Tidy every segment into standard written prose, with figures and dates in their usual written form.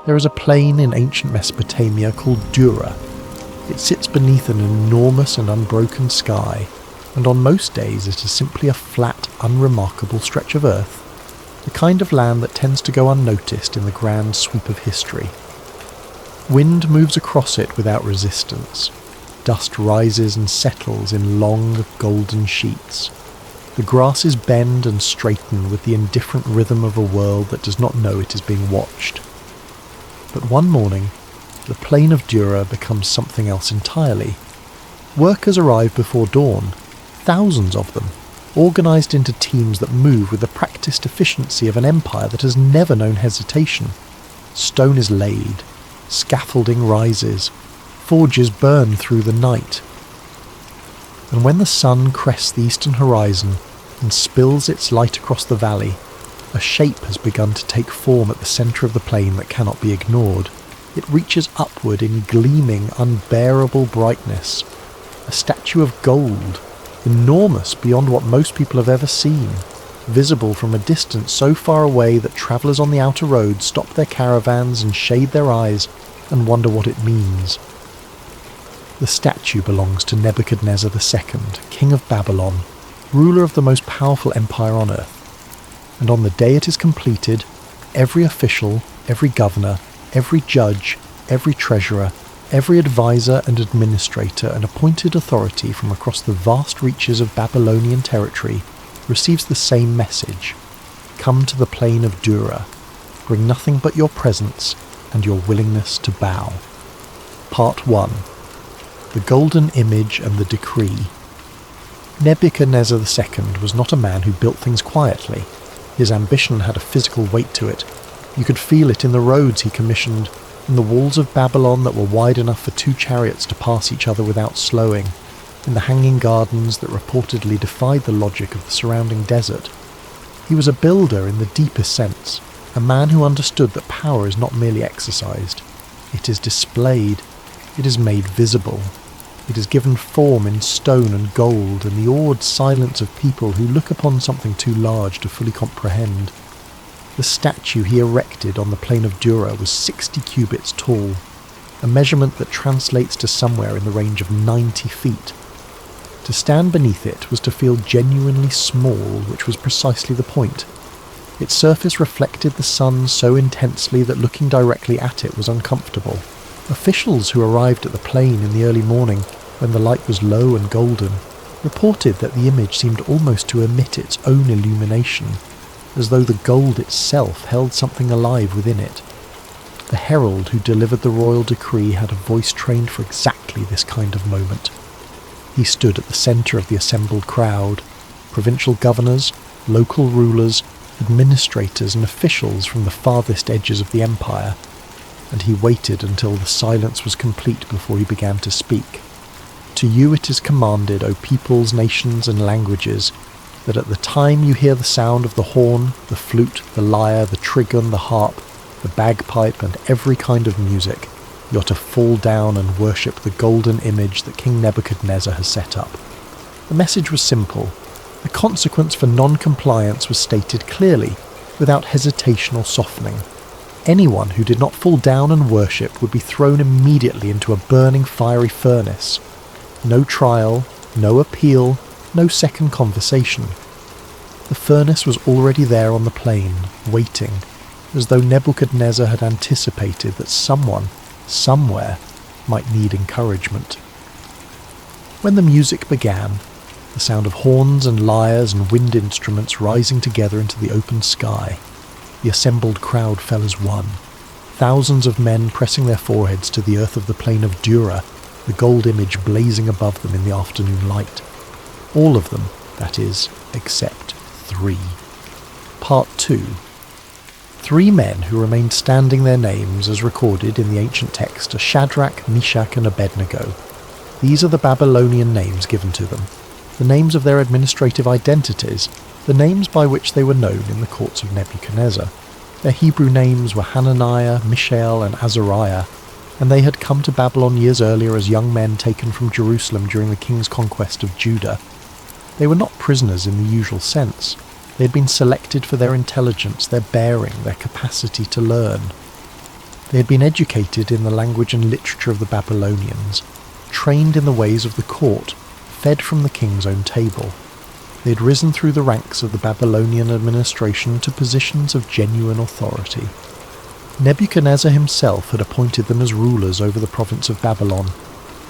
There is a plain in ancient Mesopotamia called Dura. It sits beneath an enormous and unbroken sky, and on most days it is simply a flat, unremarkable stretch of earth, the kind of land that tends to go unnoticed in the grand sweep of history. Wind moves across it without resistance. Dust rises and settles in long, golden sheets. The grasses bend and straighten with the indifferent rhythm of a world that does not know it is being watched. But one morning, the plain of Dura becomes something else entirely. Workers arrive before dawn, thousands of them, organised into teams that move with the practised efficiency of an empire that has never known hesitation. Stone is laid, scaffolding rises, forges burn through the night. And when the sun crests the eastern horizon and spills its light across the valley, a shape has begun to take form at the centre of the plain that cannot be ignored. It reaches upward in gleaming, unbearable brightness. A statue of gold, enormous beyond what most people have ever seen, visible from a distance so far away that travellers on the outer road stop their caravans and shade their eyes and wonder what it means. The statue belongs to Nebuchadnezzar II, king of Babylon, ruler of the most powerful empire on earth. And on the day it is completed, every official, every governor, every judge, every treasurer, every advisor and administrator and appointed authority from across the vast reaches of Babylonian territory receives the same message. Come to the plain of Dura. Bring nothing but your presence and your willingness to bow. Part 1. The Golden Image and the Decree. Nebuchadnezzar II was not a man who built things quietly. His ambition had a physical weight to it. You could feel it in the roads he commissioned, in the walls of Babylon that were wide enough for 2 chariots to pass each other without slowing, in the hanging gardens that reportedly defied the logic of the surrounding desert. He was a builder in the deepest sense, a man who understood that power is not merely exercised. It is displayed, it is made visible. It is given form in stone and gold and the awed silence of people who look upon something too large to fully comprehend. The statue he erected on the plain of Dura was 60 cubits tall, a measurement that translates to somewhere in the range of 90 feet. To stand beneath it was to feel genuinely small, which was precisely the point. Its surface reflected the sun so intensely that looking directly at it was uncomfortable. Officials who arrived at the plain in the early morning, when the light was low and golden, reported that the image seemed almost to emit its own illumination, as though the gold itself held something alive within it. The herald who delivered the royal decree had a voice trained for exactly this kind of moment. He stood at the centre of the assembled crowd, provincial governors, local rulers, administrators and officials from the farthest edges of the empire, and he waited until the silence was complete before he began to speak. To you it is commanded, O peoples, nations and languages, that at the time you hear the sound of the horn, the flute, the lyre, the trigon, the harp, the bagpipe and every kind of music, you are to fall down and worship the golden image that King Nebuchadnezzar has set up. The message was simple. The consequence for non-compliance was stated clearly, without hesitation or softening. Anyone who did not fall down and worship would be thrown immediately into a burning fiery furnace. No trial, no appeal, no second conversation. The furnace was already there on the plain, waiting, as though Nebuchadnezzar had anticipated that someone, somewhere, might need encouragement. When the music began, the sound of horns and lyres and wind instruments rising together into the open sky, the assembled crowd fell as one, thousands of men pressing their foreheads to the earth of the plain of Dura, the gold image blazing above them in the afternoon light. All of them, that is, except 3. Part 2. 3 men who remained standing, their names, as recorded in the ancient text, are Shadrach, Meshach and Abednego. These are the Babylonian names given to them, the names of their administrative identities, the names by which they were known in the courts of Nebuchadnezzar. Their Hebrew names were Hananiah, Mishael and Azariah, and they had come to Babylon years earlier as young men taken from Jerusalem during the king's conquest of Judah. They were not prisoners in the usual sense. They had been selected for their intelligence, their bearing, their capacity to learn. They had been educated in the language and literature of the Babylonians, trained in the ways of the court, fed from the king's own table. They had risen through the ranks of the Babylonian administration to positions of genuine authority. Nebuchadnezzar himself had appointed them as rulers over the province of Babylon,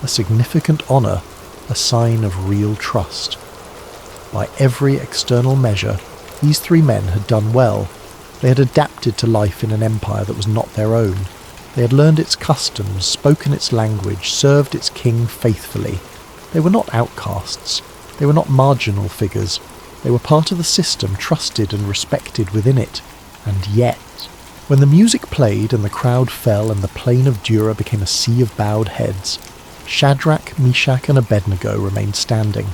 a significant honour, a sign of real trust. By every external measure, these three men had done well. They had adapted to life in an empire that was not their own. They had learned its customs, spoken its language, served its king faithfully. They were not outcasts. They were not marginal figures. They were part of the system, trusted and respected within it. And yet, when the music played and the crowd fell and the plain of Dura became a sea of bowed heads, Shadrach, Meshach and Abednego remained standing.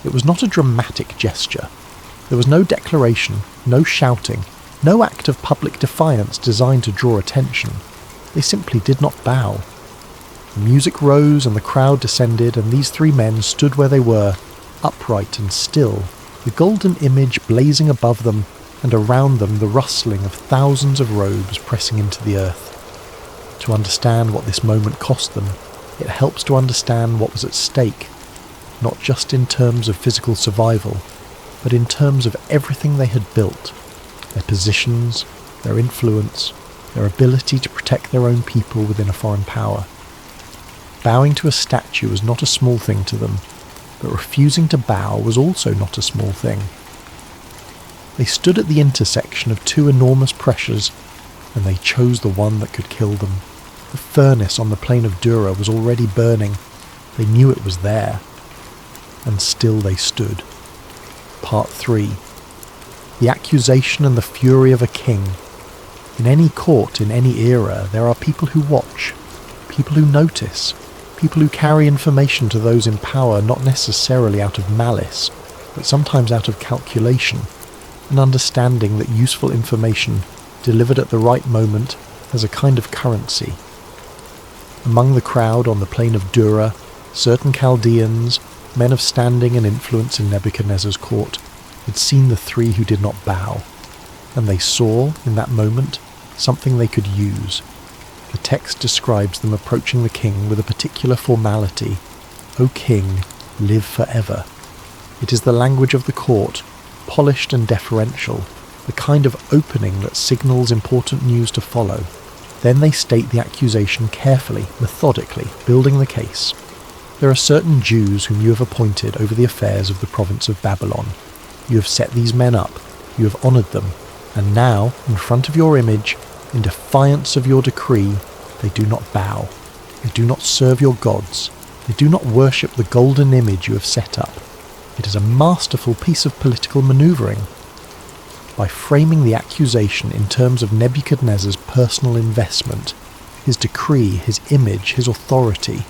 It was not a dramatic gesture. There was no declaration, no shouting, no act of public defiance designed to draw attention. They simply did not bow. The music rose and the crowd descended, and these three men stood where they were, upright and still, the golden image blazing above them, and around them the rustling of thousands of robes pressing into the earth. To understand what this moment cost them, it helps to understand what was at stake, not just in terms of physical survival, but in terms of everything they had built, their positions, their influence, their ability to protect their own people within a foreign power. Bowing to a statue was not a small thing to them, but refusing to bow was also not a small thing. They stood at the intersection of two enormous pressures, and they chose the one that could kill them. The furnace on the plain of Dura was already burning. They knew it was there. And still they stood. Part 3. The accusation and the fury of a king. In any court, in any era, there are people who watch, people who notice, people who carry information to those in power, not necessarily out of malice, but sometimes out of calculation, an understanding that useful information, delivered at the right moment, has a kind of currency. Among the crowd on the plain of Dura, certain Chaldeans, men of standing and influence in Nebuchadnezzar's court, had seen the three who did not bow, and they saw, in that moment, something they could use. The text describes them approaching the king with a particular formality. "O king, live forever." It is the language of the court, polished and deferential, the kind of opening that signals important news to follow. Then they state the accusation carefully, methodically, building the case. There are certain Jews whom you have appointed over the affairs of the province of Babylon. You have set these men up, you have honoured them, and now, in front of your image, in defiance of your decree, they do not bow. They do not serve your gods. They do not worship the golden image you have set up. It is a masterful piece of political manoeuvring. By framing the accusation in terms of Nebuchadnezzar's personal investment, his decree, his image, his authority,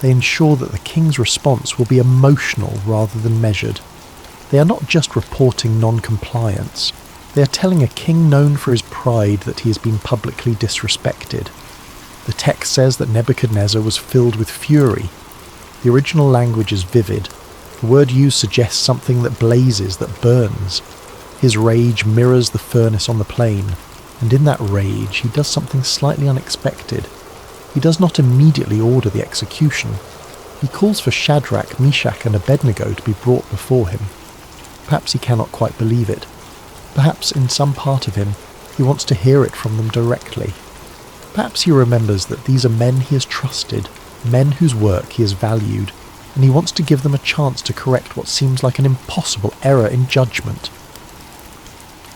they ensure that the king's response will be emotional rather than measured. They are not just reporting non-compliance. They are telling a king known for his pride that he has been publicly disrespected. The text says that Nebuchadnezzar was filled with fury. The original language is vivid. The word used suggests something that blazes, that burns. His rage mirrors the furnace on the plain, and in that rage he does something slightly unexpected. He does not immediately order the execution. He calls for Shadrach, Meshach and Abednego to be brought before him. Perhaps he cannot quite believe it. Perhaps in some part of him he wants to hear it from them directly. Perhaps he remembers that these are men he has trusted, men whose work he has valued, and he wants to give them a chance to correct what seems like an impossible error in judgment.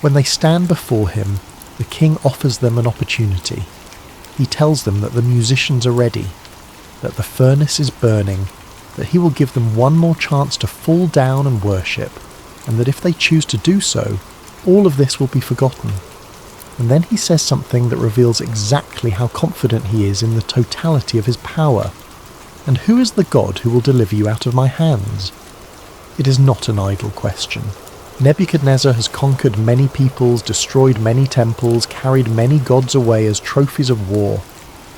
When they stand before him, the king offers them an opportunity. He tells them that the musicians are ready, that the furnace is burning, that he will give them one more chance to fall down and worship, and that if they choose to do so, all of this will be forgotten. And then he says something that reveals exactly how confident he is in the totality of his power. And who is the God who will deliver you out of my hands? It is not an idle question. Nebuchadnezzar has conquered many peoples, destroyed many temples, carried many gods away as trophies of war.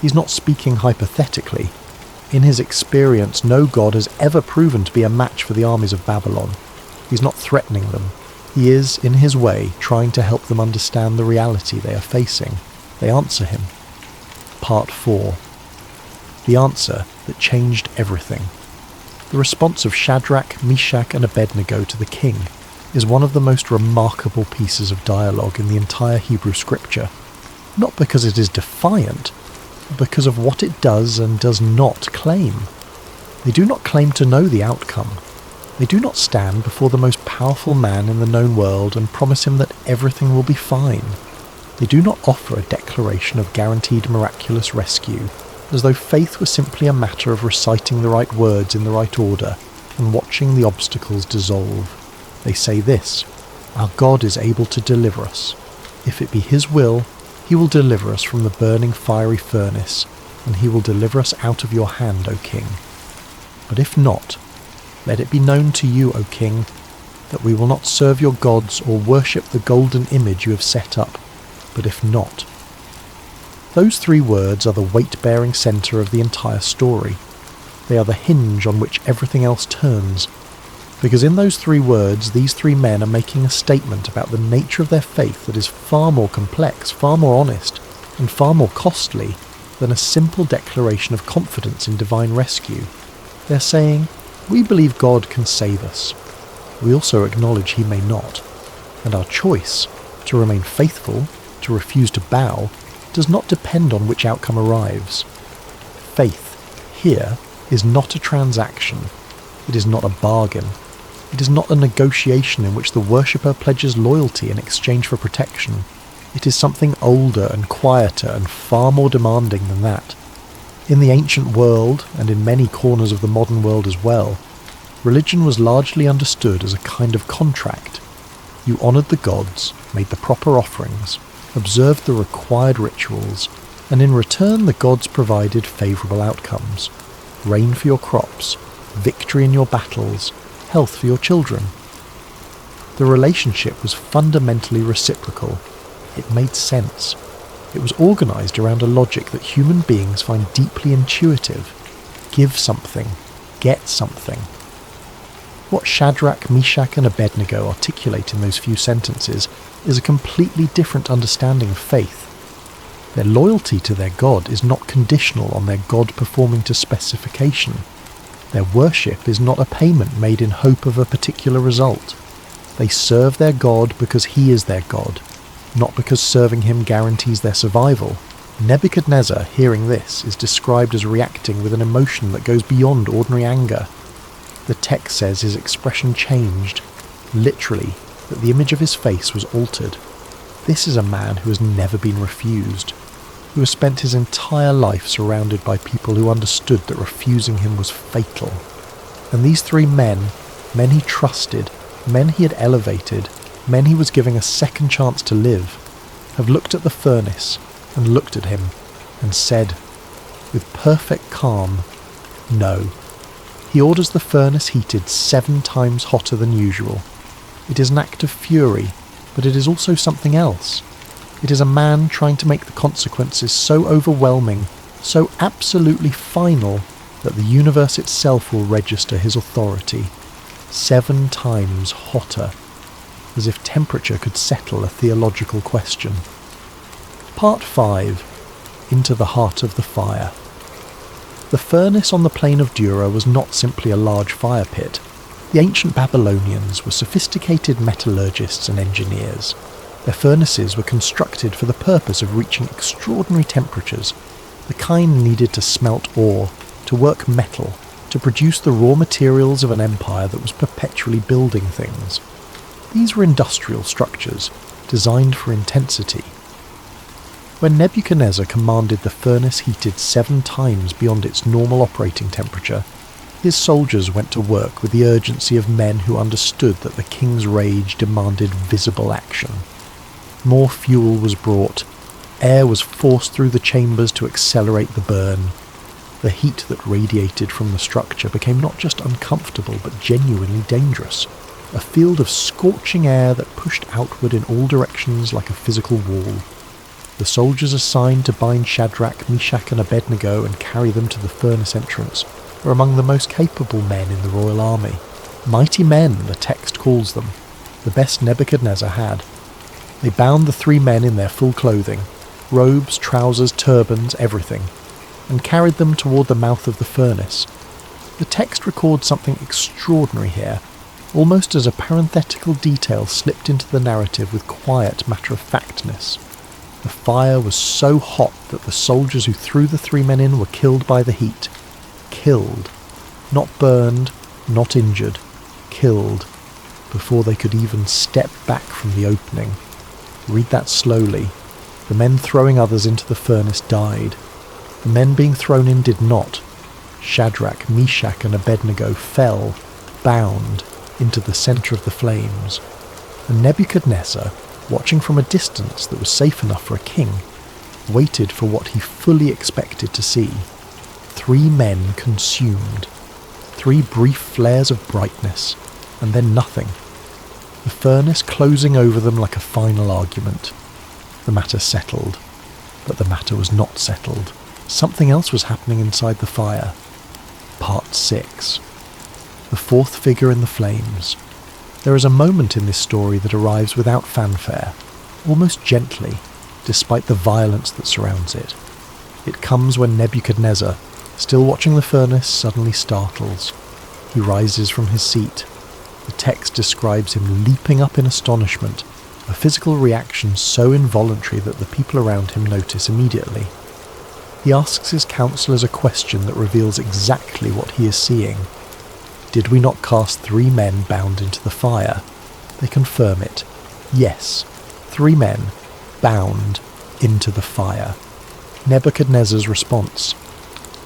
He's not speaking hypothetically. In his experience, no god has ever proven to be a match for the armies of Babylon. He's not threatening them. He is, in his way, trying to help them understand the reality they are facing. They answer him. Part 4. The answer that changed everything. The response of Shadrach, Meshach and Abednego to the king is one of the most remarkable pieces of dialogue in the entire Hebrew scripture, not because it is defiant, but because of what it does and does not claim. They do not claim to know the outcome. They do not stand before the most powerful man in the known world and promise him that everything will be fine. They do not offer a declaration of guaranteed miraculous rescue, as though faith was simply a matter of reciting the right words in the right order and watching the obstacles dissolve. They say this: "Our God is able to deliver us. If it be his will, he will deliver us from the burning fiery furnace, and he will deliver us out of your hand, O king. But if not, let it be known to you, O king, that we will not serve your gods or worship the golden image you have set up. But if not..." Those three words are the weight-bearing centre of the entire story. They are the hinge on which everything else turns. Because in those three words, these three men are making a statement about the nature of their faith that is far more complex, far more honest, and far more costly than a simple declaration of confidence in divine rescue. They're saying, we believe God can save us. We also acknowledge he may not. And our choice, to remain faithful, to refuse to bow, does not depend on which outcome arrives. Faith, here, is not a transaction. It is not a bargain. It is not a negotiation in which the worshipper pledges loyalty in exchange for protection. It is something older and quieter and far more demanding than that. In the ancient world, and in many corners of the modern world as well, religion was largely understood as a kind of contract. You honoured the gods, made the proper offerings, observed the required rituals, and in return the gods provided favourable outcomes: rain for your crops, victory in your battles, health for your children. The relationship was fundamentally reciprocal. It made sense. It was organised around a logic that human beings find deeply intuitive. Give something, get something. What Shadrach, Meshach and Abednego articulate in those few sentences is a completely different understanding of faith. Their loyalty to their God is not conditional on their God performing to specification. Their worship is not a payment made in hope of a particular result. They serve their God because he is their God, not because serving him guarantees their survival. Nebuchadnezzar, hearing this, is described as reacting with an emotion that goes beyond ordinary anger. The text says his expression changed, literally, that the image of his face was altered. This is a man who has never been refused, who has spent his entire life surrounded by people who understood that refusing him was fatal. And these three men he trusted, men he had elevated, men he was giving a second chance to live, have looked at the furnace and looked at him and said, with perfect calm, no. He orders the furnace heated 7 times hotter than usual. It is an act of fury, but it is also something else. It is a man trying to make the consequences so overwhelming, so absolutely final, that the universe itself will register his authority. 7 times hotter, as if temperature could settle a theological question. Part 5. Into the heart of the fire. The furnace on the plain of Dura was not simply a large fire pit. The ancient Babylonians were sophisticated metallurgists and engineers. Their furnaces were constructed for the purpose of reaching extraordinary temperatures, the kind needed to smelt ore, to work metal, to produce the raw materials of an empire that was perpetually building things. These were industrial structures, designed for intensity. When Nebuchadnezzar commanded the furnace heated 7 times beyond its normal operating temperature, his soldiers went to work with the urgency of men who understood that the king's rage demanded visible action. More fuel was brought, air was forced through the chambers to accelerate the burn. The heat that radiated from the structure became not just uncomfortable but genuinely dangerous, a field of scorching air that pushed outward in all directions like a physical wall. The soldiers assigned to bind Shadrach, Meshach and Abednego and carry them to the furnace entrance were among the most capable men in the royal army. Mighty men, the text calls them, the best Nebuchadnezzar had. They bound the 3 men in their full clothing, robes, trousers, turbans, everything, and carried them toward the mouth of the furnace. The text records something extraordinary here, almost as a parenthetical detail slipped into the narrative with quiet matter-of-factness. The fire was so hot that the soldiers who threw the 3 men in were killed by the heat. Killed. Not burned, not injured. Killed. Before they could even step back from the opening. Read that slowly. The men throwing others into the furnace died. The men being thrown in did not. Shadrach, Meshach and Abednego fell, bound, into the centre of the flames. And Nebuchadnezzar, watching from a distance that was safe enough for a king, waited for what he fully expected to see. 3 men consumed. 3 brief flares of brightness, and then nothing. The furnace closing over them like a final argument. The matter settled. But the matter was not settled. Something else was happening inside the fire. Part 6. The 4th figure in the flames. There is a moment in this story that arrives without fanfare, almost gently, despite the violence that surrounds it. It comes when Nebuchadnezzar, still watching the furnace, suddenly startles. He rises from his seat. The text describes him leaping up in astonishment, a physical reaction so involuntary that the people around him notice immediately. He asks his counselors a question that reveals exactly what he is seeing. Did we not cast 3 men bound into the fire? They confirm it. Yes, 3 men bound into the fire. Nebuchadnezzar's response.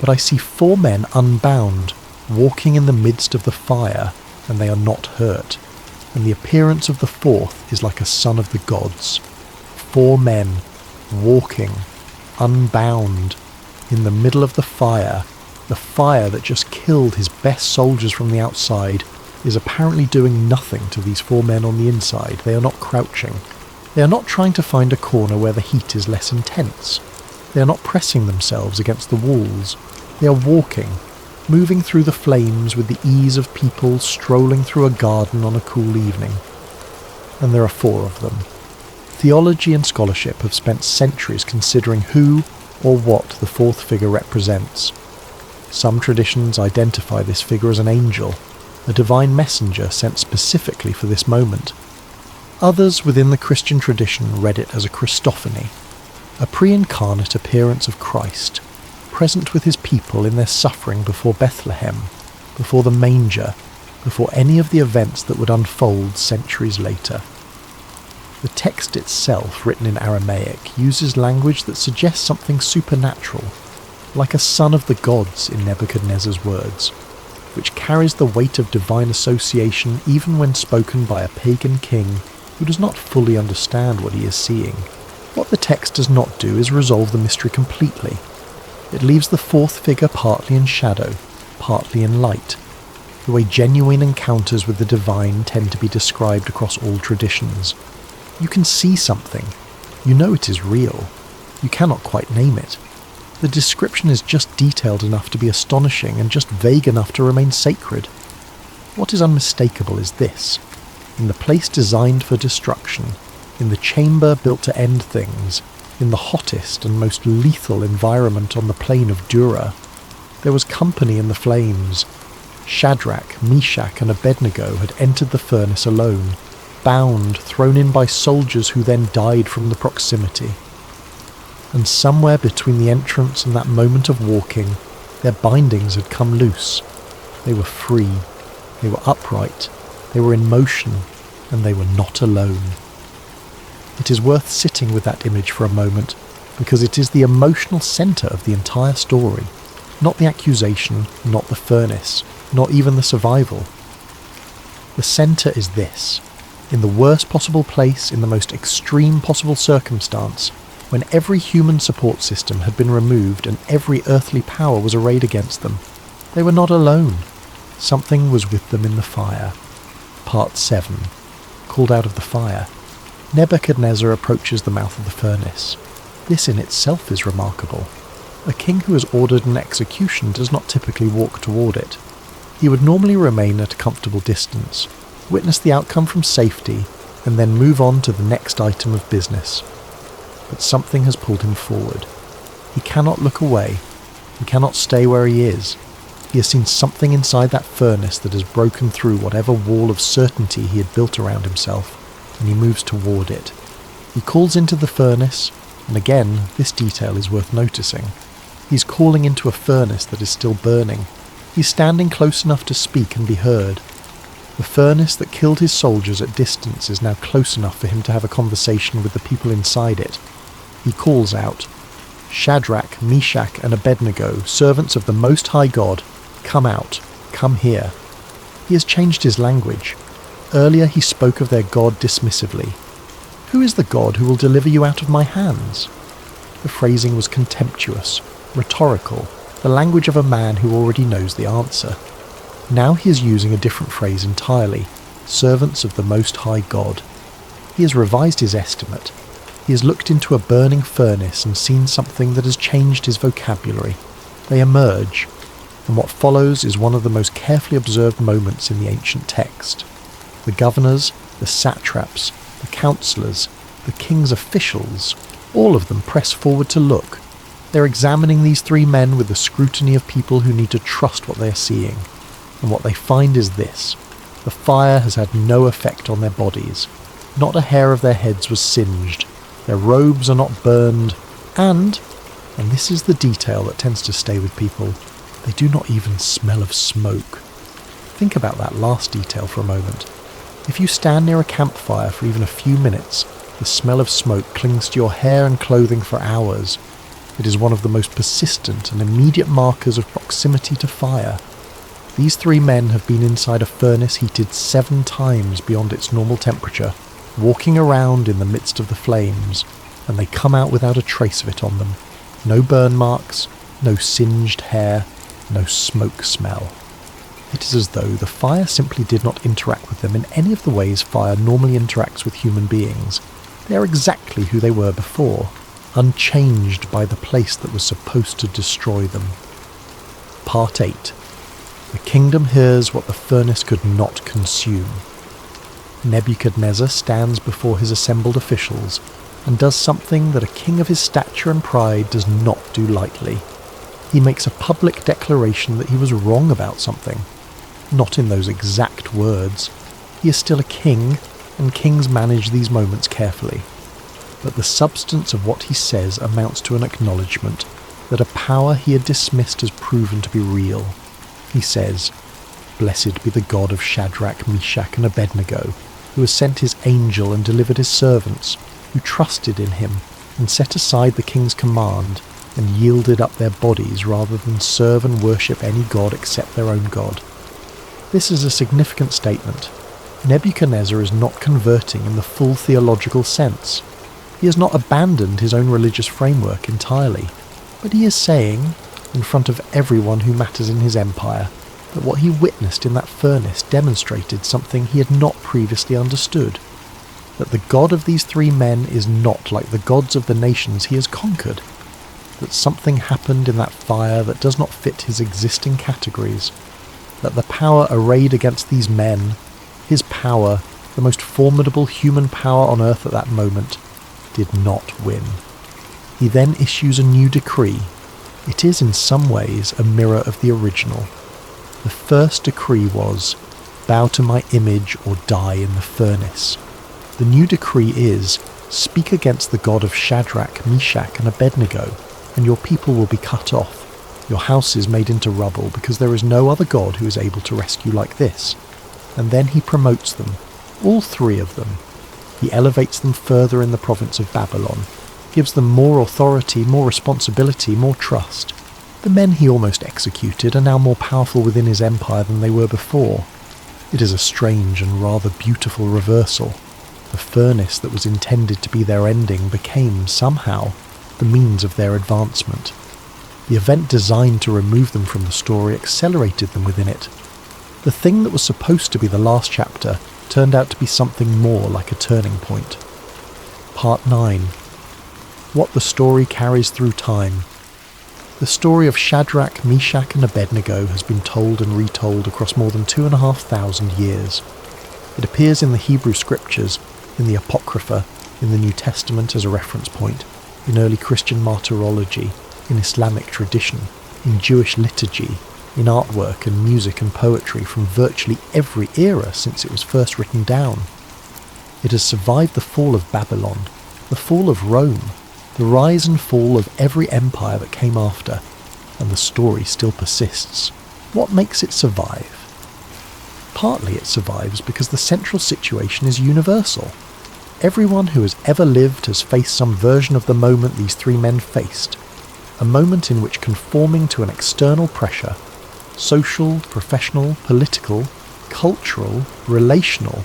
But I see 4 men unbound, walking in the midst of the fire, and they are not hurt. And the appearance of the 4th is like a son of the gods. 4 men walking, unbound, in the middle of the fire that just killed his best soldiers from the outside, is apparently doing nothing to these 4 men on the inside. They are not crouching. They are not trying to find a corner where the heat is less intense. They are not pressing themselves against the walls. They are walking, moving through the flames with the ease of people strolling through a garden on a cool evening. And there are 4 of them. Theology and scholarship have spent centuries considering who or what the 4th figure represents. Some traditions identify this figure as an angel, a divine messenger sent specifically for this moment. Others within the Christian tradition read it as a Christophany, a pre-incarnate appearance of Christ, present with his people in their suffering before Bethlehem, before the manger, before any of the events that would unfold centuries later. The text itself, written in Aramaic, uses language that suggests something supernatural, like a son of the gods in Nebuchadnezzar's words, which carries the weight of divine association even when spoken by a pagan king who does not fully understand what he is seeing. What the text does not do is resolve the mystery completely. It leaves the 4th figure partly in shadow, partly in light, the way genuine encounters with the divine tend to be described across all traditions. You can see something. You know it is real. You cannot quite name it. The description is just detailed enough to be astonishing and just vague enough to remain sacred. What is unmistakable is this. In the place designed for destruction, in the chamber built to end things, in the hottest and most lethal environment on the plain of Dura, there was company in the flames. Shadrach, Meshach and Abednego had entered the furnace alone, bound, thrown in by soldiers who then died from the proximity. And somewhere between the entrance and that moment of walking, their bindings had come loose. They were free, they were upright, they were in motion, and they were not alone. It is worth sitting with that image for a moment, because it is the emotional centre of the entire story, not the accusation, not the furnace, not even the survival. The centre is this. In the worst possible place, in the most extreme possible circumstance, when every human support system had been removed and every earthly power was arrayed against them, they were not alone. Something was with them in the fire. Part 7. Called out of the fire. Nebuchadnezzar approaches the mouth of the furnace. This in itself is remarkable. A king who has ordered an execution does not typically walk toward it. He would normally remain at a comfortable distance, witness the outcome from safety, and then move on to the next item of business. but something has pulled him forward. He cannot look away. He cannot stay where he is. He has seen something inside that furnace that has broken through whatever wall of certainty he had built around himself, and he moves toward it. He calls into the furnace, and again, this detail is worth noticing. He's calling into a furnace that is still burning. He's standing close enough to speak and be heard. The furnace that killed his soldiers at distance is now close enough for him to have a conversation with the people inside it. He calls out, "Shadrach, Meshach, and Abednego, servants of the Most High God, come out, come here." He has changed his language. Earlier he spoke of their God dismissively. "Who is the God who will deliver you out of my hands?" The phrasing was contemptuous, rhetorical, the language of a man who already knows the answer. Now he is using a different phrase entirely, servants of the Most High God. He has revised his estimate. He has looked into a burning furnace and seen something that has changed his vocabulary. They emerge, and what follows is one of the most carefully observed moments in the ancient text. The governors, the satraps, the councillors, the king's officials, all of them press forward to look. They're examining these three men with the scrutiny of people who need to trust what they are seeing. And what they find is this: the fire has had no effect on their bodies. Not a hair of their heads was singed. Their robes are not burned. And this is the detail that tends to stay with people, they do not even smell of smoke. Think about that last detail for a moment. If you stand near a campfire for even a few minutes, the smell of smoke clings to your hair and clothing for hours. It is one of the most persistent and immediate markers of proximity to fire. These three men have been inside a furnace heated 7 times beyond its normal temperature, walking around in the midst of the flames, and they come out without a trace of it on them. No burn marks, no singed hair, no smoke smell. It is as though the fire simply did not interact with them in any of the ways fire normally interacts with human beings. They are exactly who they were before, unchanged by the place that was supposed to destroy them. Part 8. The kingdom hears what the furnace could not consume. Nebuchadnezzar stands before his assembled officials and does something that a king of his stature and pride does not do lightly. He makes a public declaration that he was wrong about something. Not in those exact words. He is still a king, and kings manage these moments carefully. But the substance of what he says amounts to an acknowledgement that a power he had dismissed has proven to be real. He says, "Blessed be the God of Shadrach, Meshach, and Abednego, who has sent his angel and delivered his servants, who trusted in him and set aside the king's command and yielded up their bodies rather than serve and worship any god except their own God." This is a significant statement. Nebuchadnezzar is not converting in the full theological sense. He has not abandoned his own religious framework entirely, but he is saying, in front of everyone who matters in his empire, that what he witnessed in that furnace demonstrated something he had not previously understood, that the God of these three men is not like the gods of the nations he has conquered, that something happened in that fire that does not fit his existing categories, that the power arrayed against these men, his power, the most formidable human power on earth at that moment, did not win. He then issues a new decree. It is in some ways a mirror of the original. The first decree was, "Bow to my image or die in the furnace." The new decree is, "Speak against the God of Shadrach, Meshach, and Abednego, and your people will be cut off, your houses made into rubble, because there is no other God who is able to rescue like this." And then he promotes them, all three of them. He elevates them further in the province of Babylon, gives them more authority, more responsibility, more trust. The men he almost executed are now more powerful within his empire than they were before. It is a strange and rather beautiful reversal. The furnace that was intended to be their ending became, somehow, the means of their advancement. The event designed to remove them from the story accelerated them within it. The thing that was supposed to be the last chapter turned out to be something more like a turning point. Part 9. What the story carries through time. The story of Shadrach, Meshach, and Abednego has been told and retold across more than 2,500 years. It appears in the Hebrew scriptures, in the Apocrypha, in the New Testament as a reference point. in early Christian martyrology, in Islamic tradition, in Jewish liturgy, in artwork and music and poetry from virtually every era since it was first written down. It has survived the fall of Babylon, the fall of Rome, the rise and fall of every empire that came after, and the story still persists. What makes it survive? Partly it survives because the central situation is universal. Everyone who has ever lived has faced some version of the moment these three men faced, a moment in which conforming to an external pressure, social, professional, political, cultural, relational,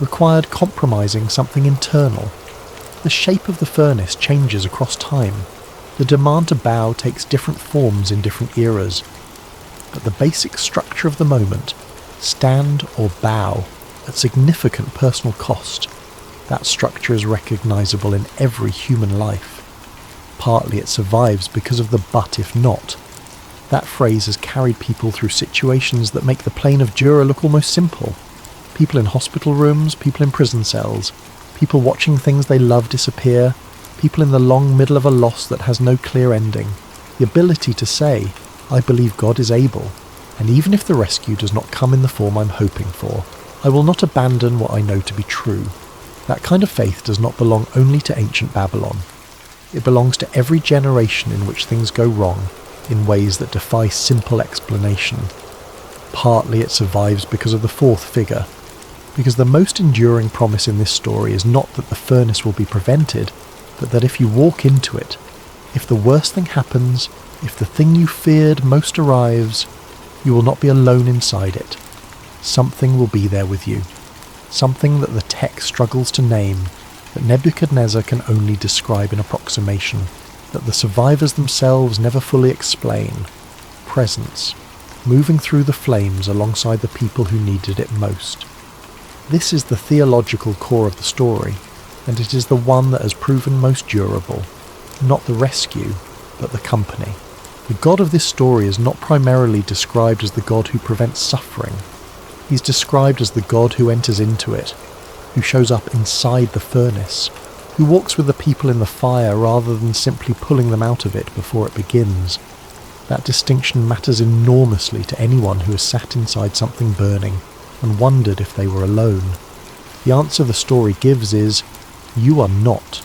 required compromising something internal. The shape of the furnace changes across time. The demand to bow takes different forms in different eras. But the basic structure of the moment, stand or bow, at significant personal cost, that structure is recognisable in every human life. Partly it survives because of the but if not. That phrase has carried people through situations that make the plain of Dura look almost simple. People in hospital rooms, people in prison cells, people watching things they love disappear, people in the long middle of a loss that has no clear ending. The ability to say, I believe God is able, and even if the rescue does not come in the form I'm hoping for, I will not abandon what I know to be true. That kind of faith does not belong only to ancient Babylon. It belongs to every generation in which things go wrong, in ways that defy simple explanation. Partly it survives because of the fourth figure, because the most enduring promise in this story is not that the furnace will be prevented, but that if you walk into it, if the worst thing happens, if the thing you feared most arrives, you will not be alone inside it. Something will be there with you. Something that the text struggles to name, that Nebuchadnezzar can only describe in approximation, that the survivors themselves never fully explain. Presence, moving through the flames alongside the people who needed it most. This is the theological core of the story, and it is the one that has proven most durable. Not the rescue, but the company. The God of this story is not primarily described as the God who prevents suffering. He's described as the God who enters into it, who shows up inside the furnace, who walks with the people in the fire rather than simply pulling them out of it before it begins. That distinction matters enormously to anyone who has sat inside something burning and wondered if they were alone. The answer the story gives is, you are not.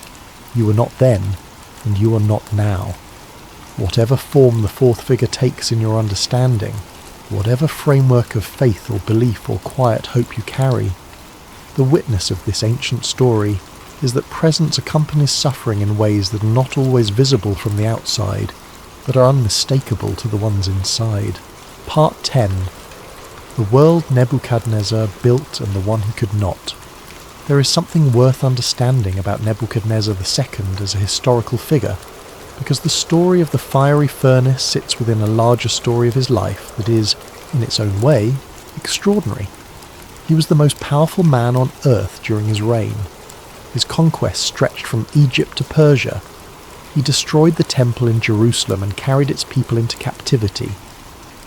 You were not then, and you are not now. Whatever form the fourth figure takes in your understanding, whatever framework of faith or belief or quiet hope you carry, the witness of this ancient story is that presence accompanies suffering in ways that are not always visible from the outside, but are unmistakable to the ones inside. Part 10. The world Nebuchadnezzar built and the one he could not. There is something worth understanding about Nebuchadnezzar II as a historical figure, because the story of the fiery furnace sits within a larger story of his life that is, in its own way, extraordinary. He was the most powerful man on earth during his reign. His conquests stretched from Egypt to Persia. He destroyed the temple in Jerusalem and carried its people into captivity.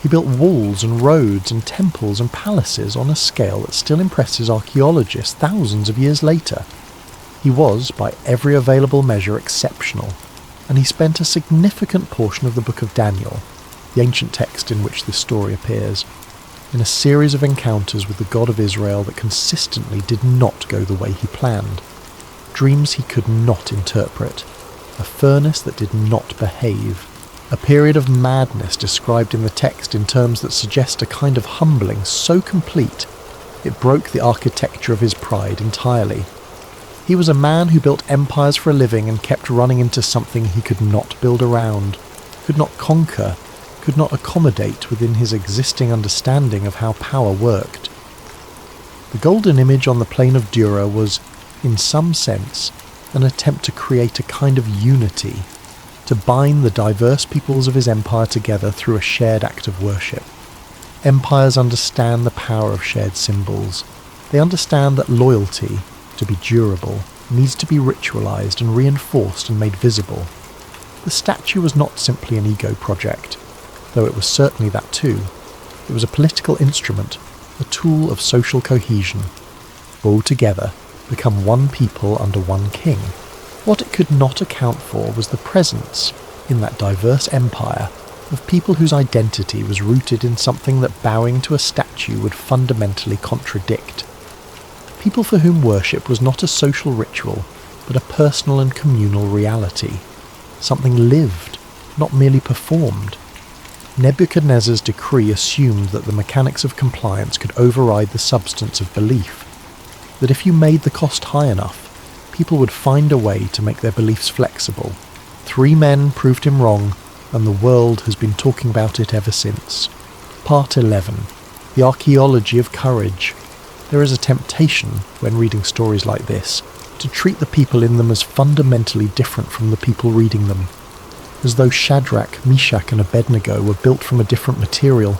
He built walls and roads and temples and palaces on a scale that still impresses archaeologists thousands of years later. He was, by every available measure, exceptional, and he spent a significant portion of the book of Daniel, the ancient text in which this story appears, in a series of encounters with the God of Israel that consistently did not go the way he planned. Dreams he could not interpret, a furnace that did not behave, a period of madness described in the text in terms that suggest a kind of humbling so complete it broke the architecture of his pride entirely. He was a man who built empires for a living and kept running into something he could not build around, could not conquer, could not accommodate within his existing understanding of how power worked. The golden image on the plain of Dura was, in some sense, an attempt to create a kind of unity, to bind the diverse peoples of his empire together through a shared act of worship. Empires understand the power of shared symbols. They understand that loyalty, to be durable, needs to be ritualized and reinforced and made visible. The statue was not simply an ego project, though it was certainly that too. It was a political instrument, a tool of social cohesion. All together, become one people under one king. What it could not account for was the presence, in that diverse empire, of people whose identity was rooted in something that bowing to a statue would fundamentally contradict. People for whom worship was not a social ritual, but a personal and communal reality. Something lived, not merely performed. Nebuchadnezzar's decree assumed that the mechanics of compliance could override the substance of belief, that if you made the cost high enough, people would find a way to make their beliefs flexible. 3 men proved him wrong, and the world has been talking about it ever since. Part 11. The Archaeology of Courage. There is a temptation, when reading stories like this, to treat the people in them as fundamentally different from the people reading them, as though Shadrach, Meshach and Abednego were built from a different material,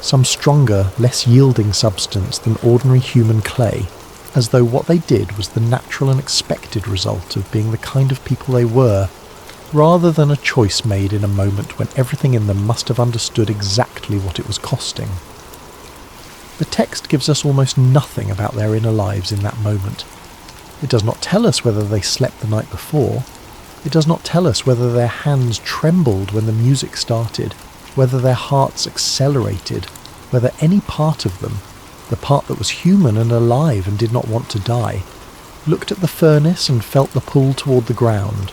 some stronger, less yielding substance than ordinary human clay, as though what they did was the natural and expected result of being the kind of people they were, rather than a choice made in a moment when everything in them must have understood exactly what it was costing. The text gives us almost nothing about their inner lives in that moment. It does not tell us whether they slept the night before. It does not tell us whether their hands trembled when the music started, whether their hearts accelerated, whether any part of them, the part that was human and alive and did not want to die, looked at the furnace and felt the pull toward the ground.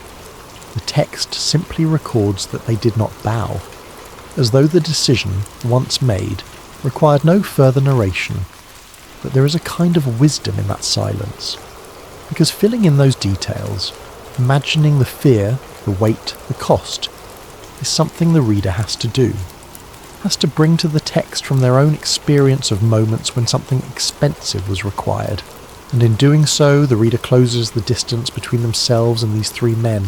The text simply records that they did not bow, as though the decision, once made, required no further narration. But there is a kind of wisdom in that silence, because filling in those details, imagining the fear, the weight, the cost, is something the reader has to do, has to bring to the text from their own experience of moments when something expensive was required, and in doing so the reader closes the distance between themselves and these 3 men.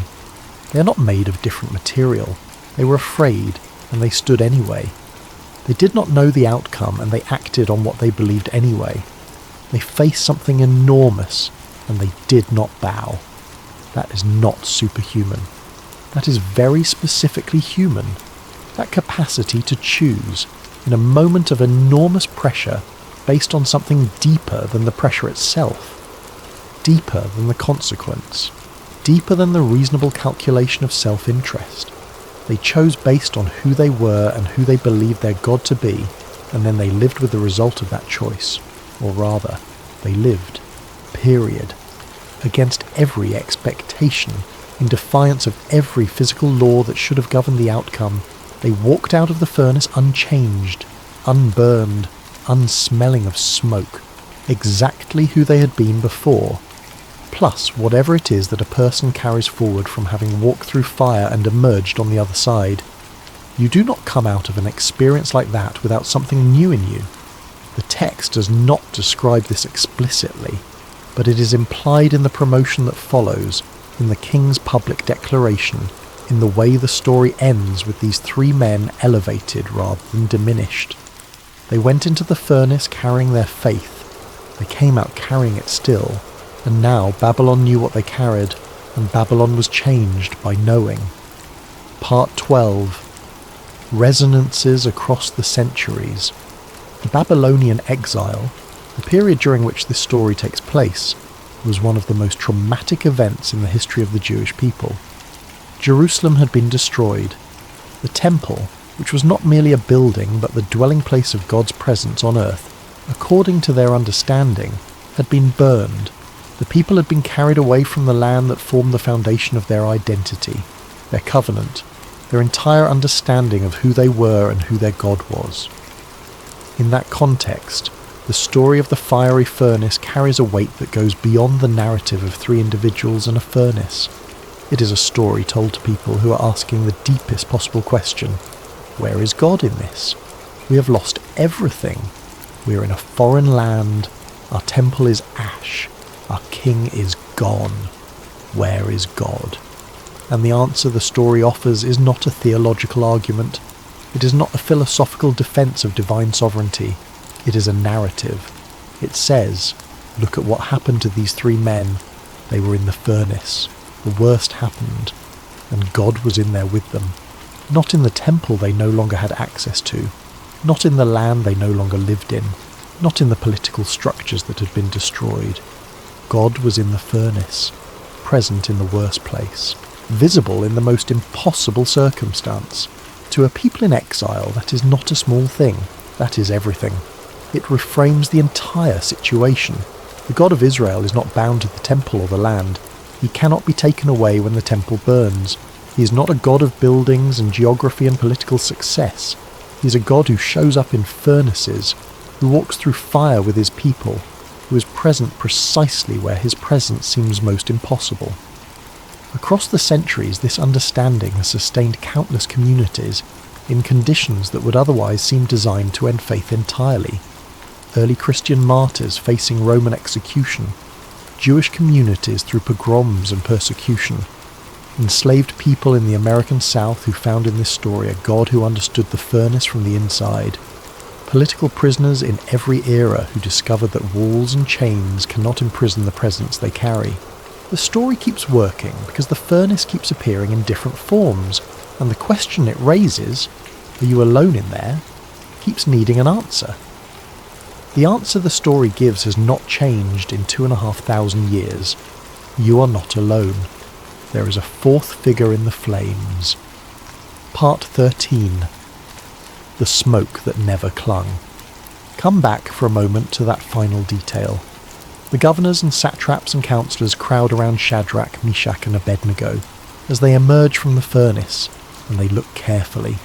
They are not made of different material. They were afraid, and they stood anyway. They did not know the outcome, and they acted on what they believed anyway. They faced something enormous, and they did not bow. That is not superhuman. That is very specifically human. That capacity to choose, in a moment of enormous pressure, based on something deeper than the pressure itself, deeper than the consequence, deeper than the reasonable calculation of self-interest. They chose based on who they were and who they believed their God to be, and then they lived with the result of that choice. Or rather, they lived. Period. Against every expectation, in defiance of every physical law that should have governed the outcome, they walked out of the furnace unchanged, unburned, unsmelling of smoke, exactly who they had been before, plus whatever it is that a person carries forward from having walked through fire and emerged on the other side. You do not come out of an experience like that without something new in you. The text does not describe this explicitly, but it is implied in the promotion that follows, in the king's public declaration, in the way the story ends with these 3 men elevated rather than diminished. They went into the furnace carrying their faith. They came out carrying it still, and now Babylon knew what they carried, and Babylon was changed by knowing. Part 12. Resonances across the centuries. The Babylonian exile, the period during which this story takes place, was one of the most traumatic events in the history of the Jewish people. Jerusalem had been destroyed. The temple, which was not merely a building but the dwelling place of God's presence on earth, according to their understanding, had been burned. The people had been carried away from the land that formed the foundation of their identity, their covenant, their entire understanding of who they were and who their God was. In that context, the story of the fiery furnace carries a weight that goes beyond the narrative of 3 individuals and a furnace. It is a story told to people who are asking the deepest possible question: where is God in this? We have lost everything. We are in a foreign land. Our temple is ash. Our king is gone. Where is God? And the answer the story offers is not a theological argument. It is not a philosophical defense of divine sovereignty. It is a narrative. It says, look at what happened to these 3 men. They were in the furnace. The worst happened, and God was in there with them. Not in the temple they no longer had access to, not in the land they no longer lived in, not in the political structures that had been destroyed. God was in the furnace, present in the worst place, visible in the most impossible circumstance. To a people in exile, that is not a small thing, that is everything. It reframes the entire situation. The God of Israel is not bound to the temple or the land. He cannot be taken away when the temple burns. He is not a God of buildings and geography and political success. He is a God who shows up in furnaces, who walks through fire with his people, who is present precisely where his presence seems most impossible. Across the centuries, this understanding has sustained countless communities in conditions that would otherwise seem designed to end faith entirely. Early Christian martyrs facing Roman execution, Jewish communities through pogroms and persecution, enslaved people in the American South who found in this story a God who understood the furnace from the inside, political prisoners in every era who discovered that walls and chains cannot imprison the presence they carry. The story keeps working because the furnace keeps appearing in different forms, and the question it raises, are you alone in there, keeps needing an answer. The answer the story gives has not changed in 2,500 years. You are not alone. There is a fourth figure in the flames. Part 13. The smoke that never clung. Come back for a moment to that final detail. The governors and satraps and councillors crowd around Shadrach, Meshach and Abednego as they emerge from the furnace, and they look carefully.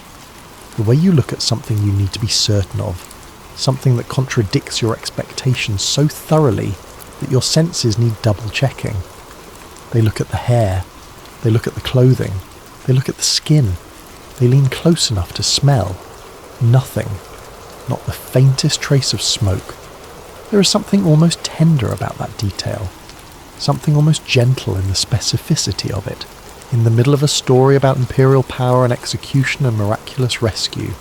The way you look at something you need to be certain of, something that contradicts your expectations so thoroughly that your senses need double checking. They look at the hair, they look at the clothing, they look at the skin, they lean close enough to smell. Nothing, not the faintest trace of smoke. There is something almost tender about that detail, something almost gentle in the specificity of it. In the middle of a story about imperial power and execution and miraculous rescue,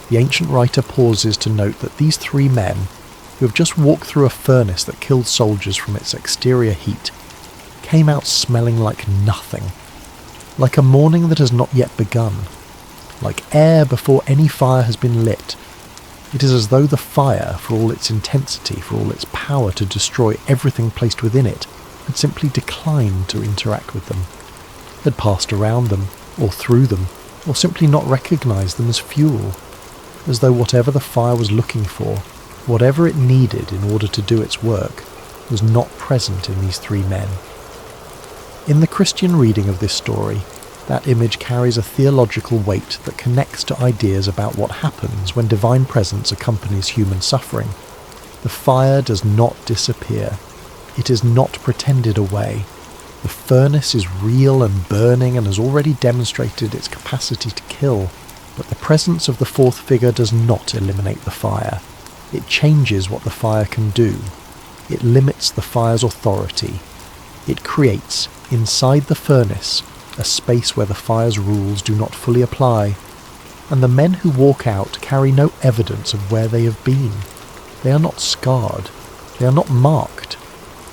the ancient writer pauses to note that these three men, who have just walked through a furnace that killed soldiers from its exterior heat, came out smelling like nothing, like a morning that has not yet begun, like air before any fire has been lit. It is as though the fire, for all its intensity, for all its power to destroy everything placed within it, had simply declined to interact with them, had passed around them, or through them, or simply not recognised them as fuel, as though whatever the fire was looking for, whatever it needed in order to do its work, was not present in these three men. In the Christian reading of this story, that image carries a theological weight that connects to ideas about what happens when divine presence accompanies human suffering. The fire does not disappear. It is not pretended away. The furnace is real and burning and has already demonstrated its capacity to kill. But the presence of the fourth figure does not eliminate the fire. It changes what the fire can do. It limits the fire's authority. It creates, inside the furnace, a space where the fire's rules do not fully apply, and the men who walk out carry no evidence of where they have been. They are not scarred. They are not marked.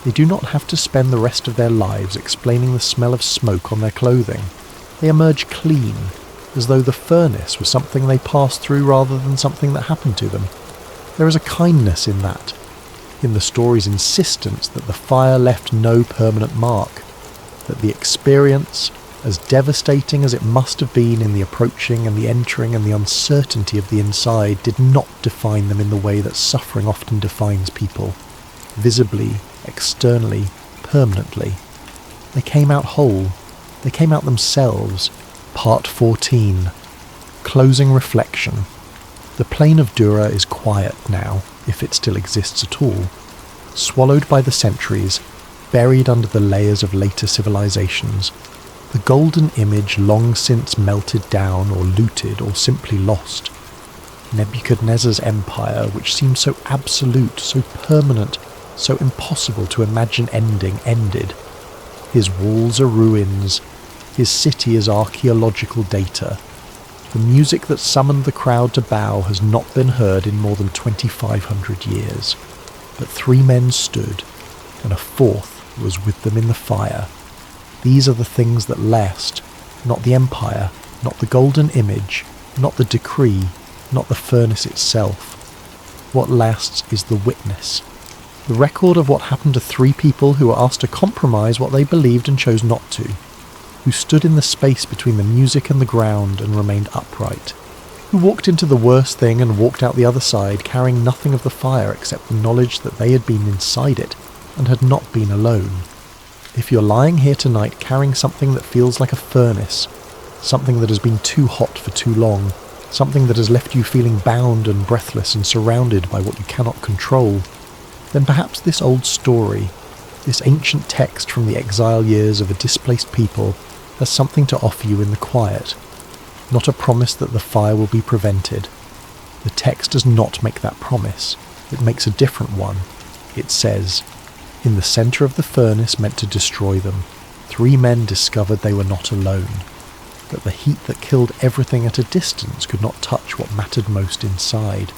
They do not have to spend the rest of their lives explaining the smell of smoke on their clothing. They emerge clean, as though the furnace was something they passed through rather than something that happened to them. There is a kindness in that, in the story's insistence that the fire left no permanent mark, that the experience, as devastating as it must have been in the approaching and the entering and the uncertainty of the inside, did not define them in the way that suffering often defines people, visibly, externally, permanently. They came out whole. They came out themselves. Part 14. Closing reflection. The plain of Dura is quiet now, if it still exists at all, swallowed by the centuries, buried under the layers of later civilizations. The golden image long since melted down or looted or simply lost. Nebuchadnezzar's empire, which seemed so absolute, so permanent, so impossible to imagine ending, ended. His walls are ruins. His city is archaeological data. The music that summoned the crowd to bow has not been heard in more than 2,500 years. But three men stood, and a fourth was with them in the fire. These are the things that last, not the empire, not the golden image, not the decree, not the furnace itself. What lasts is the witness. The record of what happened to 3 people who were asked to compromise what they believed and chose not to, who stood in the space between the music and the ground and remained upright, who walked into the worst thing and walked out the other side carrying nothing of the fire except the knowledge that they had been inside it and had not been alone. If you're lying here tonight carrying something that feels like a furnace, something that has been too hot for too long, something that has left you feeling bound and breathless and surrounded by what you cannot control, then perhaps this old story, this ancient text from the exile years of a displaced people, has something to offer you in the quiet. Not a promise that the fire will be prevented. The text does not make that promise. It makes a different one. It says, "In the centre of the furnace meant to destroy them, 3 men discovered they were not alone, that the heat that killed everything at a distance could not touch what mattered most inside,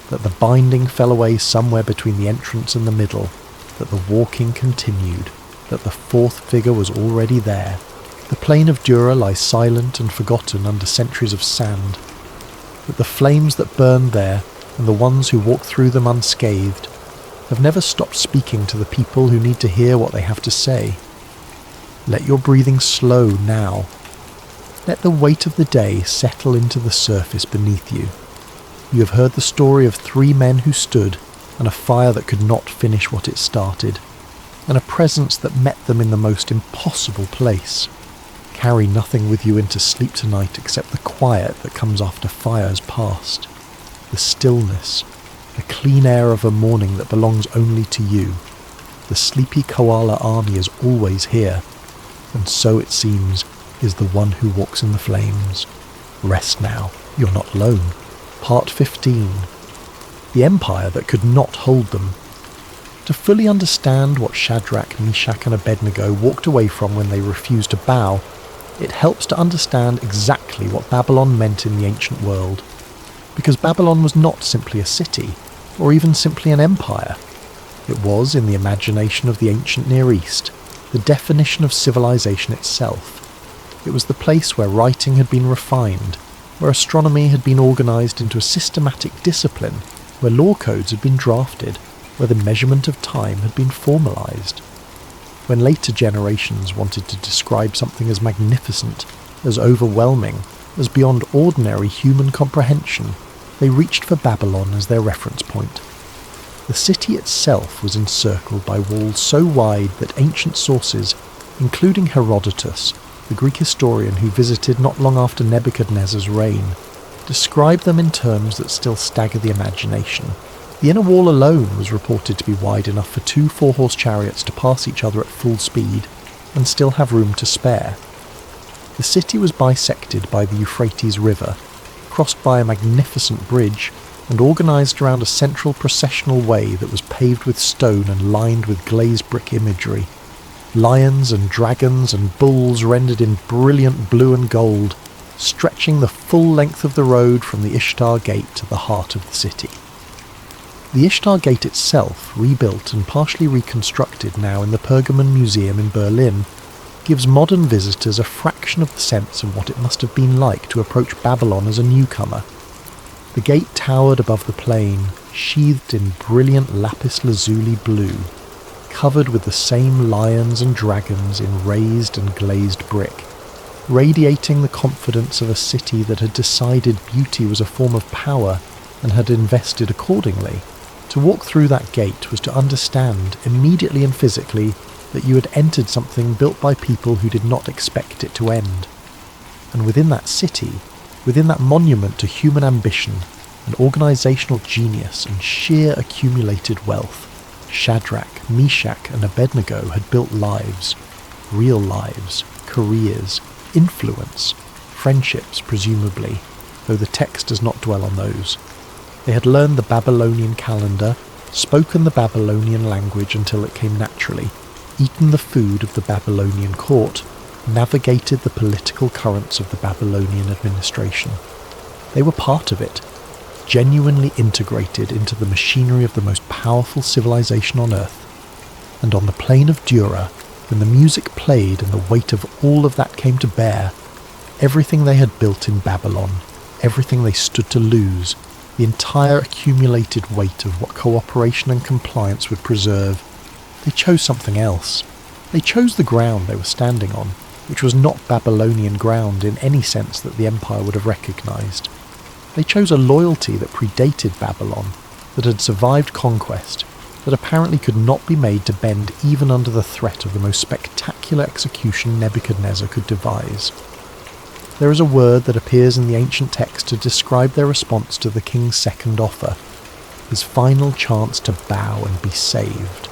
that the binding fell away somewhere between the entrance and the middle, that the walking continued, that the 4th figure was already there. The plain of Dura lies silent and forgotten under centuries of sand, that the flames that burned there, and the ones who walk through them unscathed, have never stopped speaking to the people who need to hear what they have to say. Let your breathing slow now. Let the weight of the day settle into the surface beneath you. You have heard the story of 3 men who stood, and a fire that could not finish what it started, and a presence that met them in the most impossible place. Carry nothing with you into sleep tonight except the quiet that comes after fires past, the stillness, the clean air of a morning that belongs only to you. The sleepy koala army is always here, and so it seems is the one who walks in the flames. Rest now, you're not alone." Part 15. The empire that could not hold them. To fully understand what Shadrach, Meshach and Abednego walked away from when they refused to bow, it helps to understand exactly what Babylon meant in the ancient world. Because Babylon was not simply a city, or even simply an empire. It was, in the imagination of the ancient Near East, the definition of civilization itself. It was the place where writing had been refined, where astronomy had been organised into a systematic discipline, where law codes had been drafted, where the measurement of time had been formalised. When later generations wanted to describe something as magnificent, as overwhelming, as beyond ordinary human comprehension, they reached for Babylon as their reference point. The city itself was encircled by walls so wide that ancient sources, including Herodotus, the Greek historian who visited not long after Nebuchadnezzar's reign, describe them in terms that still stagger the imagination. The inner wall alone was reported to be wide enough for 2 4-horse chariots to pass each other at full speed, and still have room to spare. The city was bisected by the Euphrates River, crossed by a magnificent bridge, and organised around a central processional way that was paved with stone and lined with glazed brick imagery. Lions and dragons and bulls rendered in brilliant blue and gold, stretching the full length of the road from the Ishtar Gate to the heart of the city. The Ishtar Gate itself, rebuilt and partially reconstructed now in the Pergamon Museum in Berlin, gives modern visitors a fraction of the sense of what it must have been like to approach Babylon as a newcomer. The gate towered above the plain, sheathed in brilliant lapis lazuli blue, covered with the same lions and dragons in raised and glazed brick, radiating the confidence of a city that had decided beauty was a form of power and had invested accordingly. To walk through that gate was to understand, immediately and physically, that you had entered something built by people who did not expect it to end. And within that city, within that monument to human ambition and organisational genius and sheer accumulated wealth, Shadrach, Meshach and Abednego had built lives, real lives, careers, influence, friendships presumably, though the text does not dwell on those. They had learned the Babylonian calendar, spoken the Babylonian language until it came naturally, eaten the food of the Babylonian court, navigated the political currents of the Babylonian administration. They were part of it, genuinely integrated into the machinery of the most powerful civilization on earth. And on the plain of Dura, when the music played and the weight of all of that came to bear, everything they had built in Babylon, everything they stood to lose, the entire accumulated weight of what cooperation and compliance would preserve, they chose something else. They chose the ground they were standing on, which was not Babylonian ground in any sense that the empire would have recognised. They chose a loyalty that predated Babylon, that had survived conquest, that apparently could not be made to bend even under the threat of the most spectacular execution Nebuchadnezzar could devise. There is a word that appears in the ancient text to describe their response to the king's second offer, his final chance to bow and be saved.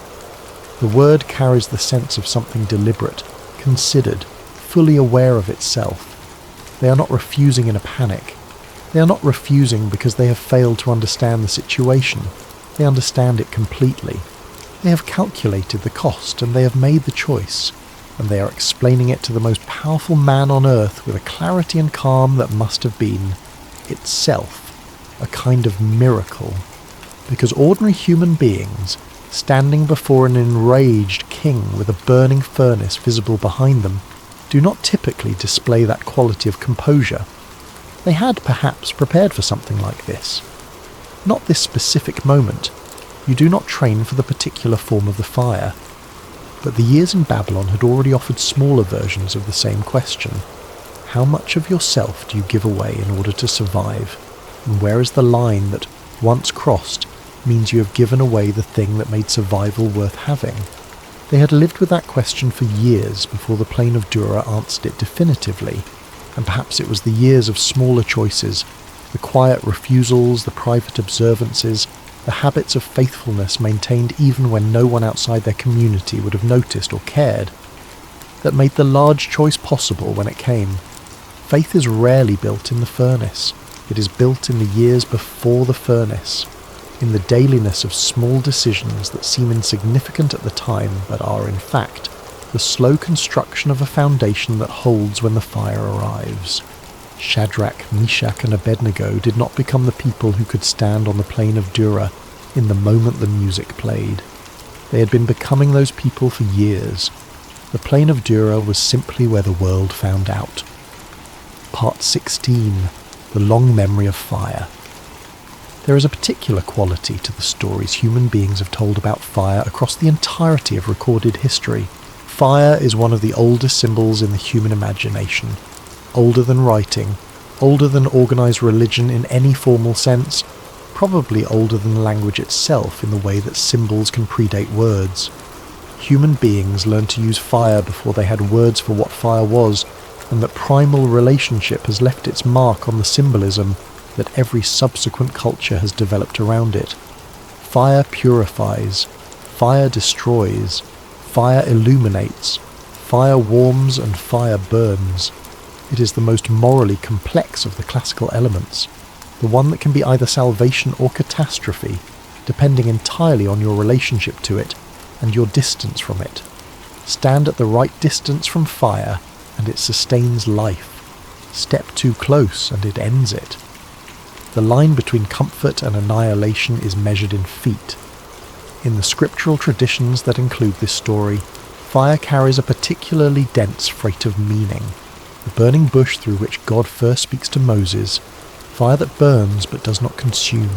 The word carries the sense of something deliberate, considered, fully aware of itself. They are not refusing in a panic. They are not refusing because they have failed to understand the situation. They understand it completely. They have calculated the cost and they have made the choice, and they are explaining it to the most powerful man on earth with a clarity and calm that must have been, itself, a kind of miracle. Because ordinary human beings, standing before an enraged king with a burning furnace visible behind them, do not typically display that quality of composure. They had perhaps prepared for something like this. Not this specific moment. You do not train for the particular form of the fire. But the years in Babylon had already offered smaller versions of the same question. How much of yourself do you give away in order to survive? And where is the line that, once crossed, means you have given away the thing that made survival worth having? They had lived with that question for years before the plain of Dura answered it definitively, and perhaps it was the years of smaller choices, the quiet refusals, the private observances, the habits of faithfulness maintained even when no one outside their community would have noticed or cared, that made the large choice possible when it came. Faith is rarely built in the furnace. It is built in the years before the furnace, in the dailiness of small decisions that seem insignificant at the time but are, in fact, the slow construction of a foundation that holds when the fire arrives. Shadrach, Meshach and Abednego did not become the people who could stand on the plain of Dura in the moment the music played. They had been becoming those people for years. The plain of Dura was simply where the world found out. Part 16. The Long Memory of Fire. There is a particular quality to the stories human beings have told about fire across the entirety of recorded history. Fire is one of the oldest symbols in the human imagination. Older than writing, older than organised religion in any formal sense, probably older than language itself in the way that symbols can predate words. Human beings learned to use fire before they had words for what fire was, and that primal relationship has left its mark on the symbolism that every subsequent culture has developed around it. Fire purifies, fire destroys, fire illuminates, fire warms and fire burns. It is the most morally complex of the classical elements, the one that can be either salvation or catastrophe, depending entirely on your relationship to it and your distance from it. Stand at the right distance from fire and it sustains life. Step too close and it ends it. The line between comfort and annihilation is measured in feet. In the scriptural traditions that include this story, fire carries a particularly dense freight of meaning. The burning bush through which God first speaks to Moses, fire that burns but does not consume,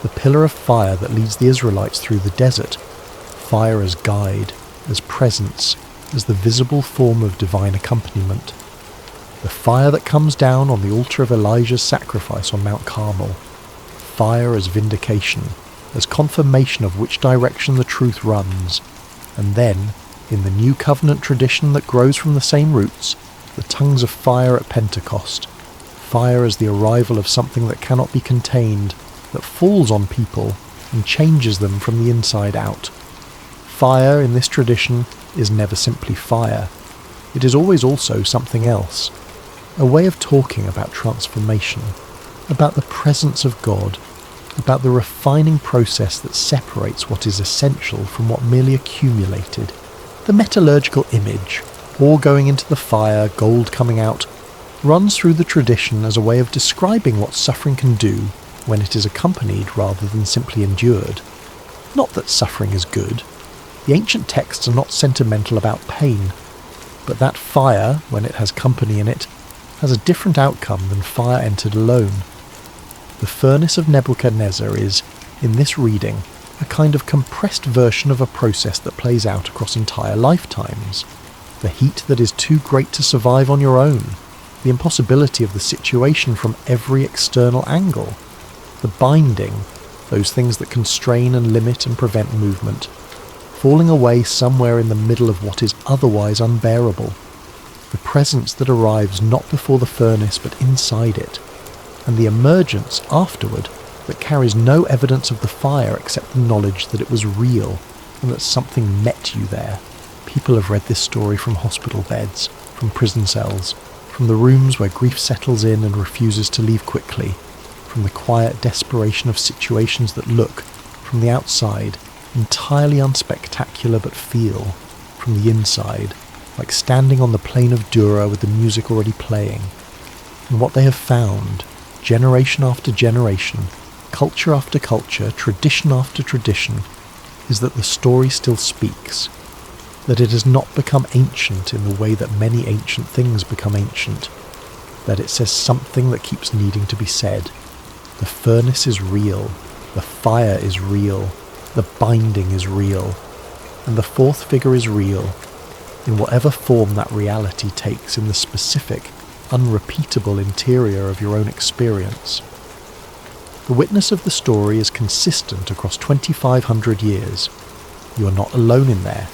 the pillar of fire that leads the Israelites through the desert, fire as guide, as presence, as the visible form of divine accompaniment, the fire that comes down on the altar of Elijah's sacrifice on Mount Carmel, fire as vindication, as confirmation of which direction the truth runs, and then, in the new covenant tradition that grows from the same roots, the tongues of fire at Pentecost, fire as the arrival of something that cannot be contained, that falls on people and changes them from the inside out. Fire in this tradition is never simply fire. It is always also something else, a way of talking about transformation, about the presence of God, about the refining process that separates what is essential from what merely accumulated. The metallurgical image, ore going into the fire, gold coming out, runs through the tradition as a way of describing what suffering can do when it is accompanied rather than simply endured. Not that suffering is good. The ancient texts are not sentimental about pain, but that fire, when it has company in it, has a different outcome than fire entered alone. The furnace of Nebuchadnezzar is, in this reading, a kind of compressed version of a process that plays out across entire lifetimes. The heat that is too great to survive on your own, the impossibility of the situation from every external angle, the binding, those things that constrain and limit and prevent movement, falling away somewhere in the middle of what is otherwise unbearable, the presence that arrives not before the furnace but inside it, and the emergence afterward that carries no evidence of the fire except the knowledge that it was real and that something met you there. People have read this story from hospital beds, from prison cells, from the rooms where grief settles in and refuses to leave quickly, from the quiet desperation of situations that look, from the outside, entirely unspectacular but feel, from the inside, like standing on the plain of Dura with the music already playing. And what they have found, generation after generation, culture after culture, tradition after tradition, is that the story still speaks, that it has not become ancient in the way that many ancient things become ancient, that it says something that keeps needing to be said. The furnace is real, the fire is real, the binding is real, and the fourth figure is real, in whatever form that reality takes in the specific, unrepeatable interior of your own experience. The witness of the story is consistent across 2,500 years. You are not alone in there.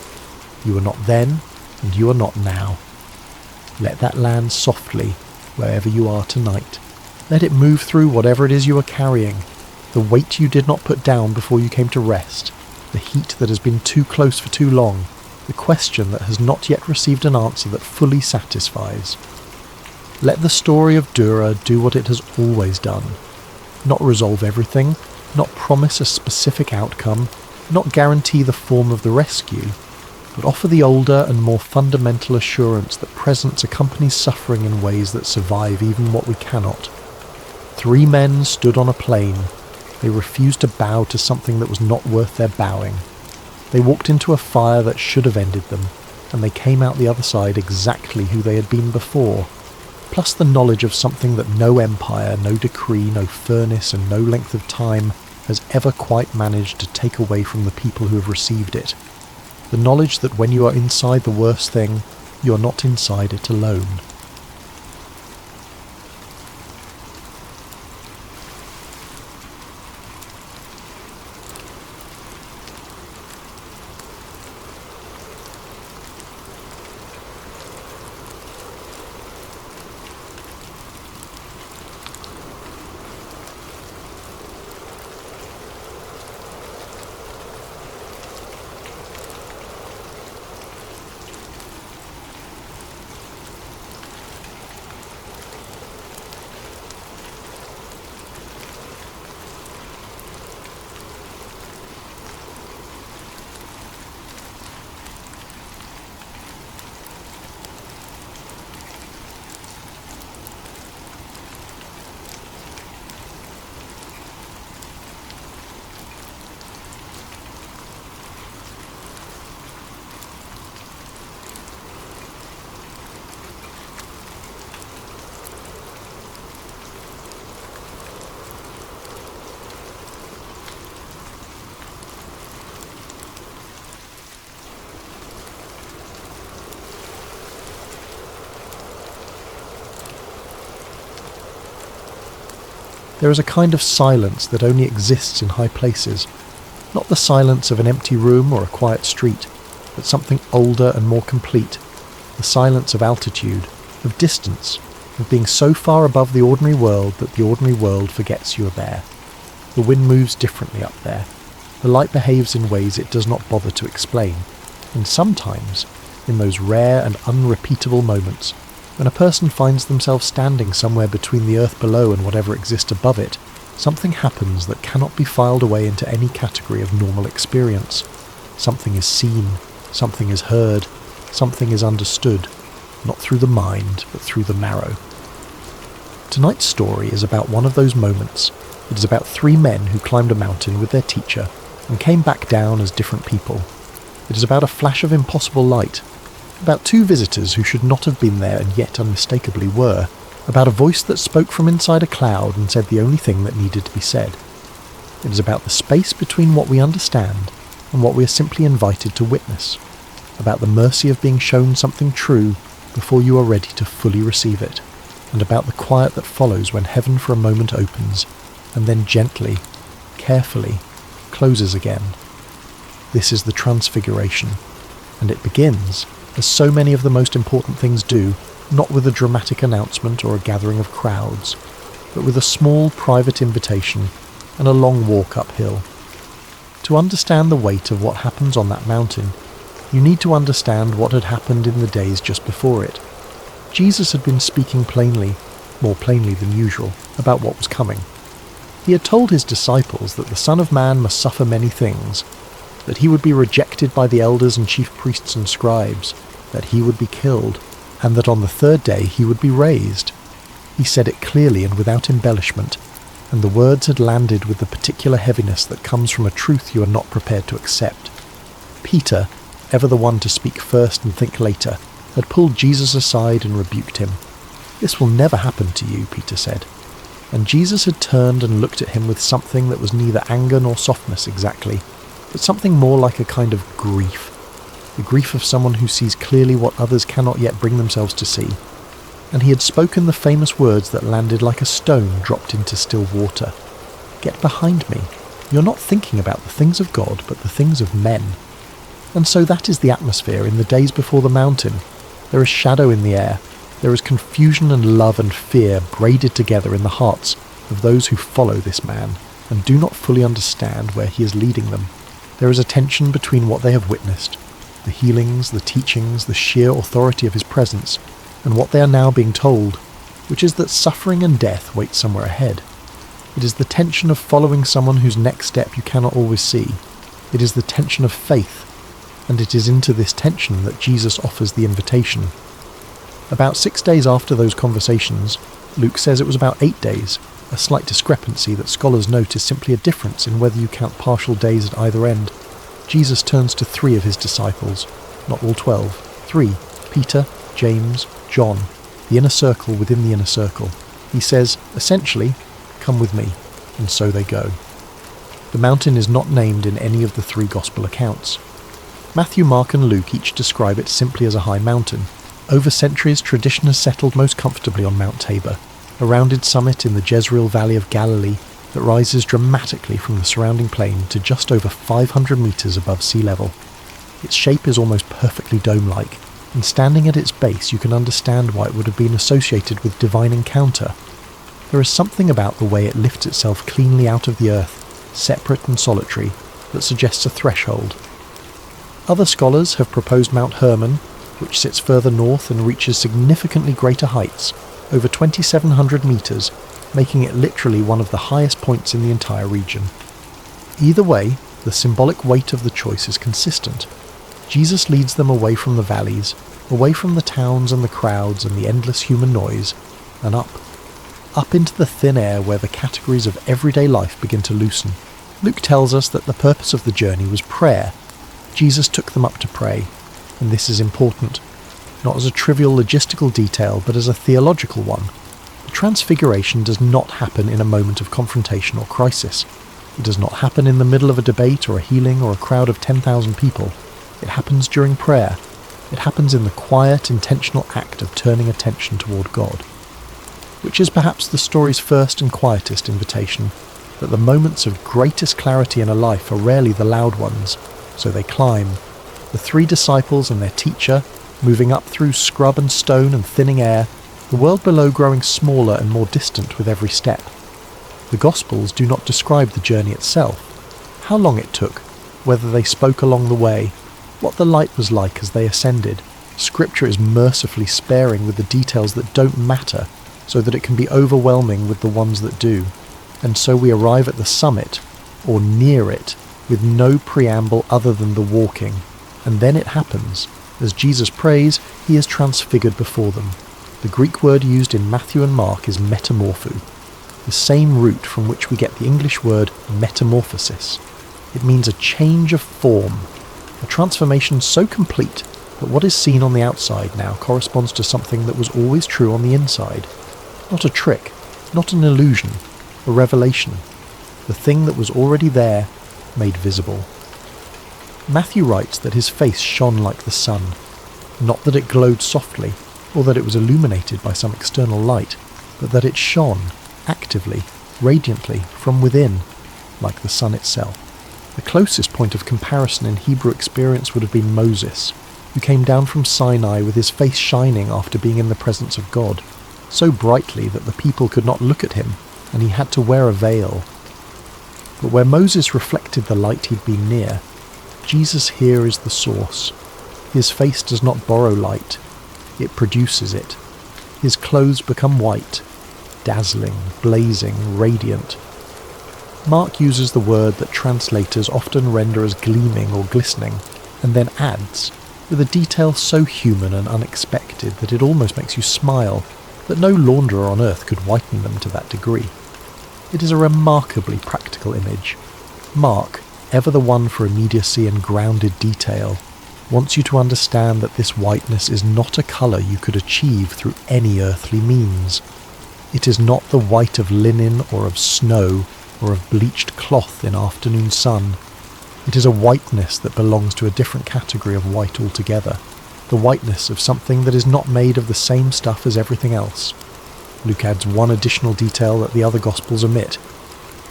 You were not then, and you are not now. Let that land softly, wherever you are tonight. Let it move through whatever it is you are carrying, the weight you did not put down before you came to rest, the heat that has been too close for too long, the question that has not yet received an answer that fully satisfies. Let the story of Dura do what it has always done. Not resolve everything, not promise a specific outcome, not guarantee the form of the rescue, but offer the older and more fundamental assurance that presence accompanies suffering in ways that survive even what we cannot. 3 men stood on a plain. They refused to bow to something that was not worth their bowing. They walked into a fire that should have ended them, and they came out the other side exactly who they had been before, plus the knowledge of something that no empire, no decree, no furnace, and no length of time has ever quite managed to take away from the people who have received it. The knowledge that when you are inside the worst thing, you are not inside it alone. There is a kind of silence that only exists in high places, not the silence of an empty room or a quiet street, but something older and more complete, the silence of altitude, of distance, of being so far above the ordinary world that the ordinary world forgets you are there. The wind moves differently up there. The light behaves in ways it does not bother to explain, and sometimes, in those rare and unrepeatable moments, when a person finds themselves standing somewhere between the earth below and whatever exists above it, something happens that cannot be filed away into any category of normal experience. Something is seen, something is heard, something is understood, not through the mind, but through the marrow. Tonight's story is about one of those moments. It is about 3 men who climbed a mountain with their teacher and came back down as different people. It is about a flash of impossible light, about 2 visitors who should not have been there and yet unmistakably were, about a voice that spoke from inside a cloud and said the only thing that needed to be said. It is about the space between what we understand and what we are simply invited to witness, about the mercy of being shown something true before you are ready to fully receive it, and about the quiet that follows when heaven for a moment opens and then gently, carefully, closes again. This is the Transfiguration, and it begins, as so many of the most important things do, not with a dramatic announcement or a gathering of crowds, but with a small private invitation and a long walk uphill. To understand the weight of what happens on that mountain, you need to understand what had happened in the days just before it. Jesus had been speaking plainly, more plainly than usual, about what was coming. He had told his disciples that the Son of Man must suffer many things, that he would be rejected by the elders and chief priests and scribes, that he would be killed, and that on the third day he would be raised. He said it clearly and without embellishment, and the words had landed with the particular heaviness that comes from a truth you are not prepared to accept. Peter, ever the one to speak first and think later, had pulled Jesus aside and rebuked him. "This will never happen to you," Peter said. And Jesus had turned and looked at him with something that was neither anger nor softness exactly, but something more like a kind of grief. The grief of someone who sees clearly what others cannot yet bring themselves to see. And he had spoken the famous words that landed like a stone dropped into still water. "Get behind me. You're not thinking about the things of God, but the things of men." And so that is the atmosphere in the days before the mountain. There is shadow in the air. There is confusion and love and fear braided together in the hearts of those who follow this man and do not fully understand where he is leading them. There is a tension between what they have witnessed, the healings, the teachings, the sheer authority of his presence, and what they are now being told, which is that suffering and death wait somewhere ahead. It is the tension of following someone whose next step you cannot always see. It is the tension of faith, and it is into this tension that Jesus offers the invitation. About 6 days after those conversations, Luke says it was about 8 days, a slight discrepancy that scholars note is simply a difference in whether you count partial days at either end. Jesus turns to 3 of his disciples, not all 12, 3, Peter, James, John, the inner circle within the inner circle. He says, essentially, "Come with me," and so they go. The mountain is not named in any of the 3 gospel accounts. Matthew, Mark and Luke each describe it simply as a high mountain. Over centuries, tradition has settled most comfortably on Mount Tabor, a rounded summit in the Jezreel Valley of Galilee that rises dramatically from the surrounding plain to just over 500 metres above sea level. Its shape is almost perfectly dome-like, and standing at its base you can understand why it would have been associated with divine encounter. There is something about the way it lifts itself cleanly out of the earth, separate and solitary, that suggests a threshold. Other scholars have proposed Mount Hermon, which sits further north and reaches significantly greater heights, over 2,700 metres, making it literally one of the highest points in the entire region. Either way, the symbolic weight of the choice is consistent. Jesus leads them away from the valleys, away from the towns and the crowds and the endless human noise, and up into the thin air where the categories of everyday life begin to loosen. Luke tells us that the purpose of the journey was prayer. Jesus took them up to pray, and this is important, not as a trivial logistical detail, but as a theological one. The Transfiguration does not happen in a moment of confrontation or crisis. It does not happen in the middle of a debate or a healing or a crowd of 10,000 people. It happens during prayer. It happens in the quiet, intentional act of turning attention toward God. Which is perhaps the story's first and quietest invitation, that the moments of greatest clarity in a life are rarely the loud ones, so they climb. The 3 disciples and their teacher, moving up through scrub and stone and thinning air, the world below growing smaller and more distant with every step. The Gospels do not describe the journey itself, how long it took, whether they spoke along the way, what the light was like as they ascended. Scripture is mercifully sparing with the details that don't matter, so that it can be overwhelming with the ones that do. And so we arrive at the summit, or near it, with no preamble other than the walking. And then it happens. As Jesus prays, he is transfigured before them. The Greek word used in Matthew and Mark is metamorpho, the same root from which we get the English word metamorphosis. It means a change of form, a transformation so complete that what is seen on the outside now corresponds to something that was always true on the inside. Not a trick, not an illusion, a revelation. The thing that was already there, made visible. Matthew writes that his face shone like the sun, not that it glowed softly, or that it was illuminated by some external light, but that it shone, actively, radiantly, from within, like the sun itself. The closest point of comparison in Hebrew experience would have been Moses, who came down from Sinai with his face shining after being in the presence of God, so brightly that the people could not look at him, and he had to wear a veil. But where Moses reflected the light he'd been near, Jesus here is the source. His face does not borrow light, it produces it. His clothes become white, dazzling, blazing, radiant. Mark uses the word that translators often render as gleaming or glistening, and then adds, with a detail so human and unexpected that it almost makes you smile, that no launderer on earth could whiten them to that degree. It is a remarkably practical image. Mark, ever the one for immediacy and grounded detail, wants you to understand that this whiteness is not a colour you could achieve through any earthly means. It is not the white of linen or of snow or of bleached cloth in afternoon sun. It is a whiteness that belongs to a different category of white altogether, the whiteness of something that is not made of the same stuff as everything else. Luke adds one additional detail that the other Gospels omit.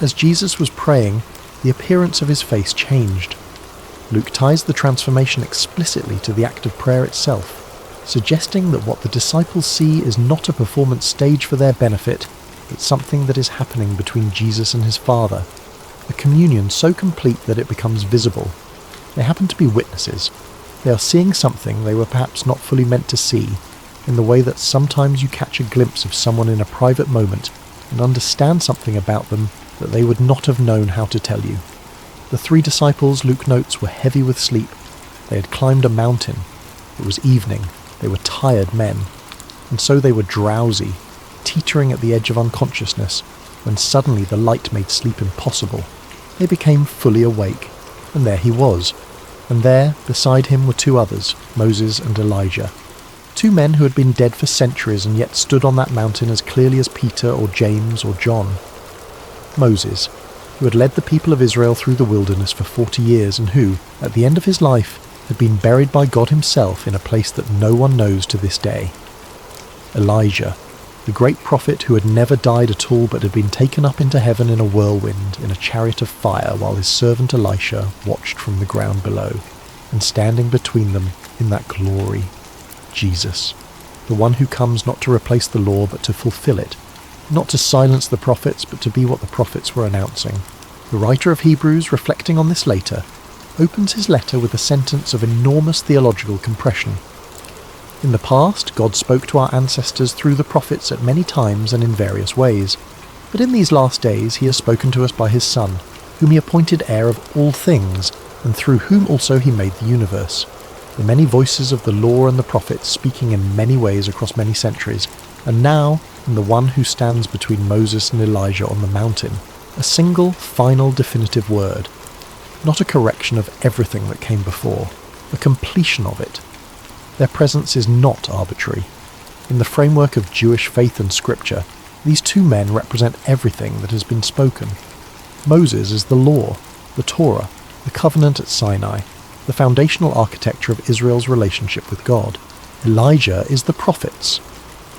As Jesus was praying, the appearance of his face changed. Luke ties the transformation explicitly to the act of prayer itself, suggesting that what the disciples see is not a performance stage for their benefit, but something that is happening between Jesus and his Father, a communion so complete that it becomes visible. They happen to be witnesses. They are seeing something they were perhaps not fully meant to see, in the way that sometimes you catch a glimpse of someone in a private moment and understand something about them that they would not have known how to tell you. The 3 disciples, Luke notes, were heavy with sleep. They had climbed a mountain. It was evening. They were tired men. And so they were drowsy, teetering at the edge of unconsciousness, when suddenly the light made sleep impossible. They became fully awake, and there he was. And there, beside him, were 2 others, Moses and Elijah. 2 men who had been dead for centuries and yet stood on that mountain as clearly as Peter or James or John. Moses, who had led the people of Israel through the wilderness for 40 years and who, at the end of his life, had been buried by God himself in a place that no one knows to this day. Elijah, the great prophet who had never died at all but had been taken up into heaven in a whirlwind in a chariot of fire while his servant Elisha watched from the ground below, and standing between them in that glory, Jesus, the one who comes not to replace the law but to fulfill it, not to silence the prophets but to be what the prophets were announcing. The writer of Hebrews, reflecting on this later, opens his letter with a sentence of enormous theological compression. In the past, God spoke to our ancestors through the prophets at many times and in various ways, but in these last days he has spoken to us by his Son, whom he appointed heir of all things, and through whom also he made the universe. The many voices of the law and the prophets speaking in many ways across many centuries, and now, in the one who stands between Moses and Elijah on the mountain, a single, final, definitive word. Not a correction of everything that came before, a completion of it. Their presence is not arbitrary. In the framework of Jewish faith and scripture, these 2 men represent everything that has been spoken. Moses is the law, the Torah, the covenant at Sinai, the foundational architecture of Israel's relationship with God. Elijah is the prophets,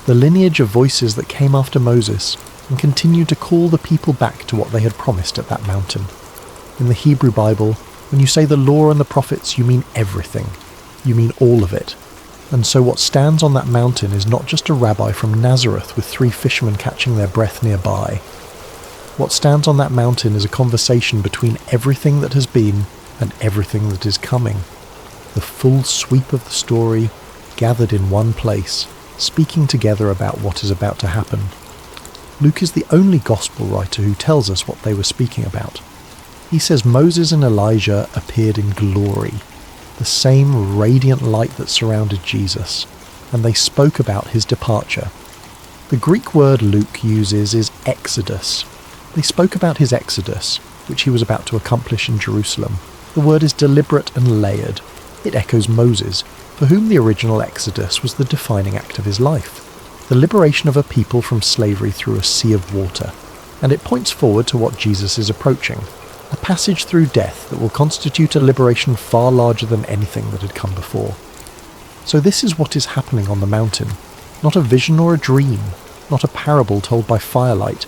the lineage of voices that came after Moses and continued to call the people back to what they had promised at that mountain. In the Hebrew Bible, when you say the law and the prophets, you mean everything. You mean all of it. And so what stands on that mountain is not just a rabbi from Nazareth with 3 fishermen catching their breath nearby. What stands on that mountain is a conversation between everything that has been and everything that is coming. The full sweep of the story gathered in one place, speaking together about what is about to happen. Luke is the only gospel writer who tells us what they were speaking about. He says Moses and Elijah appeared in glory, the same radiant light that surrounded Jesus, and they spoke about his departure. The Greek word Luke uses is exodus. They spoke about his exodus, which he was about to accomplish in Jerusalem. The word is deliberate and layered. It echoes Moses, for whom the original exodus was the defining act of his life. the liberation of a people from slavery through a sea of water, and it points forward to what Jesus is approaching, a passage through death that will constitute a liberation far larger than anything that had come before. So this is what is happening on the mountain, not a vision or a dream, not a parable told by firelight,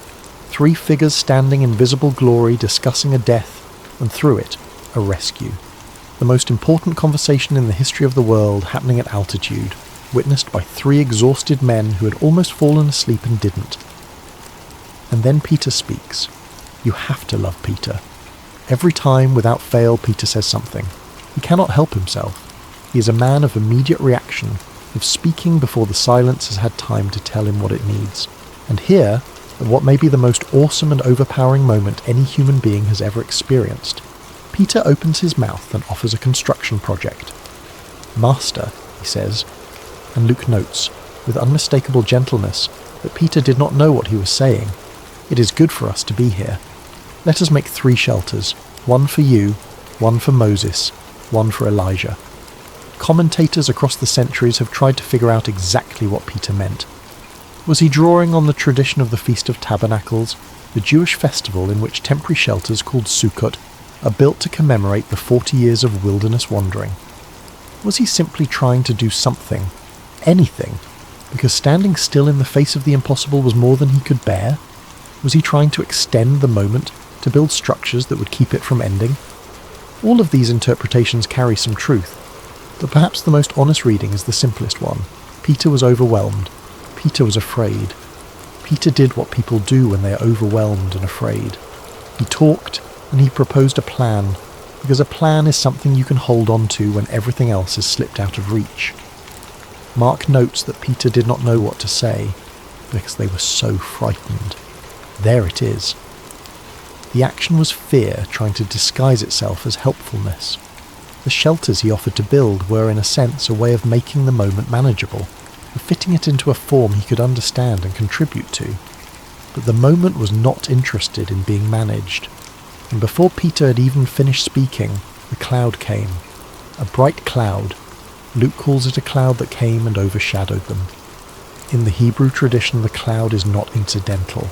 3 figures standing in visible glory discussing a death, and through it, a rescue. The most important conversation in the history of the world happening at altitude, witnessed by 3 exhausted men who had almost fallen asleep and didn't. And then Peter speaks. You have to love Peter. Every time, without fail, Peter says something. He cannot help himself. He is a man of immediate reaction, of speaking before the silence has had time to tell him what it needs. And here, at what may be the most awesome and overpowering moment any human being has ever experienced, Peter opens his mouth and offers a construction project. Master, he says, and Luke notes, with unmistakable gentleness, that Peter did not know what he was saying. It is good for us to be here. Let us make 3 shelters, 1 for you, 1 for Moses, 1 for Elijah. Commentators across the centuries have tried to figure out exactly what Peter meant. Was he drawing on the tradition of the Feast of Tabernacles, the Jewish festival in which temporary shelters called Sukkot are built to commemorate the 40 years of wilderness wandering? Was he simply trying to do something, anything, because standing still in the face of the impossible was more than he could bear? Was he trying to extend the moment, to build structures that would keep it from ending? All of these interpretations carry some truth, but perhaps the most honest reading is the simplest one. Peter was overwhelmed. Peter was afraid. Peter did what people do when they are overwhelmed and afraid. He talked, and he proposed a plan, because a plan is something you can hold on to when everything else has slipped out of reach. Mark notes that Peter did not know what to say, because they were so frightened. There it is. The action was fear trying to disguise itself as helpfulness. The shelters he offered to build were in a sense a way of making the moment manageable, of fitting it into a form he could understand and contribute to. But the moment was not interested in being managed, and before Peter had even finished speaking, the cloud came. A bright cloud. Luke calls it a cloud that came and overshadowed them. In the Hebrew tradition, the cloud is not incidental.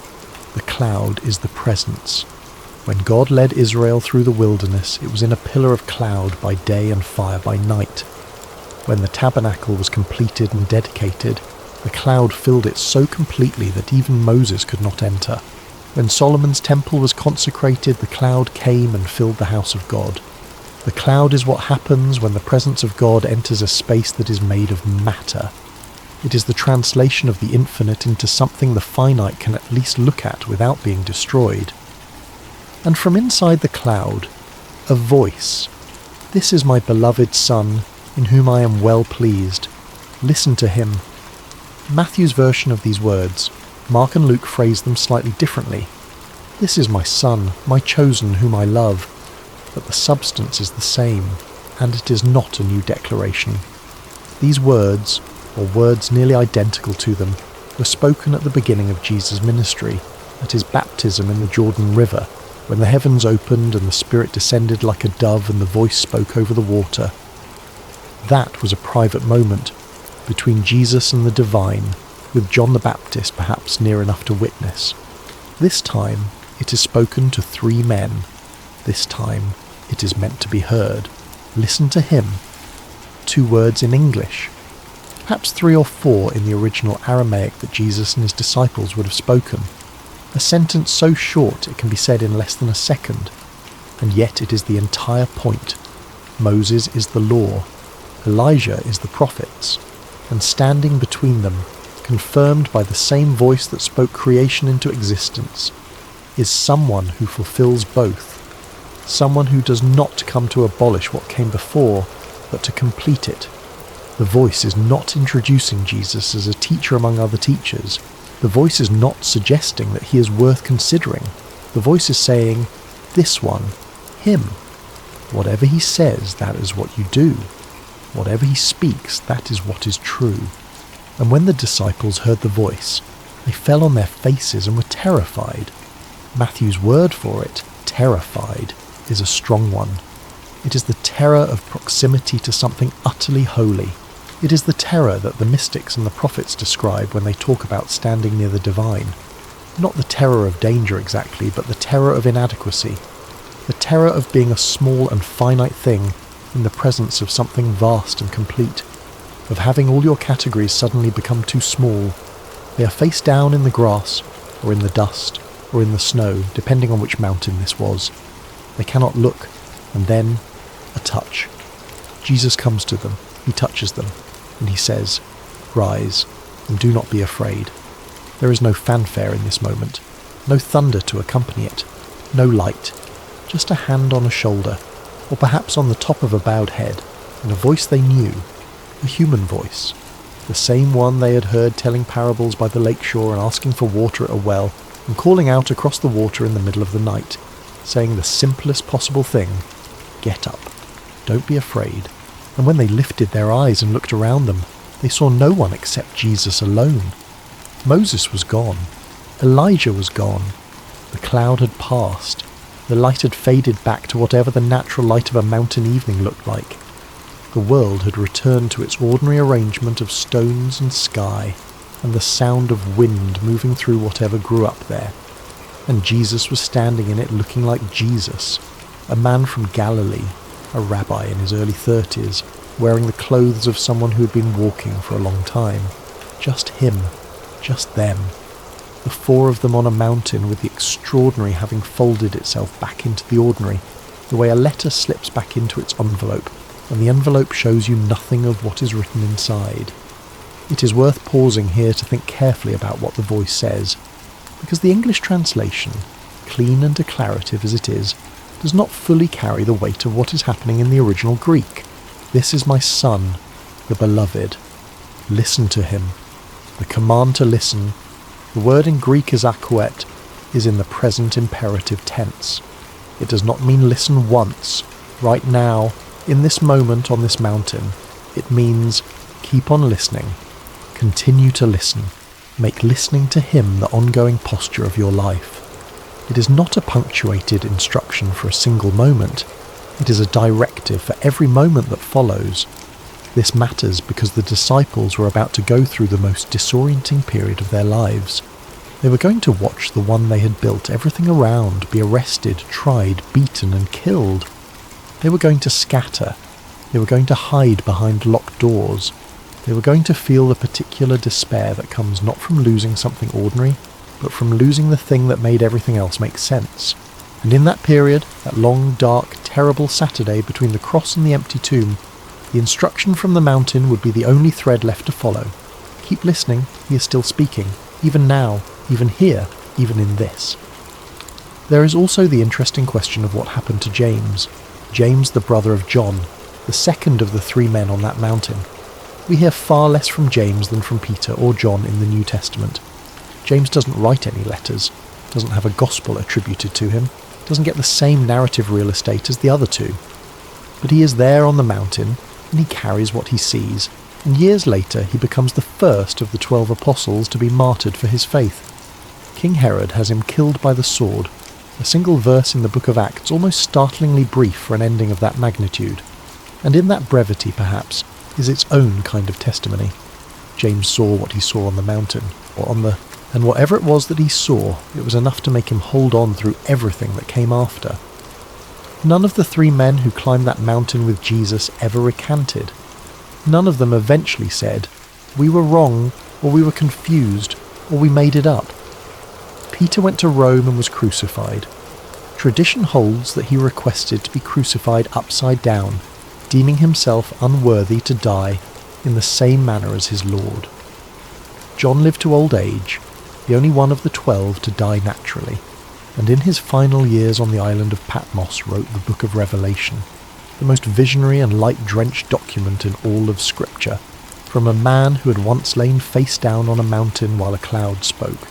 The cloud is the presence. When God led Israel through the wilderness, it was in a pillar of cloud by day and fire by night. When the tabernacle was completed and dedicated, the cloud filled it so completely that even Moses could not enter. When Solomon's temple was consecrated, the cloud came and filled the house of God. The cloud is what happens when the presence of God enters a space that is made of matter. It is the translation of the infinite into something the finite can at least look at without being destroyed. And from inside the cloud, a voice. This is my beloved Son, in whom I am well pleased. Listen to him. Matthew's version of these words, Mark and Luke phrase them slightly differently. This is my Son, my chosen, whom I love. But the substance is the same, and it is not a new declaration. These words, or words nearly identical to them, were spoken at the beginning of Jesus' ministry, at his baptism in the Jordan River, when the heavens opened and the Spirit descended like a dove and the voice spoke over the water. That was a private moment between Jesus and the divine, with John the Baptist perhaps near enough to witness. This time it is spoken to 3 men. This time it is meant to be heard. Listen to him. 2 words in English. Perhaps 3 or 4 in the original Aramaic that Jesus and his disciples would have spoken. A sentence so short it can be said in less than a second, and yet it is the entire point. Moses is the law, Elijah is the prophets, and standing between them, confirmed by the same voice that spoke creation into existence, is someone who fulfills both, someone who does not come to abolish what came before, but to complete it. The voice is not introducing Jesus as a teacher among other teachers. The voice is not suggesting that he is worth considering. The voice is saying, this one, him. Whatever he says, that is what you do. Whatever he speaks, that is what is true. And when the disciples heard the voice, they fell on their faces and were terrified. Matthew's word for it, terrified, is a strong one. It is the terror of proximity to something utterly holy. It is the terror that the mystics and the prophets describe when they talk about standing near the divine. Not the terror of danger exactly, but the terror of inadequacy. The terror of being a small and finite thing in the presence of something vast and complete. Of having all your categories suddenly become too small. They are face down in the grass, or in the dust, or in the snow, depending on which mountain this was. They cannot look, and then a touch. Jesus comes to them, he touches them, and he says, "Rise, and do not be afraid." There is no fanfare in this moment, no thunder to accompany it, no light, just a hand on a shoulder, or perhaps on the top of a bowed head, and a voice they knew, a human voice, the same one they had heard telling parables by the lakeshore and asking for water at a well, and calling out across the water in the middle of the night, saying the simplest possible thing, "Get up, don't be afraid." And when they lifted their eyes and looked around them, they saw no one except Jesus alone. Moses was gone. Elijah was gone. The cloud had passed. The light had faded back to whatever the natural light of a mountain evening looked like. The world had returned to its ordinary arrangement of stones and sky, and the sound of wind moving through whatever grew up there. And Jesus was standing in it looking like Jesus, a man from Galilee, a rabbi in his early 30s, wearing the clothes of someone who had been walking for a long time. Just him, just them. The four of them on a mountain, with the extraordinary having folded itself back into the ordinary, the way a letter slips back into its envelope, and the envelope shows you nothing of what is written inside. It is worth pausing here to think carefully about what the voice says, because the English translation, clean and declarative as it is, does not fully carry the weight of what is happening in the original Greek. "This is my son, the beloved. Listen to him." The command to listen, the word in Greek is akouet, is in the present imperative tense. It does not mean listen once, right now, in this moment on this mountain. It means keep on listening, continue to listen, make listening to him the ongoing posture of your life. It is not a punctuated instruction for a single moment. It is a directive for every moment that follows. This matters because the disciples were about to go through the most disorienting period of their lives. They were going to watch the one they had built everything around be arrested, tried, beaten and killed. They were going to scatter. They were going to hide behind locked doors. They were going to feel the particular despair that comes not from losing something ordinary, but from losing the thing that made everything else make sense. And in that period, that long, dark, terrible Saturday between the cross and the empty tomb, the instruction from the mountain would be the only thread left to follow. Keep listening, he is still speaking, even now, even here, even in this. There is also the interesting question of what happened to James. James, the brother of John, the second of the three men on that mountain. We hear far less from James than from Peter or John in the New Testament. James doesn't write any letters, doesn't have a gospel attributed to him, doesn't get the same narrative real estate as the other two. But he is there on the mountain, and he carries what he sees, and years later he becomes the first of the 12 apostles to be martyred for his faith. King Herod has him killed by the sword, a single verse in the book of Acts almost startlingly brief for an ending of that magnitude. And in that brevity, perhaps, is its own kind of testimony. James saw what he saw on the mountain, and whatever it was that he saw, it was enough to make him hold on through everything that came after. None of the three men who climbed that mountain with Jesus ever recanted. None of them eventually said, "We were wrong," or "We were confused," or "We made it up." Peter went to Rome and was crucified. Tradition holds that he requested to be crucified upside down, deeming himself unworthy to die in the same manner as his Lord. John lived to old age, the only one of the 12 to die naturally, and in his final years on the island of Patmos wrote the book of Revelation, the most visionary and light-drenched document in all of Scripture, from a man who had once lain face down on a mountain while a cloud spoke.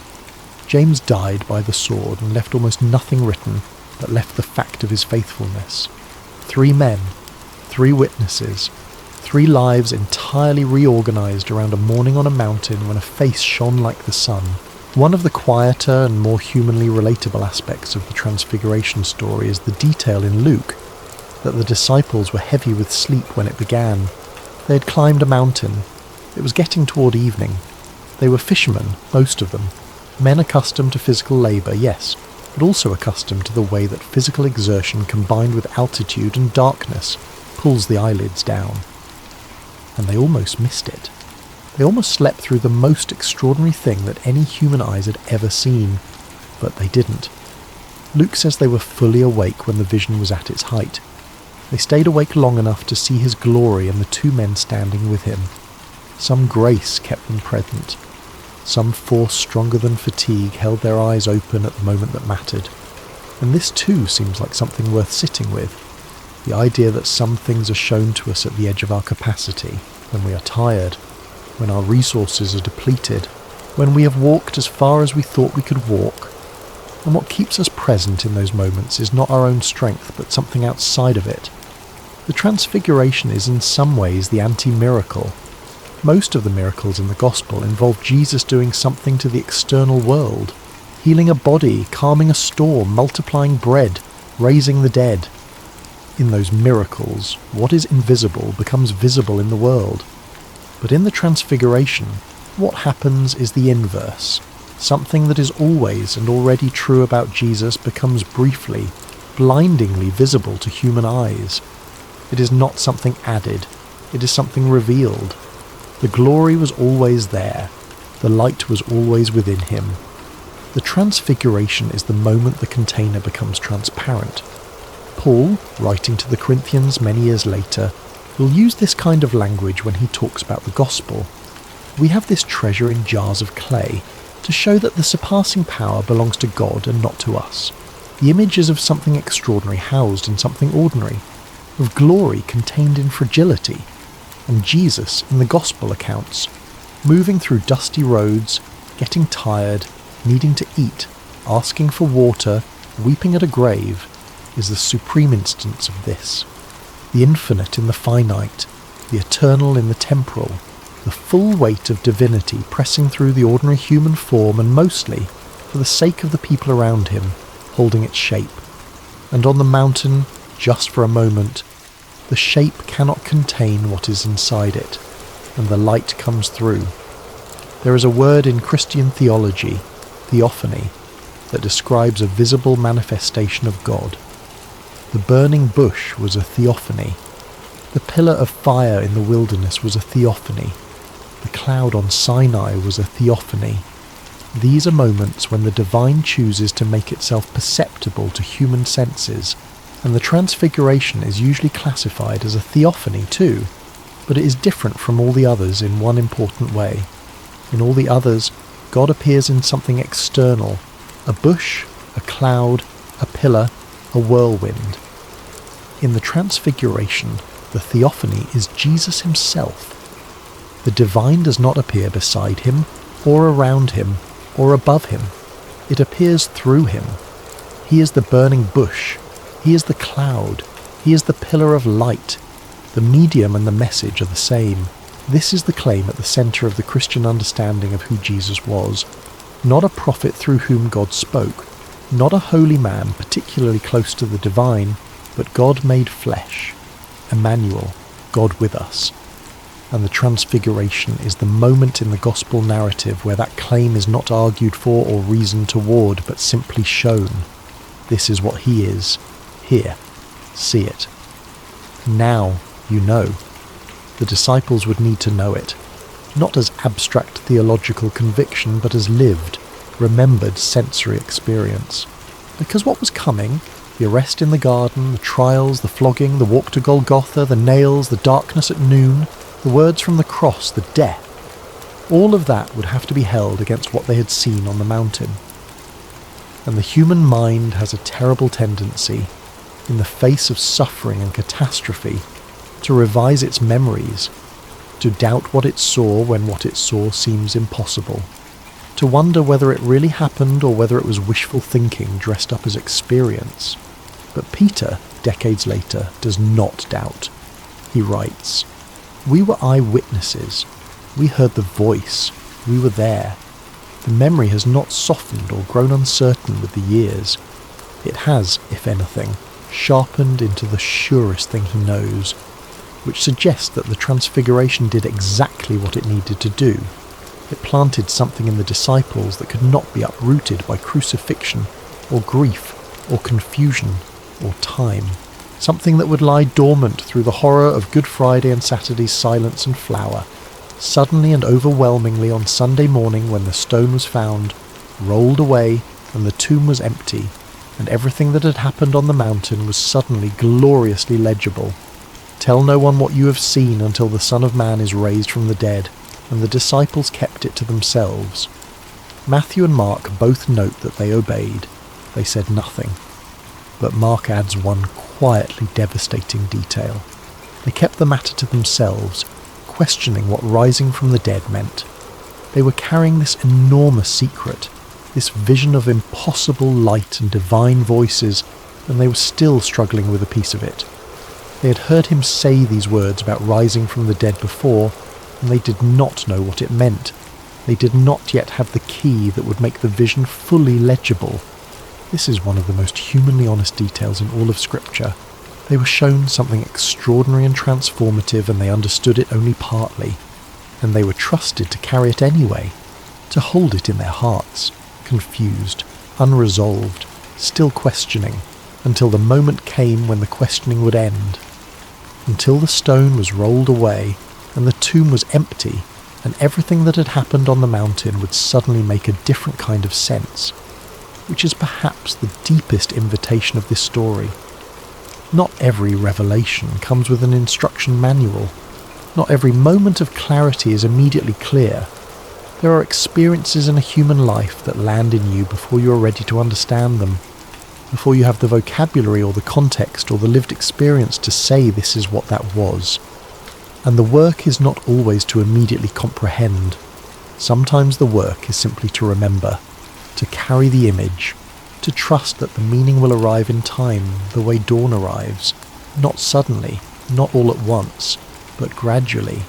James died by the sword and left almost nothing written, but left the fact of his faithfulness. 3 men, 3 witnesses, 3 lives entirely reorganized around a morning on a mountain when a face shone like the sun. One of the quieter and more humanly relatable aspects of the Transfiguration story is the detail in Luke that the disciples were heavy with sleep when it began, They had climbed a mountain. It was getting toward evening. They were fishermen, most of them. Men accustomed to physical labour, yes, but also accustomed to the way that physical exertion combined with altitude and darkness pulls the eyelids down. And they almost missed it. They almost slept through the most extraordinary thing that any human eyes had ever seen, but they didn't. Luke says they were fully awake when the vision was at its height. They stayed awake long enough to see his glory and the two men standing with him. Some grace kept them present. Some force stronger than fatigue held their eyes open at the moment that mattered. And this too seems like something worth sitting with. The idea that some things are shown to us at the edge of our capacity, when we are tired, when our resources are depleted, when we have walked as far as we thought we could walk. And what keeps us present in those moments is not our own strength, but something outside of it. The Transfiguration is in some ways the anti-miracle. Most of the miracles in the Gospel involve Jesus doing something to the external world, healing a body, calming a storm, multiplying bread, raising the dead. In those miracles, what is invisible becomes visible in the world. But in the Transfiguration, what happens is the inverse. Something that is always and already true about Jesus becomes briefly, blindingly visible to human eyes. It is not something added, it is something revealed. The glory was always there, the light was always within him. The Transfiguration is the moment the container becomes transparent. Paul, writing to the Corinthians many years later, will use this kind of language when he talks about the gospel. We have this treasure in jars of clay to show that the surpassing power belongs to God and not to us. The image is of something extraordinary housed in something ordinary, of glory contained in fragility, and Jesus in the gospel accounts, moving through dusty roads, getting tired, needing to eat, asking for water, weeping at a grave, is the supreme instance of this. The infinite in the finite, the eternal in the temporal, the full weight of divinity pressing through the ordinary human form and mostly, for the sake of the people around him, holding its shape. And on the mountain, just for a moment, the shape cannot contain what is inside it, and the light comes through. There is a word in Christian theology, theophany, that describes a visible manifestation of God. The burning bush was a theophany. The pillar of fire in the wilderness was a theophany. The cloud on Sinai was a theophany. These are moments when the divine chooses to make itself perceptible to human senses, and the Transfiguration is usually classified as a theophany too, but it is different from all the others in one important way. In all the others, God appears in something external, a bush, a cloud, a pillar, a whirlwind. In the Transfiguration, the theophany is Jesus himself. The divine does not appear beside him, or around him, or above him. It appears through him. He is the burning bush. He is the cloud. He is the pillar of light. The medium and the message are the same. This is the claim at the centre of the Christian understanding of who Jesus was. Not a prophet through whom God spoke, not a holy man particularly close to the divine, but God made flesh. Emmanuel, God with us. And the Transfiguration is the moment in the gospel narrative where that claim is not argued for or reasoned toward, but simply shown. This is what he is. Here, see it. Now you know. The disciples would need to know it, not as abstract theological conviction, but as lived, remembered sensory experience. Because what was coming, the arrest in the garden, the trials, the flogging, the walk to Golgotha, the nails, the darkness at noon, the words from the cross, the death, all of that would have to be held against what they had seen on the mountain. And the human mind has a terrible tendency, in the face of suffering and catastrophe, to revise its memories, to doubt what it saw when what it saw seems impossible, to wonder whether it really happened or whether it was wishful thinking dressed up as experience. But Peter, decades later, does not doubt. He writes, "We were eyewitnesses. We heard the voice. We were there. The memory has not softened or grown uncertain with the years. It has, if anything, sharpened into the surest thing he knows. which suggests that the transfiguration did exactly what it needed to do. It planted something in the disciples that could not be uprooted by crucifixion, or grief, or confusion, or time. Something that would lie dormant through the horror of Good Friday and Saturday's silence and flour. Suddenly and overwhelmingly on Sunday morning, when the stone was found, rolled away, and the tomb was empty, and everything that had happened on the mountain was suddenly gloriously legible. Tell no one what you have seen until the Son of Man is raised from the dead, and the disciples kept it to themselves. Matthew and Mark both note that they obeyed. They said nothing. But Mark adds one quietly devastating detail. They kept the matter to themselves, questioning what rising from the dead meant. They were carrying this enormous secret, this vision of impossible light and divine voices, and they were still struggling with a piece of it. They had heard him say these words about rising from the dead before, and they did not know what it meant. They did not yet have the key that would make the vision fully legible. This is one of the most humanly honest details in all of Scripture. They were shown something extraordinary and transformative, and they understood it only partly, and they were trusted to carry it anyway, to hold it in their hearts, confused, unresolved, still questioning, until the moment came when the questioning would end. Until the stone was rolled away, and the tomb was empty, and everything that had happened on the mountain would suddenly make a different kind of sense, which is perhaps the deepest invitation of this story. Not every revelation comes with an instruction manual. Not every moment of clarity is immediately clear. There are experiences in a human life that land in you before you are ready to understand them, before you have the vocabulary or the context or the lived experience to say this is what that was. And the work is not always to immediately comprehend. Sometimes the work is simply to remember, to carry the image, to trust that the meaning will arrive in time, the way dawn arrives, not suddenly, not all at once, but gradually,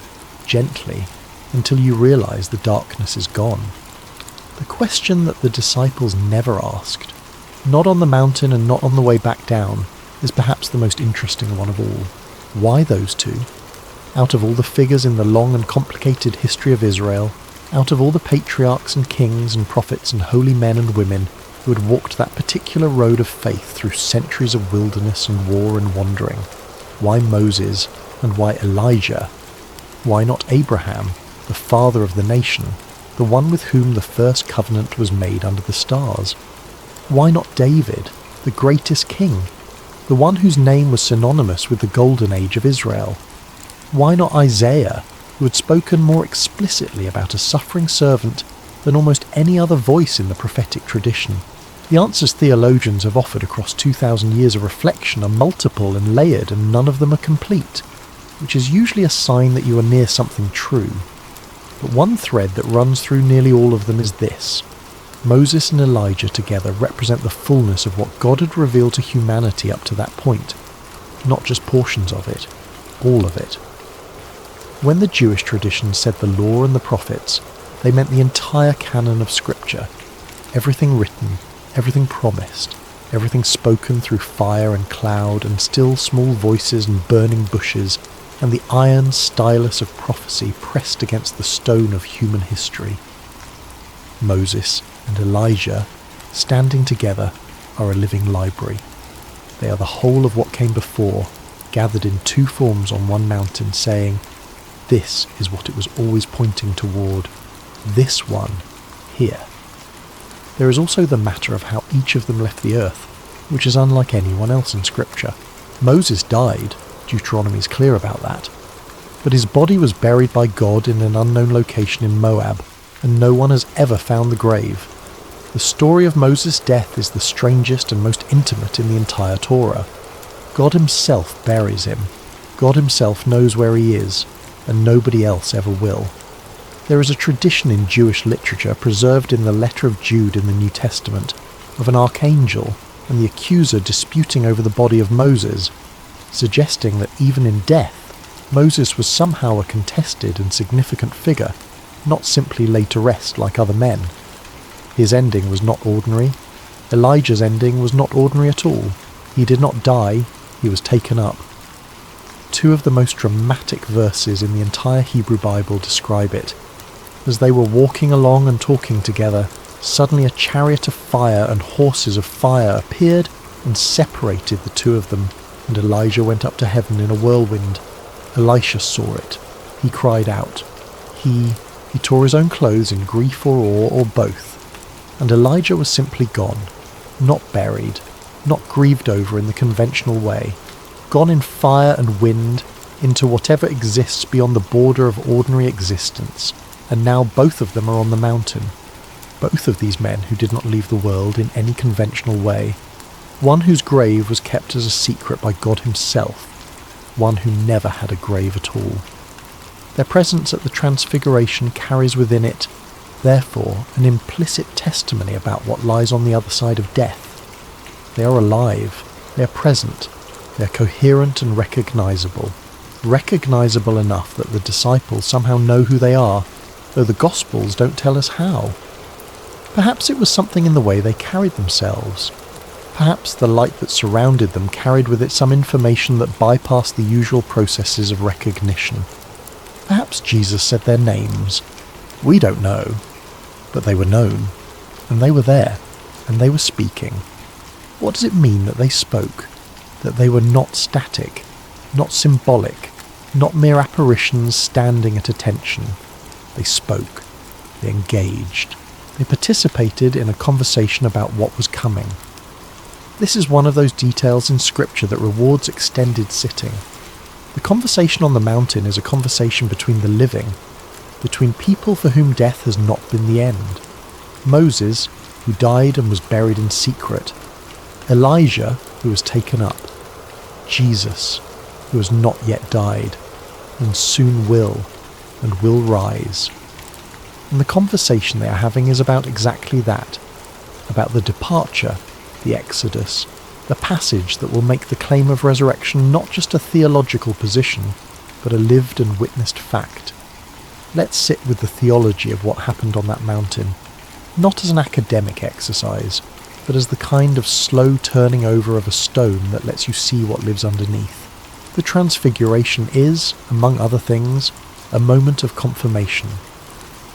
gently, until you realize the darkness is gone. The question that the disciples never asked, not on the mountain and not on the way back down, is perhaps the most interesting one of all. Why those two? Out of all the figures in the long and complicated history of Israel, out of all the patriarchs and kings and prophets and holy men and women who had walked that particular road of faith through centuries of wilderness and war and wandering, why Moses and why Elijah? Why not Abraham, the father of the nation, the one with whom the first covenant was made under the stars? Why not David, the greatest king, the one whose name was synonymous with the golden age of Israel? Why not Isaiah, who had spoken more explicitly about a suffering servant than almost any other voice in the prophetic tradition? The answers theologians have offered across 2,000 years of reflection are multiple and layered, and none of them are complete, which is usually a sign that you are near something true. But one thread that runs through nearly all of them is this: Moses and Elijah together represent the fullness of what God had revealed to humanity up to that point, not just portions of it, all of it. When the Jewish tradition said the law and the prophets, they meant the entire canon of Scripture, everything written, everything promised, everything spoken through fire and cloud and still small voices and burning bushes, and the iron stylus of prophecy pressed against the stone of human history. Moses and Elijah, standing together, are a living library. They are the whole of what came before, gathered in two forms on one mountain, saying, this is what it was always pointing toward, this one, here. There is also the matter of how each of them left the earth, which is unlike anyone else in Scripture. Moses died, Deuteronomy is clear about that, but his body was buried by God in an unknown location in Moab, and no one has ever found the grave. The story of Moses' death is the strangest and most intimate in the entire Torah. God himself buries him. God himself knows where he is, and nobody else ever will. There is a tradition in Jewish literature preserved in the letter of Jude in the New Testament of an archangel and the accuser disputing over the body of Moses, suggesting that even in death, Moses was somehow a contested and significant figure, not simply laid to rest like other men. His ending was not ordinary. Elijah's ending was not ordinary at all. He did not die, he was taken up. Two of the most dramatic verses in the entire Hebrew Bible describe it. As they were walking along and talking together, suddenly a chariot of fire and horses of fire appeared and separated the two of them, and Elijah went up to heaven in a whirlwind. Elisha saw it. He cried out. He tore his own clothes in grief or awe or both. And Elijah was simply gone, not buried, not grieved over in the conventional way, gone in fire and wind into whatever exists beyond the border of ordinary existence, and now both of them are on the mountain. Both of these men who did not leave the world in any conventional way, one whose grave was kept as a secret by God himself, one who never had a grave at all. Their presence at the Transfiguration carries within it, therefore, an implicit testimony about what lies on the other side of death. They are alive, they are present, they are coherent and recognizable enough that the disciples somehow know who they are, though the Gospels don't tell us how. Perhaps it was something in the way they carried themselves. Perhaps the light that surrounded them carried with it some information that bypassed the usual processes of recognition. Perhaps Jesus said their names. We don't know, but they were known, and they were there, and they were speaking. What does it mean that they spoke? That they were not static, not symbolic, not mere apparitions standing at attention. They spoke. They engaged. They participated in a conversation about what was coming. This is one of those details in Scripture that rewards extended sitting. The conversation on the mountain is a conversation between the living, between people for whom death has not been the end. Moses, who died and was buried in secret. Elijah, who was taken up. Jesus, who has not yet died, and soon will, and will rise. And the conversation they are having is about exactly that, about the departure, the exodus, the passage that will make the claim of resurrection not just a theological position, but a lived and witnessed fact. Let's sit with the theology of what happened on that mountain, not as an academic exercise, but as the kind of slow turning over of a stone that lets you see what lives underneath. The Transfiguration is, among other things, a moment of confirmation.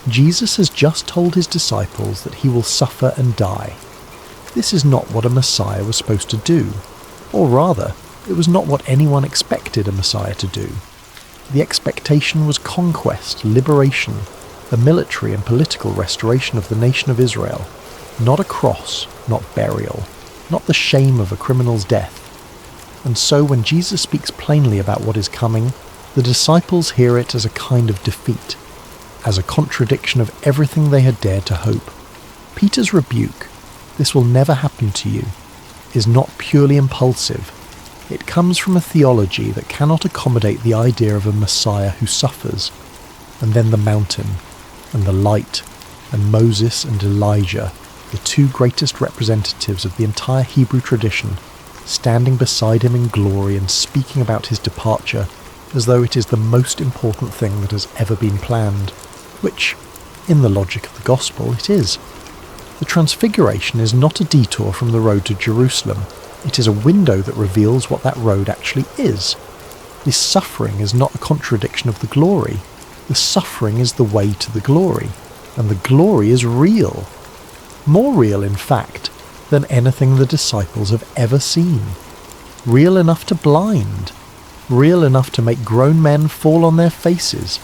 Jesus has just told his disciples that he will suffer and die. This is not what a Messiah was supposed to do, or rather, it was not what anyone expected a Messiah to do. The expectation was conquest, liberation, a military and political restoration of the nation of Israel, not a cross, not burial, not the shame of a criminal's death. And so when Jesus speaks plainly about what is coming, the disciples hear it as a kind of defeat, as a contradiction of everything they had dared to hope. Peter's rebuke, "This will never happen to you," is not purely impulsive. It comes from a theology that cannot accommodate the idea of a Messiah who suffers. And then the mountain, and the light, and Moses and Elijah, the two greatest representatives of the entire Hebrew tradition, standing beside him in glory and speaking about his departure as though it is the most important thing that has ever been planned, which, in the logic of the gospel, it is. The Transfiguration is not a detour from the road to Jerusalem. It is a window that reveals what that road actually is. This suffering is not a contradiction of the glory. The suffering is the way to the glory, and the glory is real. More real, in fact, than anything the disciples have ever seen. Real enough to blind. Real enough to make grown men fall on their faces.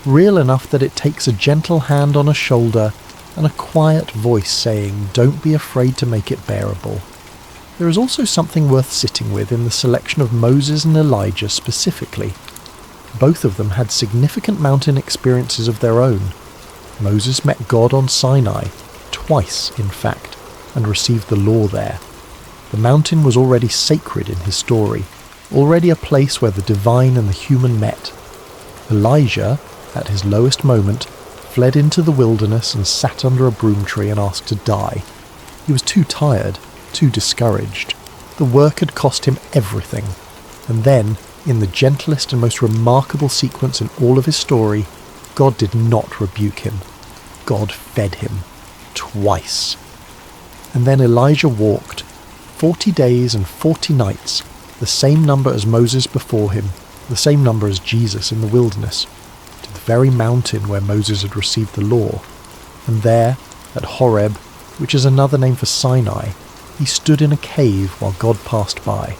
Real enough that it takes a gentle hand on a shoulder and a quiet voice saying, "Don't be afraid to make it bearable." There is also something worth sitting with in the selection of Moses and Elijah specifically. Both of them had significant mountain experiences of their own. Moses met God on Sinai, twice in fact, and received the law there. The mountain was already sacred in his story, already a place where the divine and the human met. Elijah, at his lowest moment, fled into the wilderness and sat under a broom tree and asked to die. He was too tired, too discouraged. The work had cost him everything. And then, in the gentlest and most remarkable sequence in all of his story, God did not rebuke him. God fed him. Twice. And then Elijah walked, 40 days and 40 nights, the same number as Moses before him, the same number as Jesus in the wilderness, to the very mountain where Moses had received the law. And there, at Horeb, which is another name for Sinai, he stood in a cave while God passed by.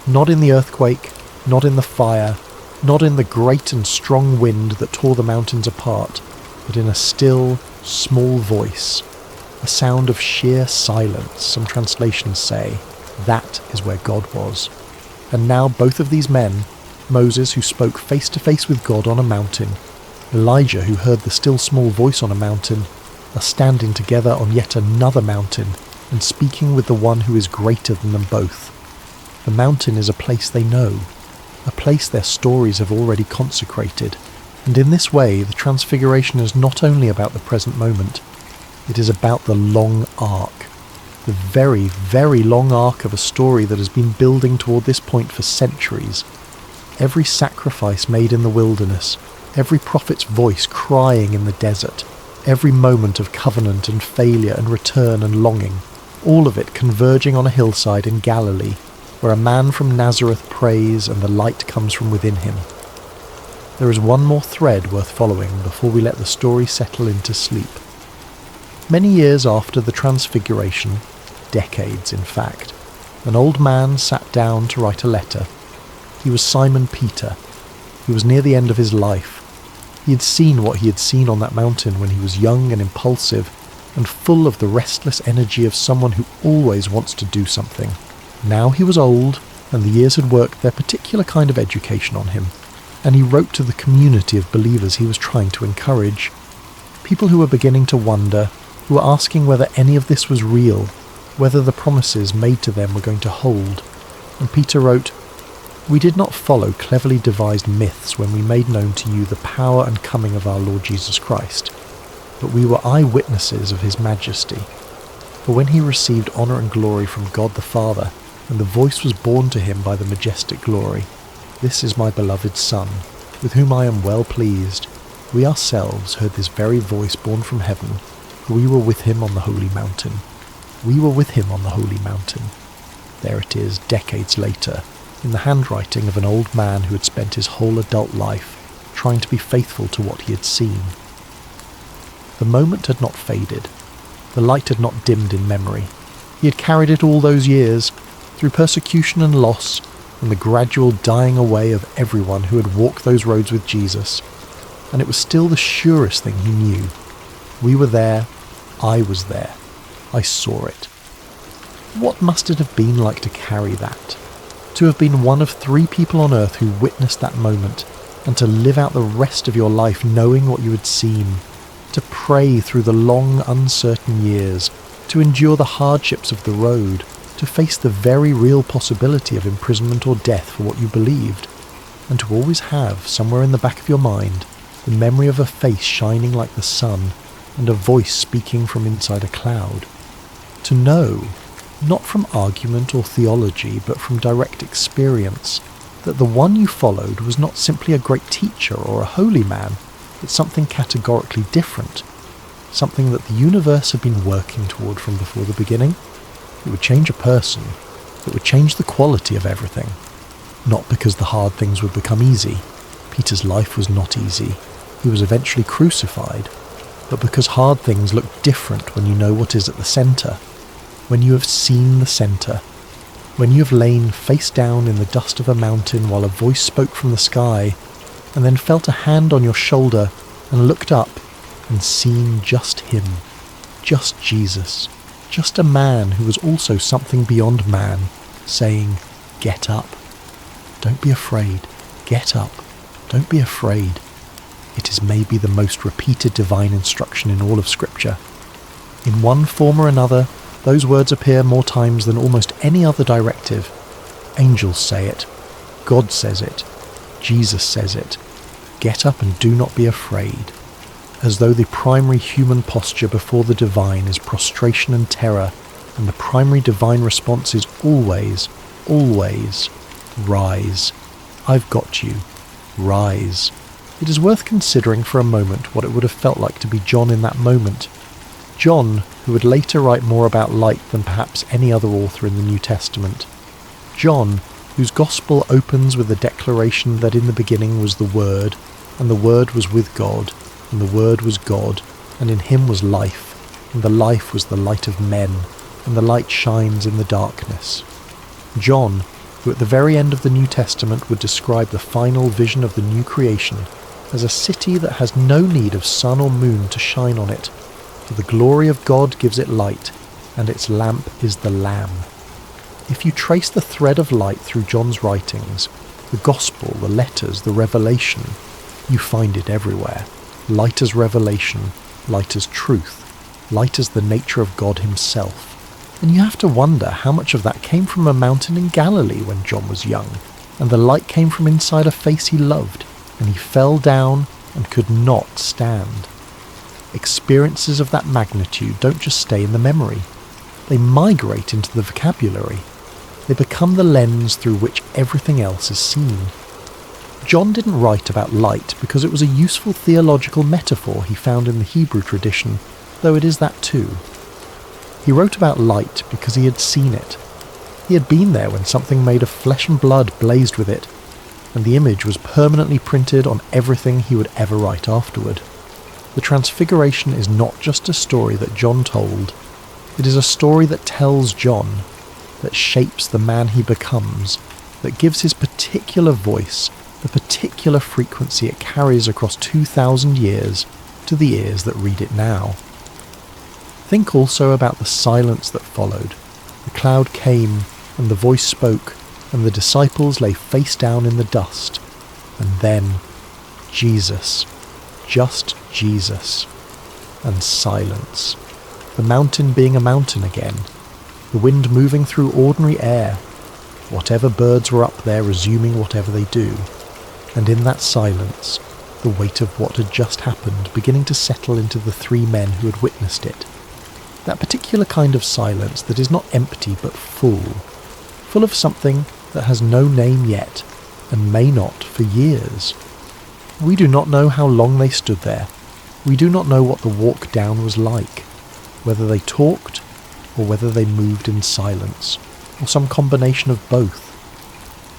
Not in the earthquake, not in the fire, not in the great and strong wind that tore the mountains apart, but in a still, small voice, a sound of sheer silence. Some translations say, that is where God was. And now both of these men, Moses, who spoke face to face with God on a mountain, Elijah, who heard the still small voice on a mountain, are standing together on yet another mountain and speaking with the one who is greater than them both. The mountain is a place they know, a place their stories have already consecrated, and in this way the Transfiguration is not only about the present moment, it is about the long arc, the very, very long arc of a story that has been building toward this point for centuries. Every sacrifice made in the wilderness, every prophet's voice crying in the desert, every moment of covenant and failure and return and longing, all of it converging on a hillside in Galilee, where a man from Nazareth prays and the light comes from within him. There is one more thread worth following before we let the story settle into sleep. Many years after the Transfiguration, decades in fact, an old man sat down to write a letter. He was Simon Peter. He was near the end of his life. He had seen what he had seen on that mountain when he was young and impulsive and full of the restless energy of someone who always wants to do something. Now he was old, and the years had worked their particular kind of education on him, and he wrote to the community of believers he was trying to encourage. People who were beginning to wonder, who were asking whether any of this was real, whether the promises made to them were going to hold. And Peter wrote, "We did not follow cleverly devised myths when we made known to you the power and coming of our Lord Jesus Christ, but we were eyewitnesses of his majesty. For when he received honour and glory from God the Father, and the voice was borne to him by the majestic glory, 'This is my beloved Son, with whom I am well pleased,' we ourselves heard this very voice borne from heaven, for we were with him on the holy mountain." We were with him on the holy mountain. There it is, decades later, in the handwriting of an old man who had spent his whole adult life trying to be faithful to what he had seen. The moment had not faded. The light had not dimmed in memory. He had carried it all those years, through persecution and loss, and the gradual dying away of everyone who had walked those roads with Jesus, and it was still the surest thing he knew. We were there, I was there, I saw it. What must it have been like to carry that? To have been one of 3 people on earth who witnessed that moment, and to live out the rest of your life knowing what you had seen, to pray through the long, uncertain years, to endure the hardships of the road, to face the very real possibility of imprisonment or death for what you believed, and to always have, somewhere in the back of your mind, the memory of a face shining like the sun, and a voice speaking from inside a cloud. To know, not from argument or theology, but from direct experience, that the one you followed was not simply a great teacher or a holy man, but something categorically different, something that the universe had been working toward from before the beginning. It would change a person. It would change the quality of everything. Not because the hard things would become easy. Peter's life was not easy. He was eventually crucified. But because hard things look different when you know what is at the centre. When you have seen the centre. When you have lain face down in the dust of a mountain while a voice spoke from the sky, and then felt a hand on your shoulder and looked up and seen just him, just Jesus, just a man who was also something beyond man, saying, "Get up. Don't be afraid. Get up. Don't be afraid." It is maybe the most repeated divine instruction in all of Scripture. In one form or another, those words appear more times than almost any other directive. Angels say it. God says it. Jesus says it. Get up and do not be afraid. As though the primary human posture before the divine is prostration and terror, and the primary divine response is always, always, rise. I've got you. Rise. It is worth considering for a moment what it would have felt like to be John in that moment. John, who would later write more about light than perhaps any other author in the New Testament. John, whose gospel opens with the declaration that in the beginning was the Word, and the Word was with God, and the Word was God, and in him was life, and the life was the light of men, and the light shines in the darkness. John, who at the very end of the New Testament would describe the final vision of the new creation as a city that has no need of sun or moon to shine on it, for the glory of God gives it light, and its lamp is the Lamb. If you trace the thread of light through John's writings, the Gospel, the letters, the revelation, you find it everywhere. Light as revelation, light as truth, light as the nature of God himself. And you have to wonder how much of that came from a mountain in Galilee when John was young, and the light came from inside a face he loved, and he fell down and could not stand. Experiences of that magnitude don't just stay in the memory. They migrate into the vocabulary. They become the lens through which everything else is seen. John didn't write about light because it was a useful theological metaphor he found in the Hebrew tradition, though it is that too. He wrote about light because he had seen it. He had been there when something made of flesh and blood blazed with it, and the image was permanently printed on everything he would ever write afterward. The Transfiguration is not just a story that John told. It is a story that tells John, that shapes the man he becomes, that gives his particular voice the particular frequency it carries across 2,000 years to the ears that read it now. Think also about the silence that followed. The cloud came, and the voice spoke, and the disciples lay face down in the dust. And then, Jesus, just Jesus, and silence. The mountain being a mountain again, the wind moving through ordinary air, whatever birds were up there resuming whatever they do, and in that silence, the weight of what had just happened beginning to settle into the three men who had witnessed it. That particular kind of silence that is not empty but full of something that has no name yet, and may not for years. We do not know how long they stood there. We do not know what the walk down was like, whether they talked, or whether they moved in silence, or some combination of both.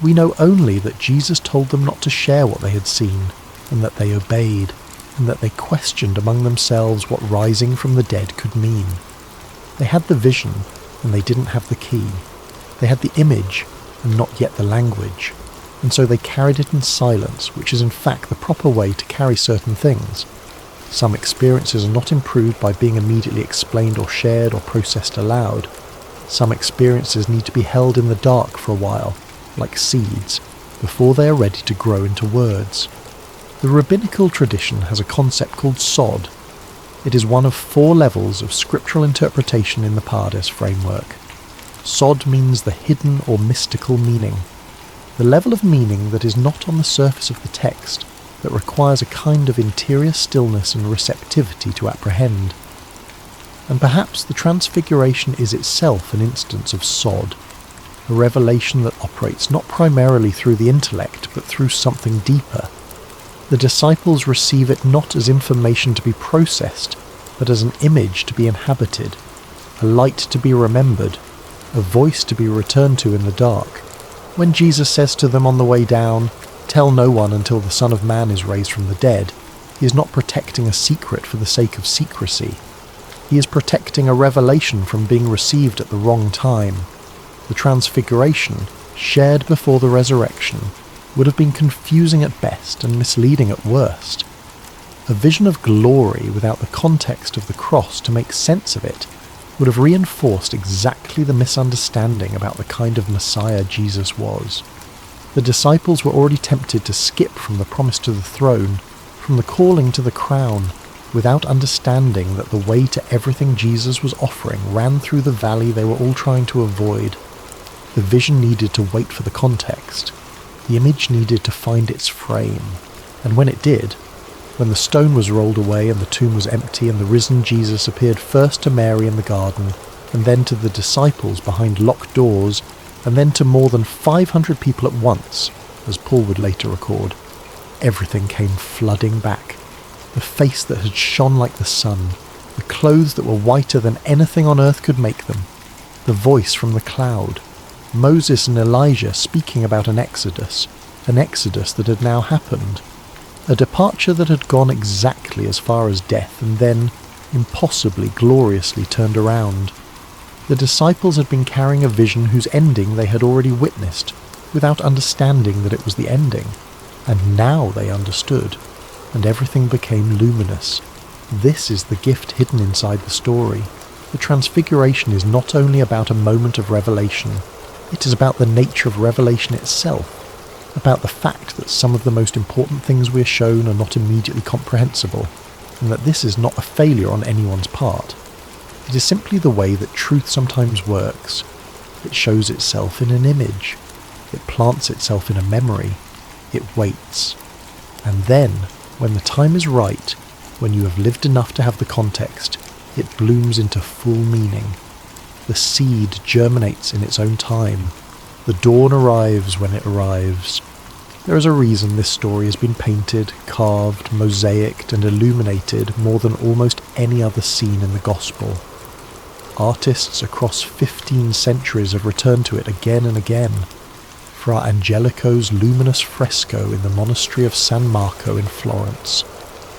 We know only that Jesus told them not to share what they had seen, and that they obeyed, and that they questioned among themselves what rising from the dead could mean. They had the vision, and they didn't have the key. They had the image, and not yet the language, and so they carried it in silence, which is in fact the proper way to carry certain things. Some experiences are not improved by being immediately explained or shared or processed aloud. Some experiences need to be held in the dark for a while, like seeds, before they are ready to grow into words. The rabbinical tradition has a concept called sod. It is one of 4 levels of scriptural interpretation in the Pardes framework. Sod means the hidden or mystical meaning, the level of meaning that is not on the surface of the text, that requires a kind of interior stillness and receptivity to apprehend. And perhaps the Transfiguration is itself an instance of sod, a revelation that operates not primarily through the intellect, but through something deeper. The disciples receive it not as information to be processed, but as an image to be inhabited, a light to be remembered, a voice to be returned to in the dark. When Jesus says to them on the way down, "Tell no one until the Son of Man is raised from the dead," he is not protecting a secret for the sake of secrecy. He is protecting a revelation from being received at the wrong time. The Transfiguration, shared before the resurrection, would have been confusing at best and misleading at worst. A vision of glory without the context of the cross to make sense of it would have reinforced exactly the misunderstanding about the kind of Messiah Jesus was. The disciples were already tempted to skip from the promise to the throne, from the calling to the crown, without understanding that the way to everything Jesus was offering ran through the valley they were all trying to avoid. The vision needed to wait for the context. The image needed to find its frame. And when it did, when the stone was rolled away and the tomb was empty and the risen Jesus appeared first to Mary in the garden, and then to the disciples behind locked doors, and then to more than 500 people at once, as Paul would later record, everything came flooding back. The face that had shone like the sun, the clothes that were whiter than anything on earth could make them, the voice from the cloud, Moses and Elijah speaking about an exodus that had now happened, a departure that had gone exactly as far as death and then, impossibly gloriously turned around. The disciples had been carrying a vision whose ending they had already witnessed, without understanding that it was the ending, and now they understood, and everything became luminous. This is the gift hidden inside the story. The Transfiguration is not only about a moment of revelation, it is about the nature of revelation itself, about the fact that some of the most important things we are shown are not immediately comprehensible, and that this is not a failure on anyone's part. It is simply the way that truth sometimes works. It shows itself in an image. It plants itself in a memory. It waits. And then, when the time is right, when you have lived enough to have the context, it blooms into full meaning. The seed germinates in its own time. The dawn arrives when it arrives. There is a reason this story has been painted, carved, mosaicked, and illuminated more than almost any other scene in the Gospel. Artists across 15 centuries have returned to it again and again. Fra Angelico's luminous fresco in the monastery of San Marco in Florence,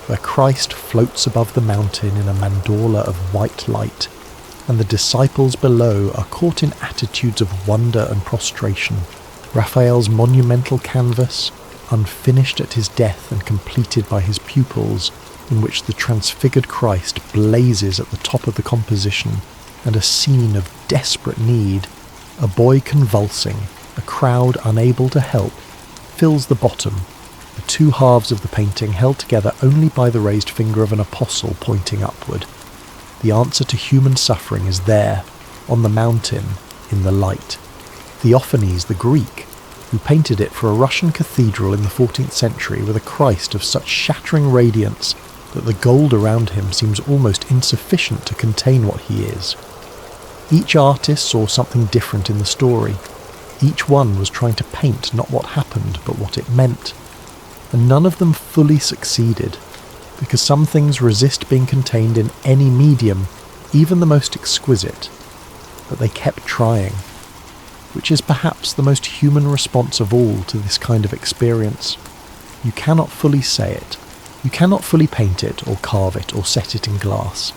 where Christ floats above the mountain in a mandorla of white light, and the disciples below are caught in attitudes of wonder and prostration. Raphael's monumental canvas, unfinished at his death and completed by his pupils, in which the transfigured Christ blazes at the top of the composition, and a scene of desperate need, a boy convulsing, a crowd unable to help, fills the bottom, the two halves of the painting held together only by the raised finger of an apostle pointing upward. The answer to human suffering is there, on the mountain, in the light. Theophanes, the Greek, who painted it for a Russian cathedral in the 14th century with a Christ of such shattering radiance that the gold around him seems almost insufficient to contain what he is. Each artist saw something different in the story. Each one was trying to paint not what happened, but what it meant. And none of them fully succeeded, because some things resist being contained in any medium, even the most exquisite. But they kept trying, which is perhaps the most human response of all to this kind of experience. You cannot fully say it. You cannot fully paint it, or carve it, or set it in glass.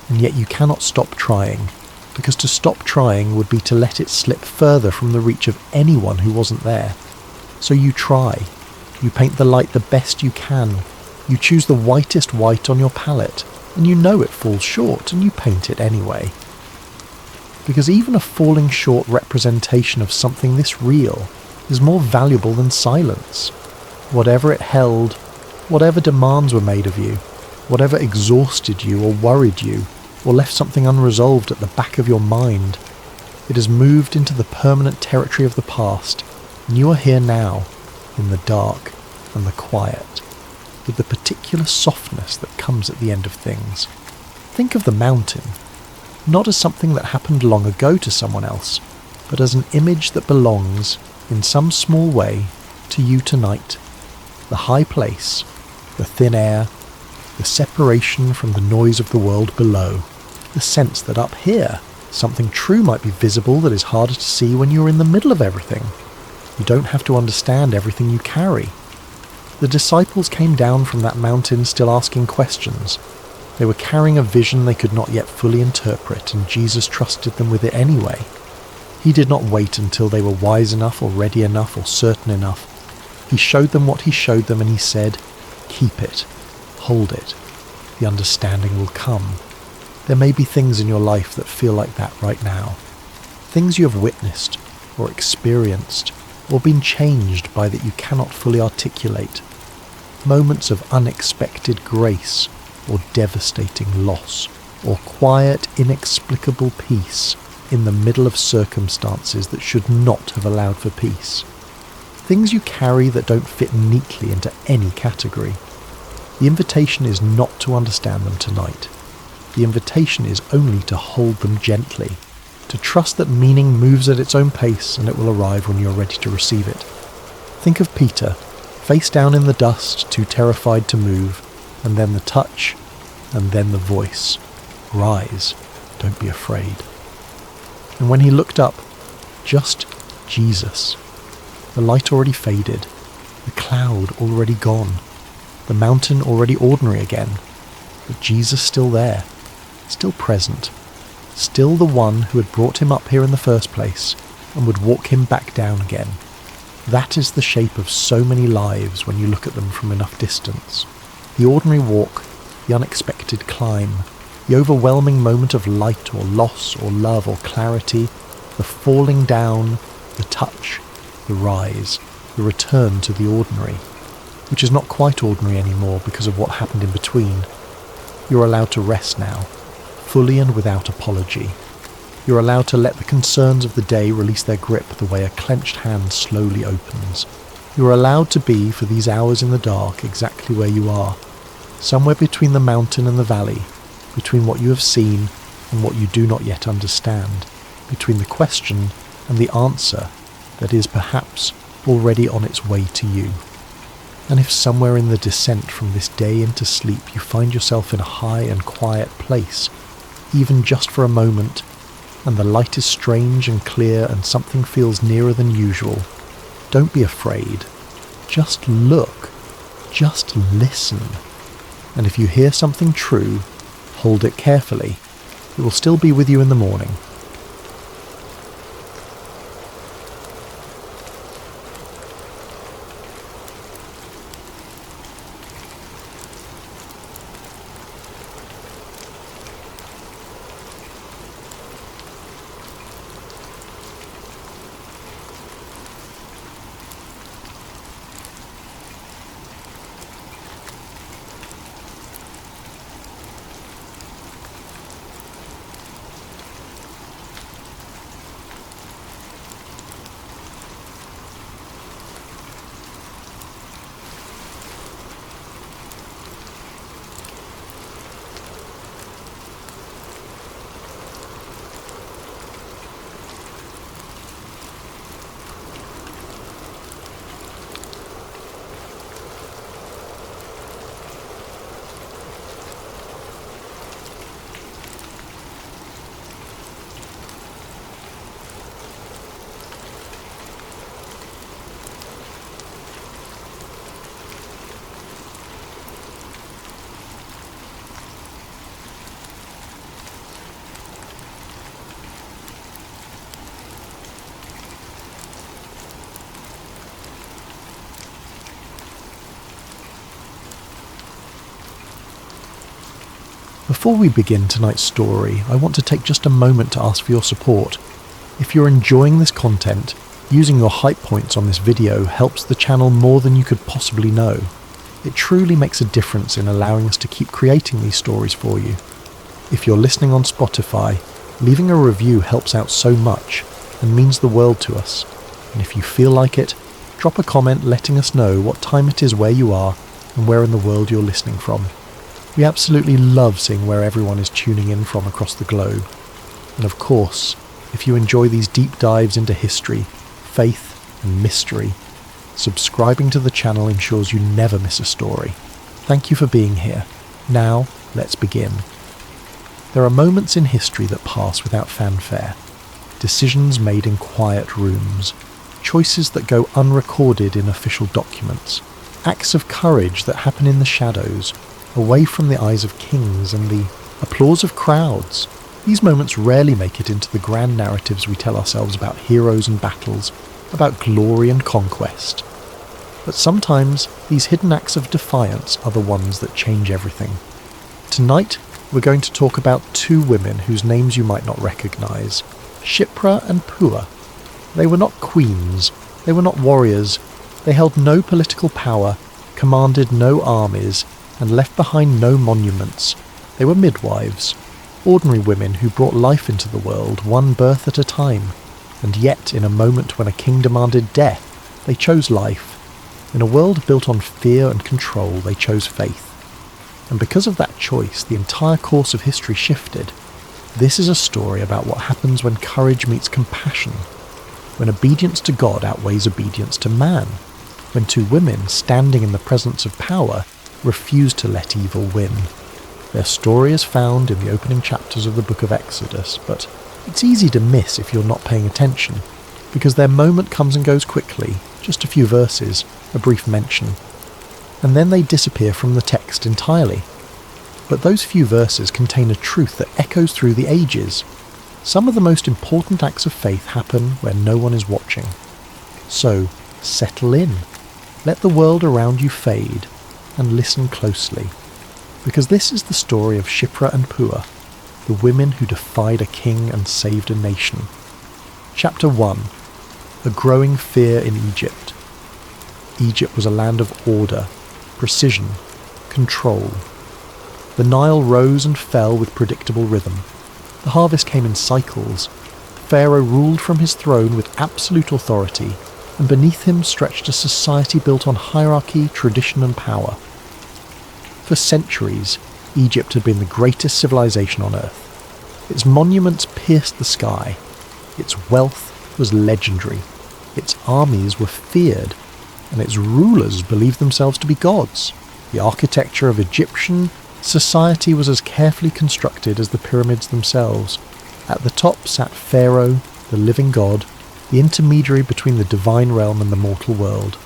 And yet you cannot stop trying, because to stop trying would be to let it slip further from the reach of anyone who wasn't there. So you try. You paint the light the best you can. You choose the whitest white on your palette, and you know it falls short, and you paint it anyway. Because even a falling short representation of something this real is more valuable than silence. Whatever it held, whatever demands were made of you, whatever exhausted you or worried you, or left something unresolved at the back of your mind, it has moved into the permanent territory of the past, and you are here now, in the dark and the quiet, with the particular softness that comes at the end of things. Think of the mountain, not as something that happened long ago to someone else, but as an image that belongs, in some small way, to you tonight. The high place, the thin air, the separation from the noise of the world below, the sense that up here, something true might be visible that is harder to see when you are in the middle of everything. You don't have to understand everything you carry. The disciples came down from that mountain still asking questions. They were carrying a vision they could not yet fully interpret, and Jesus trusted them with it anyway. He did not wait until they were wise enough or ready enough or certain enough. He showed them what he showed them, and he said, "Keep it, hold it. The understanding will come." There may be things in your life that feel like that right now. Things you have witnessed or experienced or been changed by that you cannot fully articulate. Moments of unexpected grace or devastating loss, or quiet, inexplicable peace in the middle of circumstances that should not have allowed for peace. Things you carry that don't fit neatly into any category. The invitation is not to understand them tonight. The invitation is only to hold them gently, to trust that meaning moves at its own pace and it will arrive when you're ready to receive it. Think of Peter, face down in the dust, too terrified to move, and then the touch, and then the voice. Rise, don't be afraid. And when he looked up, just Jesus. The light already faded, the cloud already gone, the mountain already ordinary again, but Jesus still there, still present, still the one who had brought him up here in the first place and would walk him back down again. That is the shape of so many lives when you look at them from enough distance. The ordinary walk, the unexpected climb, the overwhelming moment of light or loss or love or clarity, the falling down, the touch, the rise, the return to the ordinary, which is not quite ordinary anymore because of what happened in between. You're allowed to rest now, fully and without apology. You're allowed to let the concerns of the day release their grip the way a clenched hand slowly opens. You're allowed to be, for these hours in the dark, exactly where you are, somewhere between the mountain and the valley, between what you have seen and what you do not yet understand, between the question and the answer that is perhaps already on its way to you. And if somewhere in the descent from this day into sleep you find yourself in a high and quiet place, even just for a moment, and the light is strange and clear and something feels nearer than usual, don't be afraid. Just look. Just listen. And if you hear something true, hold it carefully. It will still be with you in the morning. Before we begin tonight's story, I want to take just a moment to ask for your support. If you're enjoying this content, using your hype points on this video helps the channel more than you could possibly know. It truly makes a difference in allowing us to keep creating these stories for you. If you're listening on Spotify, leaving a review helps out so much and means the world to us. And if you feel like it, drop a comment letting us know what time it is where you are and where in the world you're listening from. We absolutely love seeing where everyone is tuning in from across the globe. And of course, if you enjoy these deep dives into history, faith and mystery, subscribing to the channel ensures you never miss a story. Thank you for being here. Now, let's begin. There are moments in history that pass without fanfare. Decisions made in quiet rooms. Choices that go unrecorded in official documents. Acts of courage that happen in the shadows, away from the eyes of kings and the applause of crowds. These moments rarely make it into the grand narratives we tell ourselves about heroes and battles, about glory and conquest. But sometimes these hidden acts of defiance are the ones that change everything. Tonight, we're going to talk about two women whose names you might not recognise, Shipra and Pua. They were not queens, they were not warriors, they held no political power, commanded no armies, and left behind no monuments. They were midwives, ordinary women who brought life into the world, one birth at a time. And yet, in a moment when a king demanded death, they chose life. In a world built on fear and control, they chose faith. And because of that choice, the entire course of history shifted. This is a story about what happens when courage meets compassion, when obedience to God outweighs obedience to man, when two women, standing in the presence of power, refuse to let evil win. Their story is found in the opening chapters of the book of Exodus, but it's easy to miss if you're not paying attention. because their moment comes and goes quickly, just a few verses, a brief mention, and then they disappear from the text entirely. But those few verses contain a truth that echoes through the ages. Some of the most important acts of faith happen where no one is watching. So, settle in. Let the world around you fade, and listen closely. Because this is the story of Shiphrah and Puah, the women who defied a king and saved a nation. Chapter 1. A growing fear in Egypt. Egypt was a land of order, precision, control. The Nile rose and fell with predictable rhythm. The harvest came in cycles. Pharaoh ruled from his throne with absolute authority, and beneath him stretched a society built on hierarchy, tradition and power. For centuries, Egypt had been the greatest civilization on earth. Its monuments pierced the sky. Its wealth was legendary. Its armies were feared, and its rulers believed themselves to be gods. The architecture of Egyptian society was as carefully constructed as the pyramids themselves. At the top sat Pharaoh, the living god, the intermediary between the divine realm and the mortal world.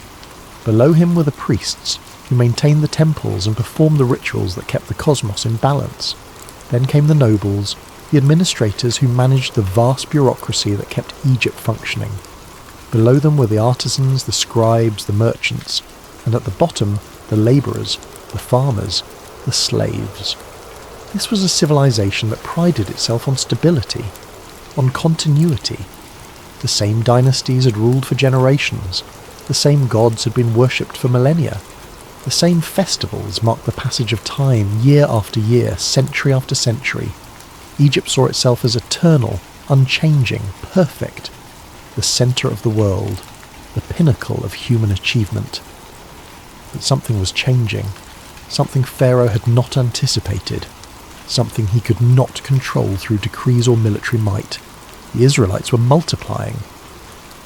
Below him were the priests, who maintained the temples and performed the rituals that kept the cosmos in balance. Then came the nobles, the administrators who managed the vast bureaucracy that kept Egypt functioning. Below them were the artisans, the scribes, the merchants, and at the bottom, the labourers, the farmers, the slaves. This was a civilization that prided itself on stability, on continuity. The same dynasties had ruled for generations. The same gods had been worshipped for millennia. The same festivals marked the passage of time year after year, century after century. Egypt saw itself as eternal, unchanging, perfect, the centre of the world, the pinnacle of human achievement. But something was changing, something Pharaoh had not anticipated, something he could not control through decrees or military might. The Israelites were multiplying.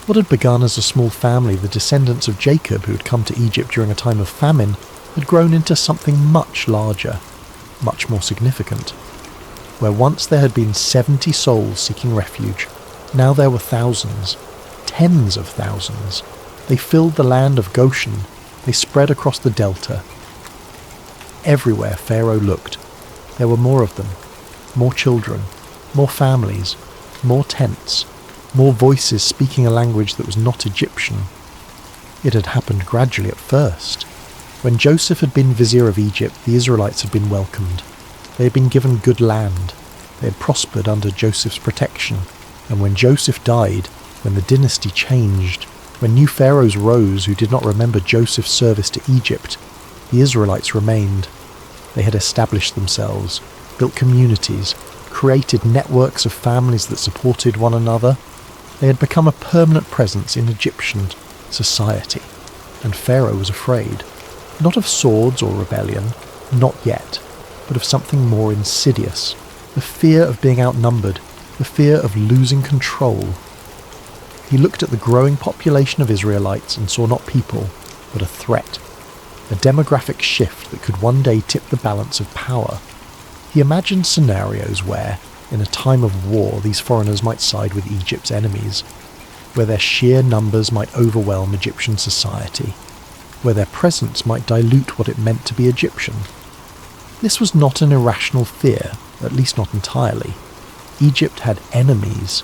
What had begun as a small family, the descendants of Jacob who had come to Egypt during a time of famine, had grown into something much larger, much more significant. Where once there had been 70 souls seeking refuge, now there were thousands, tens of thousands. They filled the land of Goshen. They spread across the delta. Everywhere Pharaoh looked, there were more of them, more children, more families, more tents, more voices speaking a language that was not Egyptian. It had happened gradually at first. When Joseph had been vizier of Egypt, the Israelites had been welcomed. They had been given good land. They had prospered under Joseph's protection. And when Joseph died, when the dynasty changed, when new pharaohs rose who did not remember Joseph's service to Egypt, the Israelites remained. They had established themselves, built communities, created networks of families that supported one another. They had become a permanent presence in Egyptian society, and Pharaoh was afraid, not of swords or rebellion, not yet, but of something more insidious, the fear of being outnumbered, the fear of losing control. He looked at the growing population of Israelites and saw not people, but a threat, a demographic shift that could one day tip the balance of power. He imagined scenarios where, in a time of war, these foreigners might side with Egypt's enemies, where their sheer numbers might overwhelm Egyptian society, where their presence might dilute what it meant to be Egyptian. This was not an irrational fear, at least not entirely. Egypt had enemies,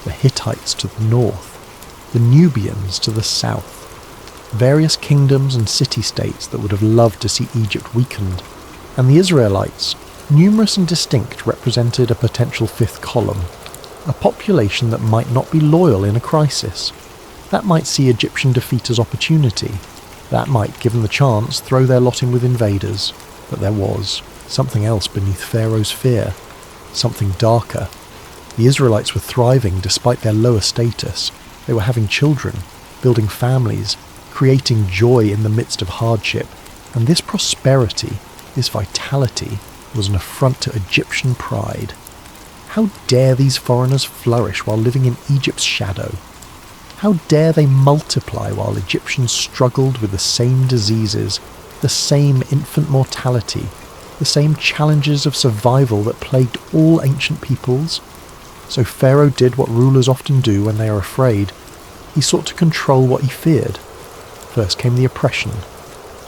the Hittites to the north, the Nubians to the south, various kingdoms and city-states that would have loved to see Egypt weakened, and the Israelites, numerous and distinct, represented a potential fifth column, a population that might not be loyal in a crisis. That might see Egyptian defeat as opportunity. That might, given the chance, throw their lot in with invaders. But there was something else beneath Pharaoh's fear, something darker. The Israelites were thriving despite their lower status. They were having children, building families, creating joy in the midst of hardship. And this prosperity, this vitality, was an affront to Egyptian pride. How dare these foreigners flourish while living in Egypt's shadow? How dare they multiply while Egyptians struggled with the same diseases, the same infant mortality, the same challenges of survival that plagued all ancient peoples? So Pharaoh did what rulers often do when they are afraid. He sought to control what he feared. First came the oppression.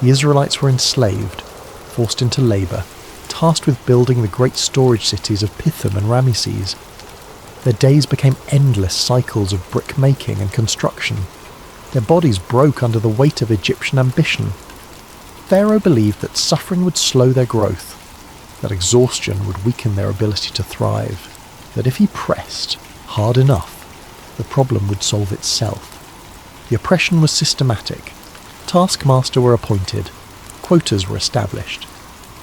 The Israelites were enslaved, forced into labour, tasked with building the great storage cities of Pithom and Ramesses. Their days became endless cycles of brick-making and construction. Their bodies broke under the weight of Egyptian ambition. Pharaoh believed that suffering would slow their growth, that exhaustion would weaken their ability to thrive, that if he pressed hard enough, the problem would solve itself. The oppression was systematic. Taskmasters were appointed. Quotas were established.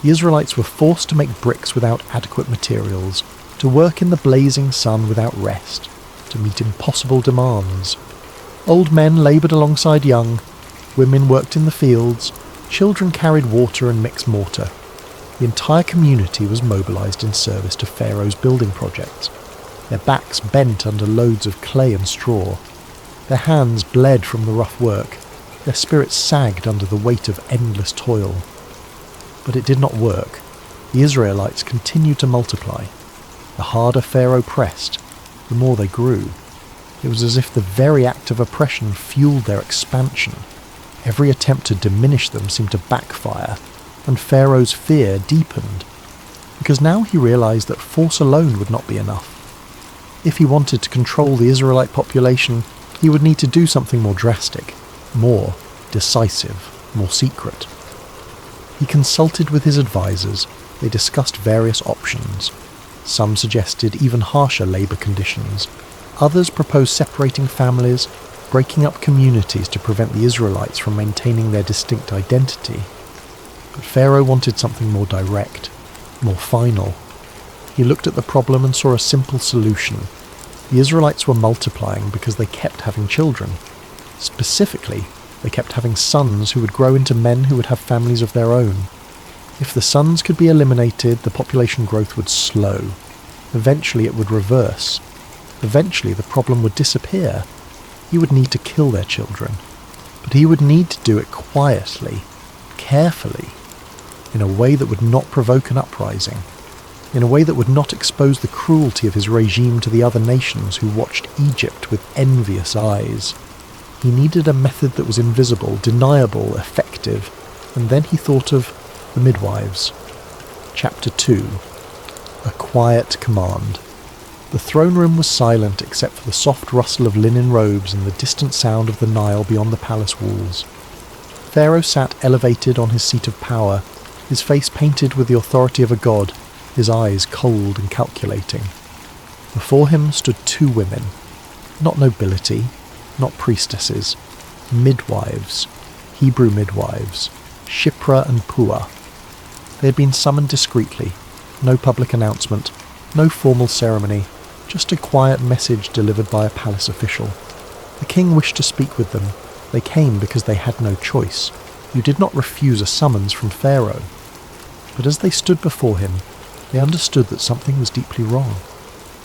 The Israelites were forced to make bricks without adequate materials, to work in the blazing sun without rest, to meet impossible demands. Old men laboured alongside young, women worked in the fields, children carried water and mixed mortar. The entire community was mobilised in service to Pharaoh's building projects. Their backs bent under loads of clay and straw. Their hands bled from the rough work. Their spirits sagged under the weight of endless toil. But it did not work. The Israelites continued to multiply. The harder Pharaoh pressed, the more they grew. It was as if the very act of oppression fueled their expansion. Every attempt to diminish them seemed to backfire, and Pharaoh's fear deepened, because now he realised that force alone would not be enough. If he wanted to control the Israelite population, he would need to do something more drastic, more decisive, more secret. He consulted with his advisors. They discussed various options. Some suggested even harsher labour conditions. Others proposed separating families, breaking up communities to prevent the Israelites from maintaining their distinct identity. But Pharaoh wanted something more direct, more final. He looked at the problem and saw a simple solution. The Israelites were multiplying because they kept having children. Specifically, they kept having sons who would grow into men who would have families of their own. If the sons could be eliminated, the population growth would slow. Eventually it would reverse. Eventually the problem would disappear. He would need to kill their children. But he would need to do it quietly, carefully, in a way that would not provoke an uprising, in a way that would not expose the cruelty of his regime to the other nations who watched Egypt with envious eyes. He needed a method that was invisible, deniable, effective, and then he thought of the midwives. Chapter 2. A Quiet Command. The throne room was silent except for the soft rustle of linen robes and the distant sound of the Nile beyond the palace walls. Pharaoh sat elevated on his seat of power, his face painted with the authority of a god, his eyes cold and calculating. Before him stood two women, not nobility, not priestesses, midwives, Hebrew midwives, Shiphrah and Puah. They had been summoned discreetly, no public announcement, no formal ceremony, just a quiet message delivered by a palace official. The king wished to speak with them. They came because they had no choice. You did not refuse a summons from Pharaoh. But as they stood before him, they understood that something was deeply wrong.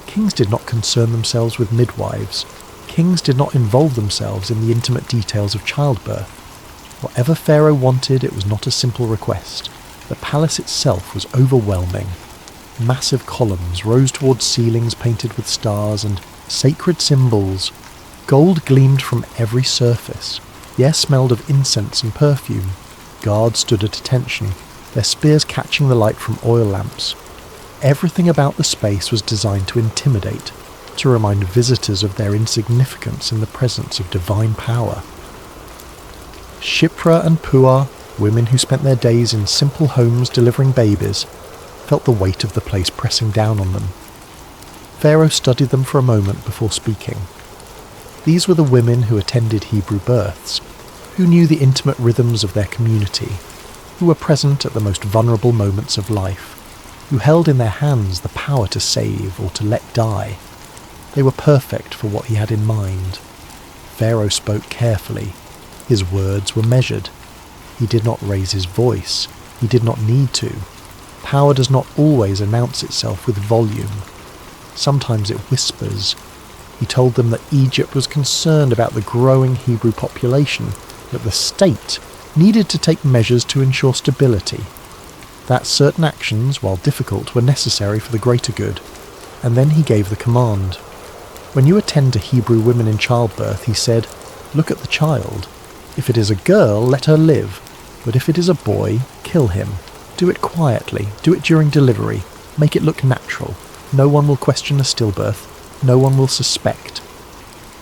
Kings did not concern themselves with midwives. Kings did not involve themselves in the intimate details of childbirth. Whatever Pharaoh wanted, it was not a simple request. The palace itself was overwhelming. Massive columns rose towards ceilings painted with stars and sacred symbols. Gold gleamed from every surface. The air smelled of incense and perfume. Guards stood at attention, their spears catching the light from oil lamps. Everything about the space was designed to intimidate, to remind visitors of their insignificance in the presence of divine power. Shiphrah and Puah, women who spent their days in simple homes delivering babies, felt the weight of the place pressing down on them. Pharaoh studied them for a moment before speaking. These were the women who attended Hebrew births, who knew the intimate rhythms of their community, who were present at the most vulnerable moments of life, who held in their hands the power to save or to let die. They were perfect for what he had in mind. Pharaoh spoke carefully. His words were measured. He did not raise his voice. He did not need to. Power does not always announce itself with volume. Sometimes it whispers. He told them that Egypt was concerned about the growing Hebrew population, that the state needed to take measures to ensure stability, that certain actions, while difficult, were necessary for the greater good. And then he gave the command. When you attend to Hebrew women in childbirth, he said, "Look at the child. If it is a girl, let her live. But if it is a boy, kill him. Do it quietly. Do it during delivery. Make it look natural. No one will question a stillbirth. No one will suspect."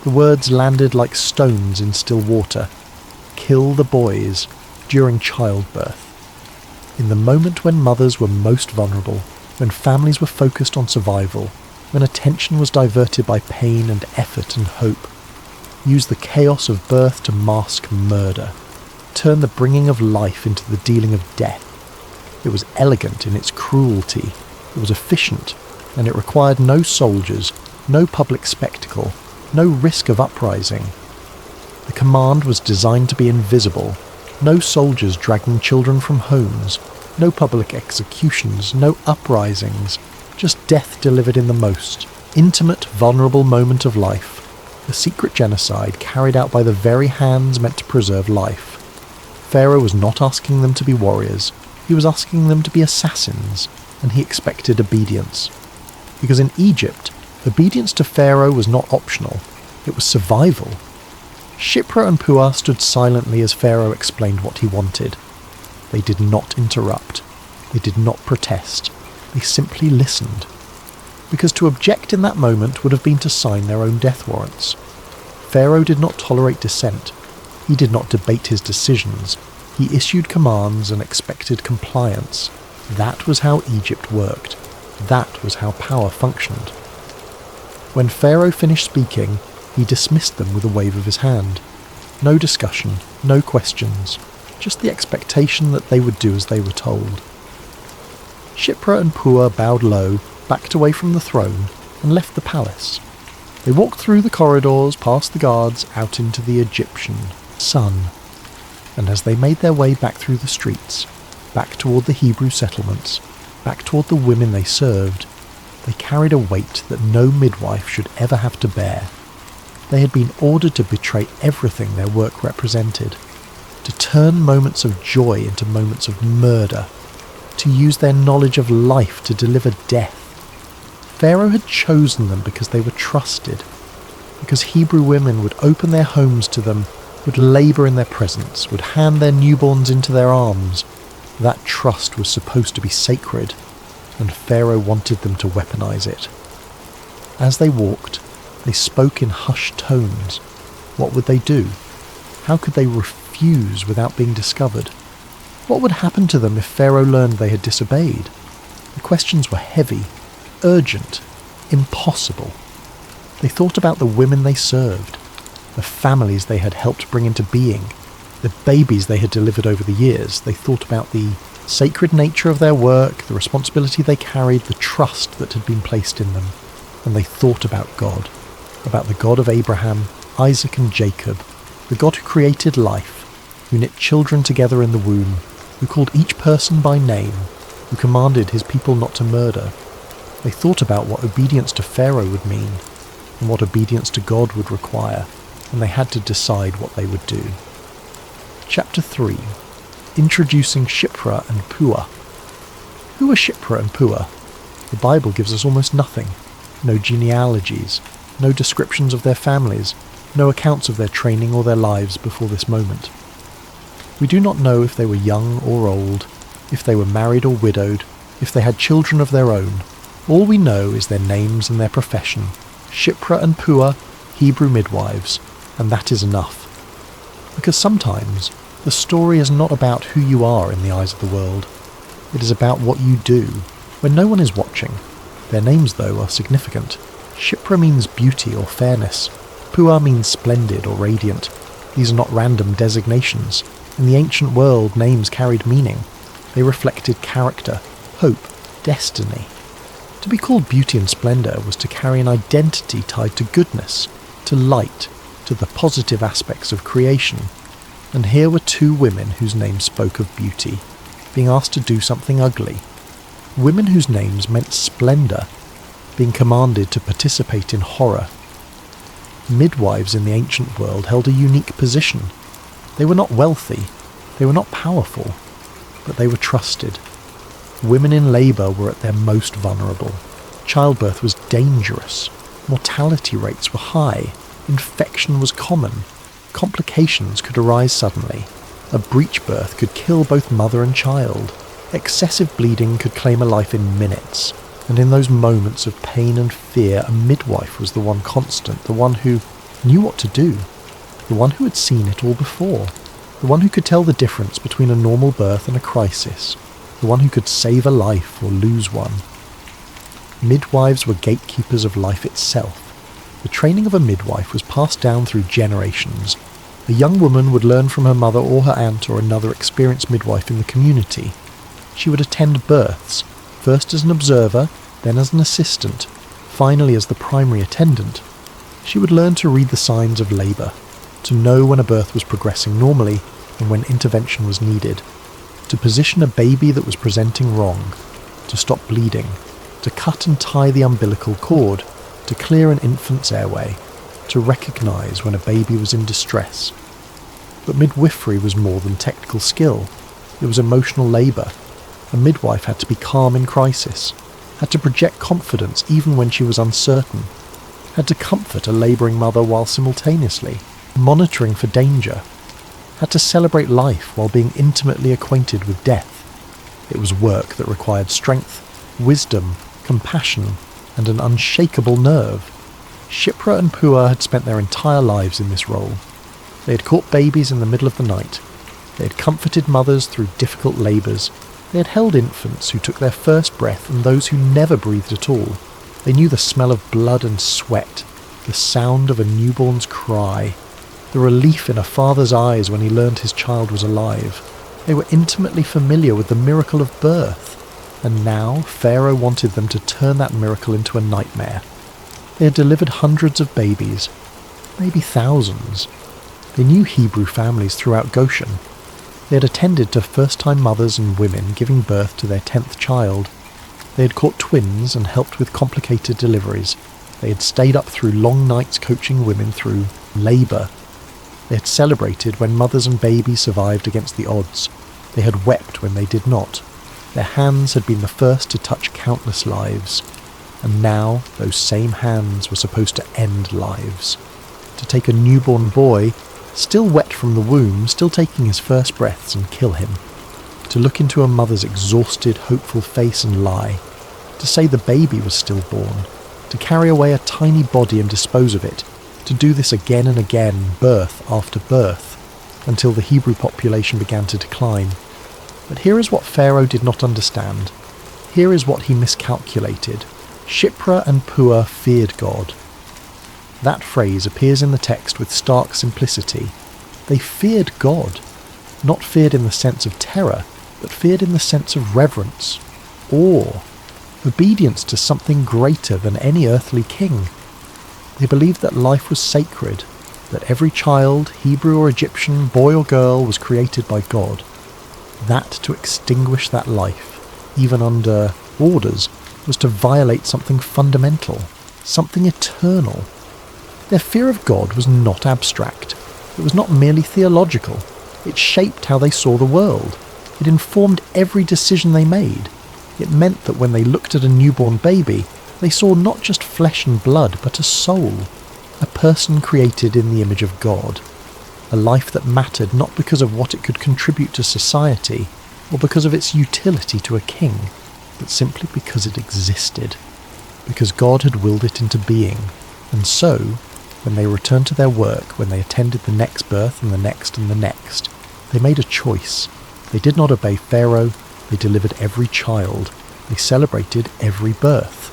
The words landed like stones in still water. Kill the boys during childbirth. In the moment when mothers were most vulnerable, when families were focused on survival, when attention was diverted by pain and effort and hope, use the chaos of birth to mask murder, turn the bringing of life into the dealing of death. It was elegant in its cruelty, it was efficient, and it required no soldiers, no public spectacle, no risk of uprising. The command was designed to be invisible. No soldiers dragging children from homes, no public executions, no uprisings, just death delivered in the most intimate, vulnerable moment of life, the secret genocide carried out by the very hands meant to preserve life. Pharaoh was not asking them to be warriors, he was asking them to be assassins, and he expected obedience. Because in Egypt, obedience to Pharaoh was not optional, it was survival. Shipra and Puah stood silently as Pharaoh explained what he wanted. They did not interrupt. They did not protest. They simply listened. Because to object in that moment would have been to sign their own death warrants. Pharaoh did not tolerate dissent. He did not debate his decisions. He issued commands and expected compliance. That was how Egypt worked. That was how power functioned. When Pharaoh finished speaking, he dismissed them with a wave of his hand. No discussion, no questions, just the expectation that they would do as they were told. Shipra and Puah bowed low, backed away from the throne, and left the palace. They walked through the corridors, past the guards, out into the Egyptian sun. And as they made their way back through the streets, back toward the Hebrew settlements, back toward the women they served, they carried a weight that no midwife should ever have to bear. They had been ordered to betray everything their work represented, to turn moments of joy into moments of murder, to use their knowledge of life to deliver death. Pharaoh had chosen them because they were trusted, because Hebrew women would open their homes to them, would labour in their presence, would hand their newborns into their arms. That trust was supposed to be sacred, and Pharaoh wanted them to weaponize it. As they walked, they spoke in hushed tones. What would they do? How could they refuse without being discovered? What would happen to them if Pharaoh learned they had disobeyed? The questions were heavy, urgent, impossible. They thought about the women they served, the families they had helped bring into being, the babies they had delivered over the years. They thought about the sacred nature of their work, the responsibility they carried, the trust that had been placed in them. And they thought about God, about the God of Abraham, Isaac and Jacob, the God who created life, who knit children together in the womb, who called each person by name, who commanded his people not to murder. They thought about what obedience to Pharaoh would mean, and what obedience to God would require, and they had to decide what they would do. Chapter 3. Introducing Shipra and Puah. Who are Shipra and Puah? The Bible gives us almost nothing. No genealogies, no descriptions of their families, no accounts of their training or their lives before this moment. We do not know if they were young or old, if they were married or widowed, if they had children of their own. All we know is their names and their profession. Shipra and Puah, Hebrew midwives, and that is enough. Because sometimes the story is not about who you are in the eyes of the world. It is about what you do when no one is watching. Their names, though, are significant. Shipra means beauty or fairness. Puah means splendid or radiant. These are not random designations. In the ancient world, names carried meaning. They reflected character, hope, destiny. To be called beauty and splendour was to carry an identity tied to goodness, to light, to the positive aspects of creation. And here were two women whose names spoke of beauty, being asked to do something ugly. Women whose names meant splendour, being commanded to participate in horror. Midwives in the ancient world held a unique position. They were not wealthy, they were not powerful, but they were trusted. Women in labour were at their most vulnerable. Childbirth was dangerous. Mortality rates were high, infection was common, complications could arise suddenly, a breech birth could kill both mother and child, excessive bleeding could claim a life in minutes, and in those moments of pain and fear a midwife was the one constant, the one who knew what to do, the one who had seen it all before, the one who could tell the difference between a normal birth and a crisis, the one who could save a life or lose one. Midwives were gatekeepers of life itself. The training of a midwife was passed down through generations. A young woman would learn from her mother or her aunt or another experienced midwife in the community. She would attend births, first as an observer, then as an assistant, finally as the primary attendant. She would learn to read the signs of labour, to know when a birth was progressing normally and when intervention was needed, to position a baby that was presenting wrong, to stop bleeding, to cut and tie the umbilical cord, to clear an infant's airway, to recognise when a baby was in distress. But midwifery was more than technical skill. It was emotional labour. A midwife had to be calm in crisis, had to project confidence even when she was uncertain, had to comfort a labouring mother while simultaneously monitoring for danger, had to celebrate life while being intimately acquainted with death. It was work that required strength, wisdom, compassion, and an unshakable nerve. Shipra and Pua had spent their entire lives in this role. They had caught babies in the middle of the night. They had comforted mothers through difficult labours. They had held infants who took their first breath and those who never breathed at all. They knew the smell of blood and sweat, the sound of a newborn's cry, the relief in a father's eyes when he learned his child was alive. They were intimately familiar with the miracle of birth. And now Pharaoh wanted them to turn that miracle into a nightmare. They had delivered hundreds of babies, maybe thousands. They knew Hebrew families throughout Goshen. They had attended to first-time mothers and women giving birth to their 10th child. They had caught twins and helped with complicated deliveries. They had stayed up through long nights coaching women through labour. They had celebrated when mothers and babies survived against the odds. They had wept when they did not. Their hands had been the first to touch countless lives, and now those same hands were supposed to end lives. To take a newborn boy, still wet from the womb, still taking his first breaths, and kill him. To look into a mother's exhausted, hopeful face and lie. To say the baby was stillborn. To carry away a tiny body and dispose of it. To do this again and again, birth after birth, until the Hebrew population began to decline. But here is what Pharaoh did not understand. Here is what he miscalculated. Shipra and Pua feared God. That phrase appears in the text with stark simplicity. They feared God. Not feared in the sense of terror, but feared in the sense of reverence, awe, obedience to something greater than any earthly king. They believed that life was sacred, that every child, Hebrew or Egyptian, boy or girl, was created by God. That to extinguish that life, even under orders, was to violate something fundamental, something eternal. Their fear of God was not abstract. It was not merely theological. It shaped how they saw the world. It informed every decision they made. It meant that when they looked at a newborn baby, they saw not just flesh and blood, but a soul, a person created in the image of God. A life that mattered not because of what it could contribute to society, or because of its utility to a king, but simply because it existed, because God had willed it into being. And so, when they returned to their work, when they attended the next birth and the next and the next, they made a choice. They did not obey Pharaoh, they delivered every child, they celebrated every birth.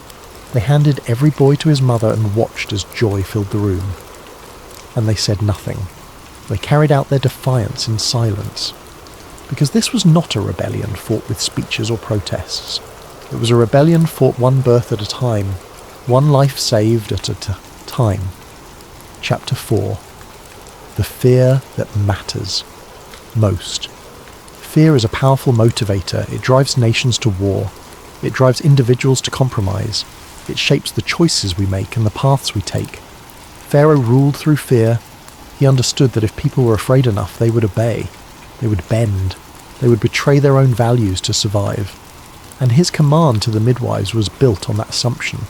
They handed every boy to his mother and watched as joy filled the room. And they said nothing. They carried out their defiance in silence. Because this was not a rebellion fought with speeches or protests. It was a rebellion fought one birth at a time, one life saved at a time. Chapter 4. The fear that matters most. Fear is a powerful motivator. It drives nations to war. It drives individuals to compromise. It shapes the choices we make and the paths we take. Pharaoh ruled through fear. He understood that if people were afraid enough, they would obey. They would bend. They would betray their own values to survive. And his command to the midwives was built on that assumption.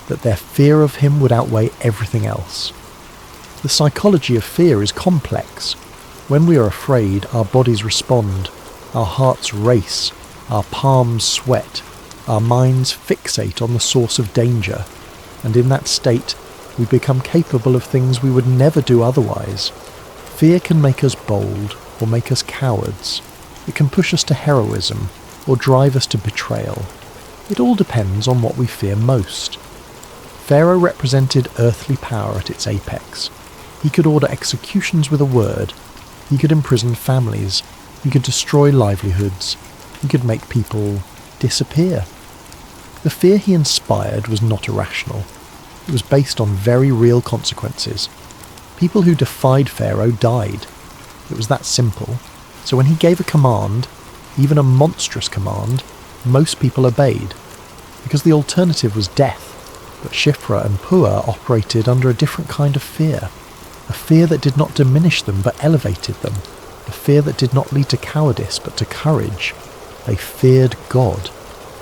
that their fear of him would outweigh everything else. The psychology of fear is complex. When we are afraid, our bodies respond, our hearts race, our palms sweat, our minds fixate on the source of danger, and in that state, we become capable of things we would never do otherwise. Fear can make us bold or make us cowards. It can push us to heroism or drive us to betrayal. It all depends on what we fear most. Pharaoh represented earthly power at its apex. He could order executions with a word. He could imprison families. He could destroy livelihoods. He could make people disappear. The fear he inspired was not irrational. It was based on very real consequences. People who defied Pharaoh died. It was that simple. So when he gave a command, even a monstrous command, most people obeyed, because the alternative was death. But Shiphrah and Puah operated under a different kind of fear, a fear that did not diminish them but elevated them, a fear that did not lead to cowardice but to courage. They feared God,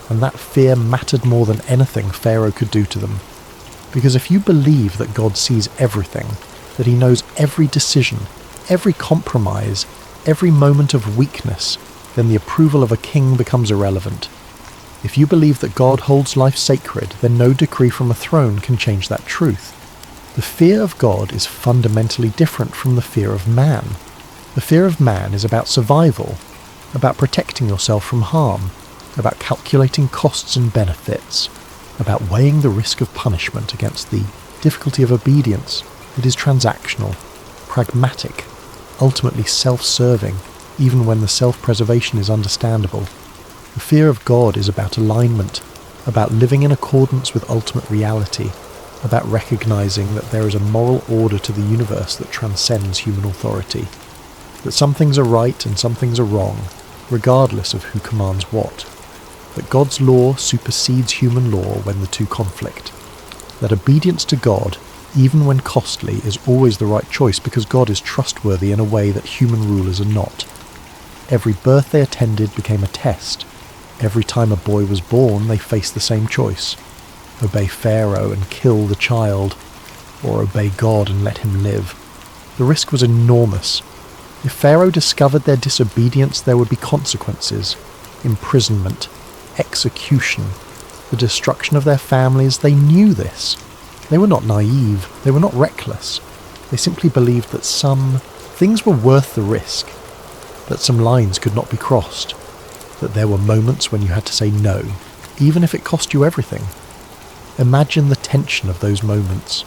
and that fear mattered more than anything Pharaoh could do to them. Because if you believe that God sees everything, that he knows every decision, every compromise, every moment of weakness, then the approval of a king becomes irrelevant. If you believe that God holds life sacred, then no decree from a throne can change that truth. The fear of God is fundamentally different from the fear of man. The fear of man is about survival, about protecting yourself from harm, about calculating costs and benefits, about weighing the risk of punishment against the difficulty of obedience. It is transactional, pragmatic, ultimately self-serving, even when the self-preservation is understandable. The fear of God is about alignment, about living in accordance with ultimate reality, about recognizing that there is a moral order to the universe that transcends human authority, that some things are right and some things are wrong, regardless of who commands what, that God's law supersedes human law when the two conflict, that obedience to God, even when costly, is always the right choice because God is trustworthy in a way that human rulers are not. Every birth they attended became a test. Every time a boy was born, they faced the same choice: obey Pharaoh and kill the child, or obey God and let him live. The risk was enormous. If Pharaoh discovered their disobedience, there would be consequences: imprisonment, execution, the destruction of their families. They knew this. They were not naive. They were not reckless. They simply believed that some things were worth the risk, that some lines could not be crossed, that there were moments when you had to say no, even if it cost you everything. Imagine the tension of those moments.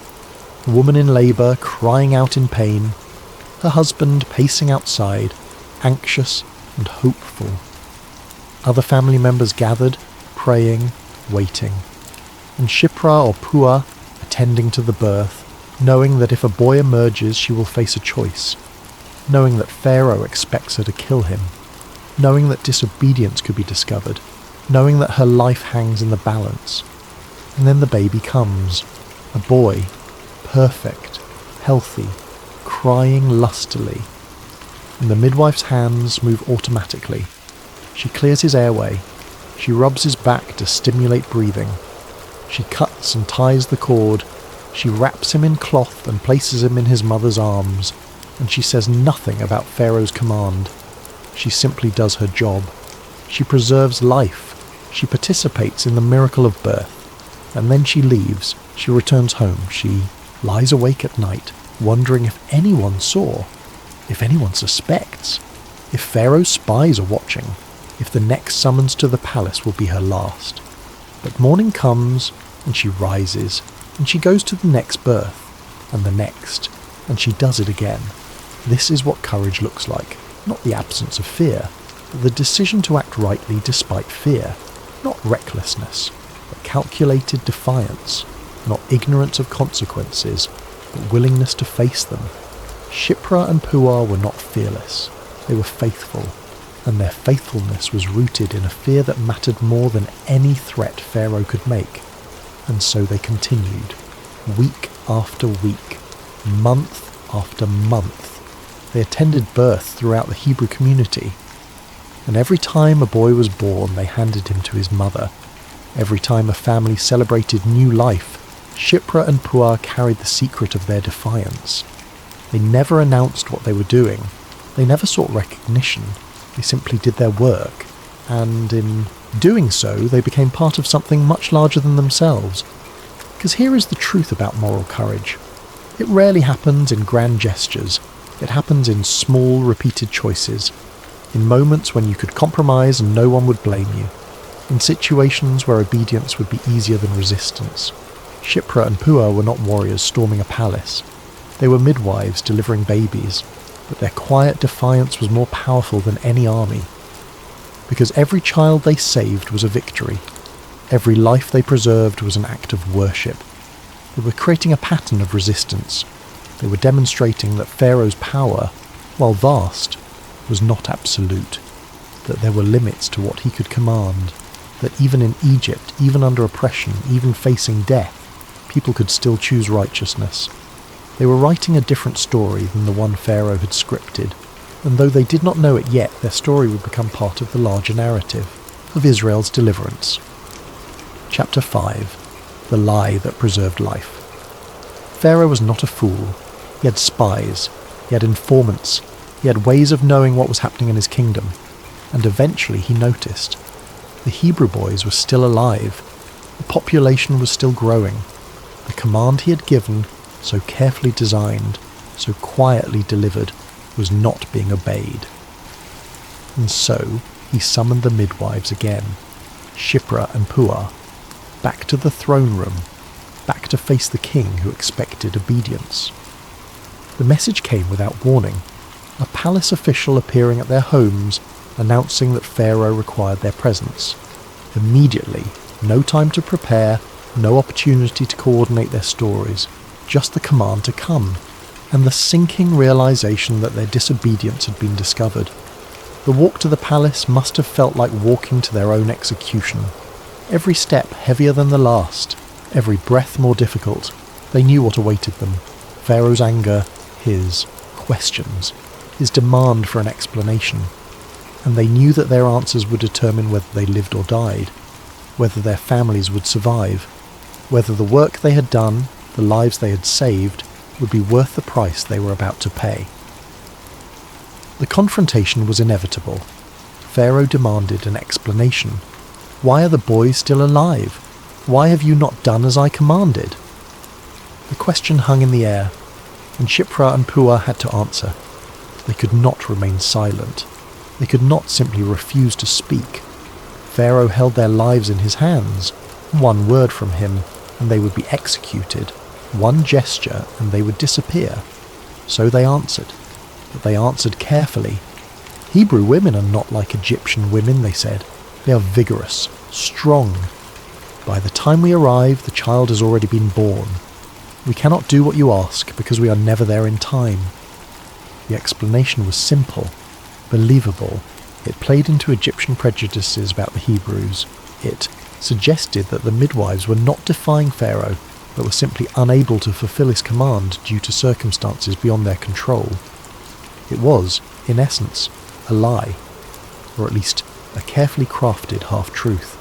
A woman in labour crying out in pain, her husband pacing outside, anxious and hopeful. Other family members gathered, praying, waiting. And Shiphrah or Puah attending to the birth, knowing that if a boy emerges she will face a choice, knowing that Pharaoh expects her to kill him, knowing that disobedience could be discovered, knowing that her life hangs in the balance. And then the baby comes, a boy, perfect, healthy, crying lustily. And the midwife's hands move automatically. She clears his airway. She rubs his back to stimulate breathing. She cuts and ties the cord. She wraps him in cloth and places him in his mother's arms. And she says nothing about Pharaoh's command. She simply does her job. She preserves life. She participates in the miracle of birth. And then she leaves. She returns home. She lies awake at night, wondering if anyone saw, if anyone suspects, if Pharaoh's spies are watching, if the next summons to the palace will be her last. But morning comes, and she rises, and she goes to the next birth, and the next, and she does it again. This is what courage looks like. Not the absence of fear, but the decision to act rightly despite fear. Not recklessness, but calculated defiance. Not ignorance of consequences, but willingness to face them. Shiphrah and Puah were not fearless. They were faithful, and their faithfulness was rooted in a fear that mattered more than any threat Pharaoh could make. And so they continued, week after week, month after month. They attended birth throughout the Hebrew community, and every time a boy was born, they handed him to his mother. Every time a family celebrated new life, Shipra and Puah carried the secret of their defiance. They never announced what they were doing. They never sought recognition. They simply did their work. And in doing so, they became part of something much larger than themselves. Because here is the truth about moral courage. It rarely happens in grand gestures. It happens in small, repeated choices. In moments when you could compromise and no one would blame you. In situations where obedience would be easier than resistance. Shipra and Puah were not warriors storming a palace. They were midwives delivering babies. But their quiet defiance was more powerful than any army. Because every child they saved was a victory. Every life they preserved was an act of worship. They were creating a pattern of resistance. They were demonstrating that Pharaoh's power, while vast, was not absolute. That there were limits to what he could command. That even in Egypt, even under oppression, even facing death, people could still choose righteousness. They were writing a different story than the one Pharaoh had scripted, and though they did not know it yet, their story would become part of the larger narrative of Israel's deliverance. Chapter 5. The Lie That Preserved Life. Pharaoh was not a fool. He had spies. He had informants. He had ways of knowing what was happening in his kingdom. And eventually he noticed. The Hebrew boys were still alive. The population was still growing. The command he had given, so carefully designed, so quietly delivered, was not being obeyed. And so he summoned the midwives again, Shipra and Puah, back to the throne room, back to face the king who expected obedience. The message came without warning, a palace official appearing at their homes, announcing that Pharaoh required their presence. Immediately, no time to prepare, no opportunity to coordinate their stories, just the command to come, and the sinking realization that their disobedience had been discovered. The walk to the palace must have felt like walking to their own execution. Every step heavier than the last, every breath more difficult. They knew what awaited them. Pharaoh's anger, his questions, his demand for an explanation. And they knew that their answers would determine whether they lived or died, whether their families would survive, whether the work they had done, the lives they had saved, would be worth the price they were about to pay. The confrontation was inevitable. Pharaoh demanded an explanation. Why are the boys still alive? Why have you not done as I commanded? The question hung in the air, and Shipra and Puah had to answer. They could not remain silent. They could not simply refuse to speak. Pharaoh held their lives in his hands. One word from him, and they would be executed. One gesture, and they would disappear. So they answered. But they answered carefully. Hebrew women are not like Egyptian women, they said. They are vigorous, strong. By the time we arrive, the child has already been born. We cannot do what you ask because we are never there in time. The explanation was simple, believable. It played into Egyptian prejudices about the Hebrews. It suggested that the midwives were not defying Pharaoh, but were simply unable to fulfill his command due to circumstances beyond their control. It was, in essence, a lie, or at least a carefully crafted half-truth.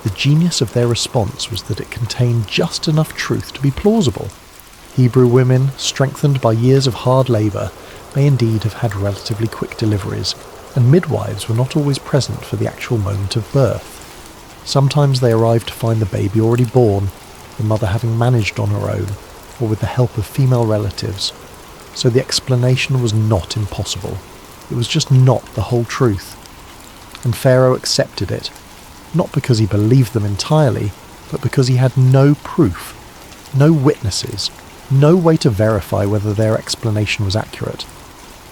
The genius of their response was that it contained just enough truth to be plausible. Hebrew women, strengthened by years of hard labour, may indeed have had relatively quick deliveries, and midwives were not always present for the actual moment of birth. Sometimes they arrived to find the baby already born, the mother having managed on her own, or with the help of female relatives. So the explanation was not impossible. It was just not the whole truth. And Pharaoh accepted it, not because he believed them entirely, but because he had no proof, no witnesses, no way to verify whether their explanation was accurate.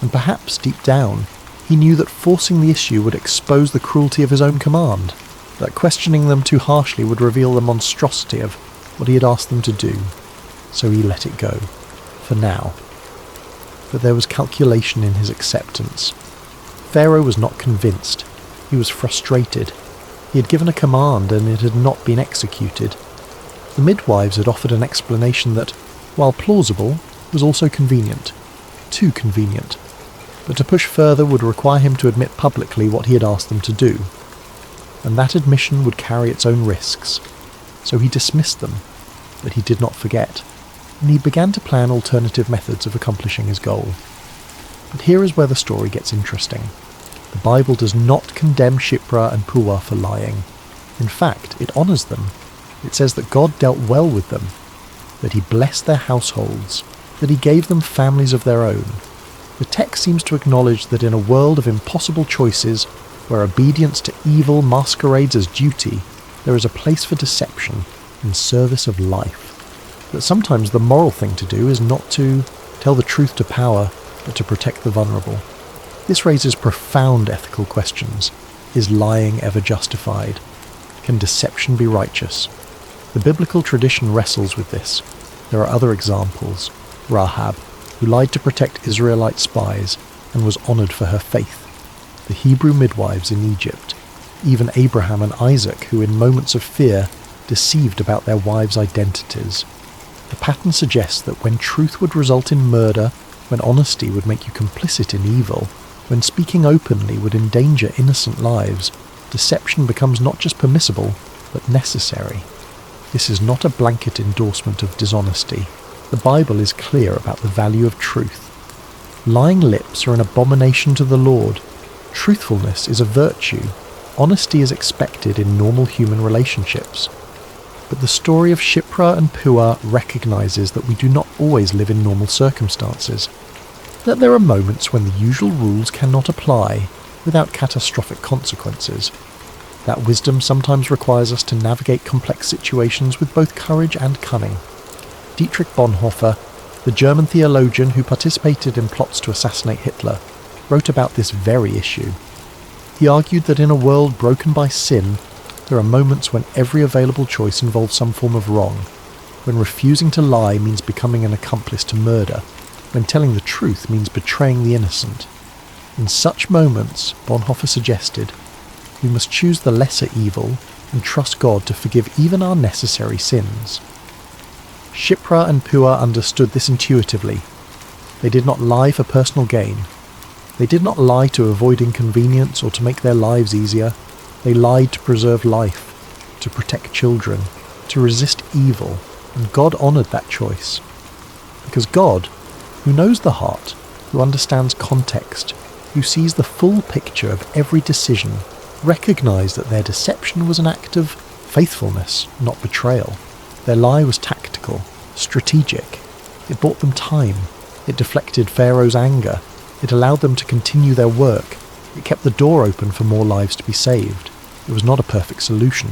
And perhaps, deep down, he knew that forcing the issue would expose the cruelty of his own command, that questioning them too harshly would reveal the monstrosity of what he had asked them to do. So he let it go, for now. But there was calculation in his acceptance. Pharaoh was not convinced. He was frustrated. He had given a command and it had not been executed. The midwives had offered an explanation that, while plausible, was also convenient. Too convenient. But to push further would require him to admit publicly what he had asked them to do. And that admission would carry its own risks. So he dismissed them. but he did not forget, and he began to plan alternative methods of accomplishing his goal. But here is where the story gets interesting. The Bible does not condemn Shipra and Puah for lying. In fact, it honours them. It says that God dealt well with them, that he blessed their households, that he gave them families of their own. The text seems to acknowledge that in a world of impossible choices, where obedience to evil masquerades as duty, there is a place for deception in service of life. That sometimes the moral thing to do is not to tell the truth to power, but to protect the vulnerable. This raises profound ethical questions. Is lying ever justified? Can deception be righteous? The biblical tradition wrestles with this. There are other examples. Rahab, who lied to protect Israelite spies and was honoured for her faith. The Hebrew midwives in Egypt. Even Abraham and Isaac, who in moments of fear deceived about their wives' identities. The pattern suggests that when truth would result in murder, when honesty would make you complicit in evil, when speaking openly would endanger innocent lives, deception becomes not just permissible, but necessary. This is not a blanket endorsement of dishonesty. The Bible is clear about the value of truth. Lying lips are an abomination to the Lord. Truthfulness is a virtue. Honesty is expected in normal human relationships. But the story of Shipra and Puah recognizes that we do not always live in normal circumstances. That there are moments when the usual rules cannot apply without catastrophic consequences. That wisdom sometimes requires us to navigate complex situations with both courage and cunning. Dietrich Bonhoeffer, the German theologian who participated in plots to assassinate Hitler, wrote about this very issue. He argued that in a world broken by sin, there are moments when every available choice involves some form of wrong, when refusing to lie means becoming an accomplice to murder, when telling the truth means betraying the innocent. In such moments, Bonhoeffer suggested, we must choose the lesser evil and trust God to forgive even our necessary sins. Shipra and Puah understood this intuitively. They did not lie for personal gain. They did not lie to avoid inconvenience or to make their lives easier. They lied to preserve life, to protect children, to resist evil, and God honoured that choice. Because God, who knows the heart, who understands context, who sees the full picture of every decision, recognised that their deception was an act of faithfulness, not betrayal. Their lie was tactical, strategic. It bought them time. It deflected Pharaoh's anger. It allowed them to continue their work. It kept the door open for more lives to be saved. It was not a perfect solution,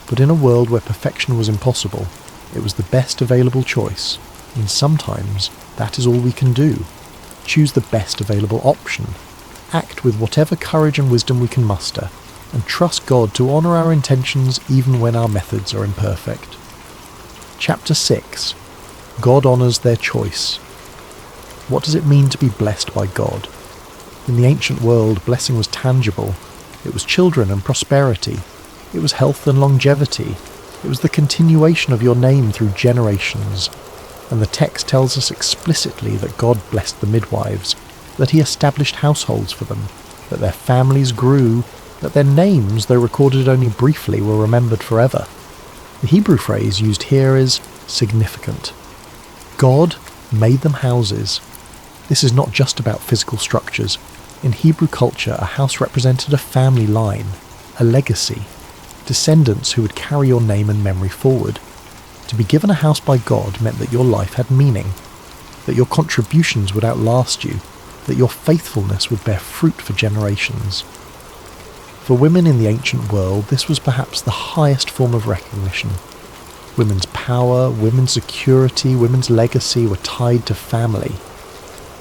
but in a world where perfection was impossible, it was the best available choice, and sometimes that is all we can do. Choose the best available option. Act with whatever courage and wisdom we can muster, and trust God to honour our intentions even when our methods are imperfect. Chapter 6. God honours their choice. What does it mean to be blessed by God? In the ancient world, blessing was tangible. It was children and prosperity. It was health and longevity. It was the continuation of your name through generations. And the text tells us explicitly that God blessed the midwives, that he established households for them, that their families grew, that their names, though recorded only briefly, were remembered forever. The Hebrew phrase used here is significant. God made them houses. This is not just about physical structures. In Hebrew culture, a house represented a family line, a legacy, descendants who would carry your name and memory forward. To be given a house by God meant that your life had meaning, that your contributions would outlast you, that your faithfulness would bear fruit for generations. For women in the ancient world, this was perhaps the highest form of recognition. Women's power, women's security, women's legacy were tied to family.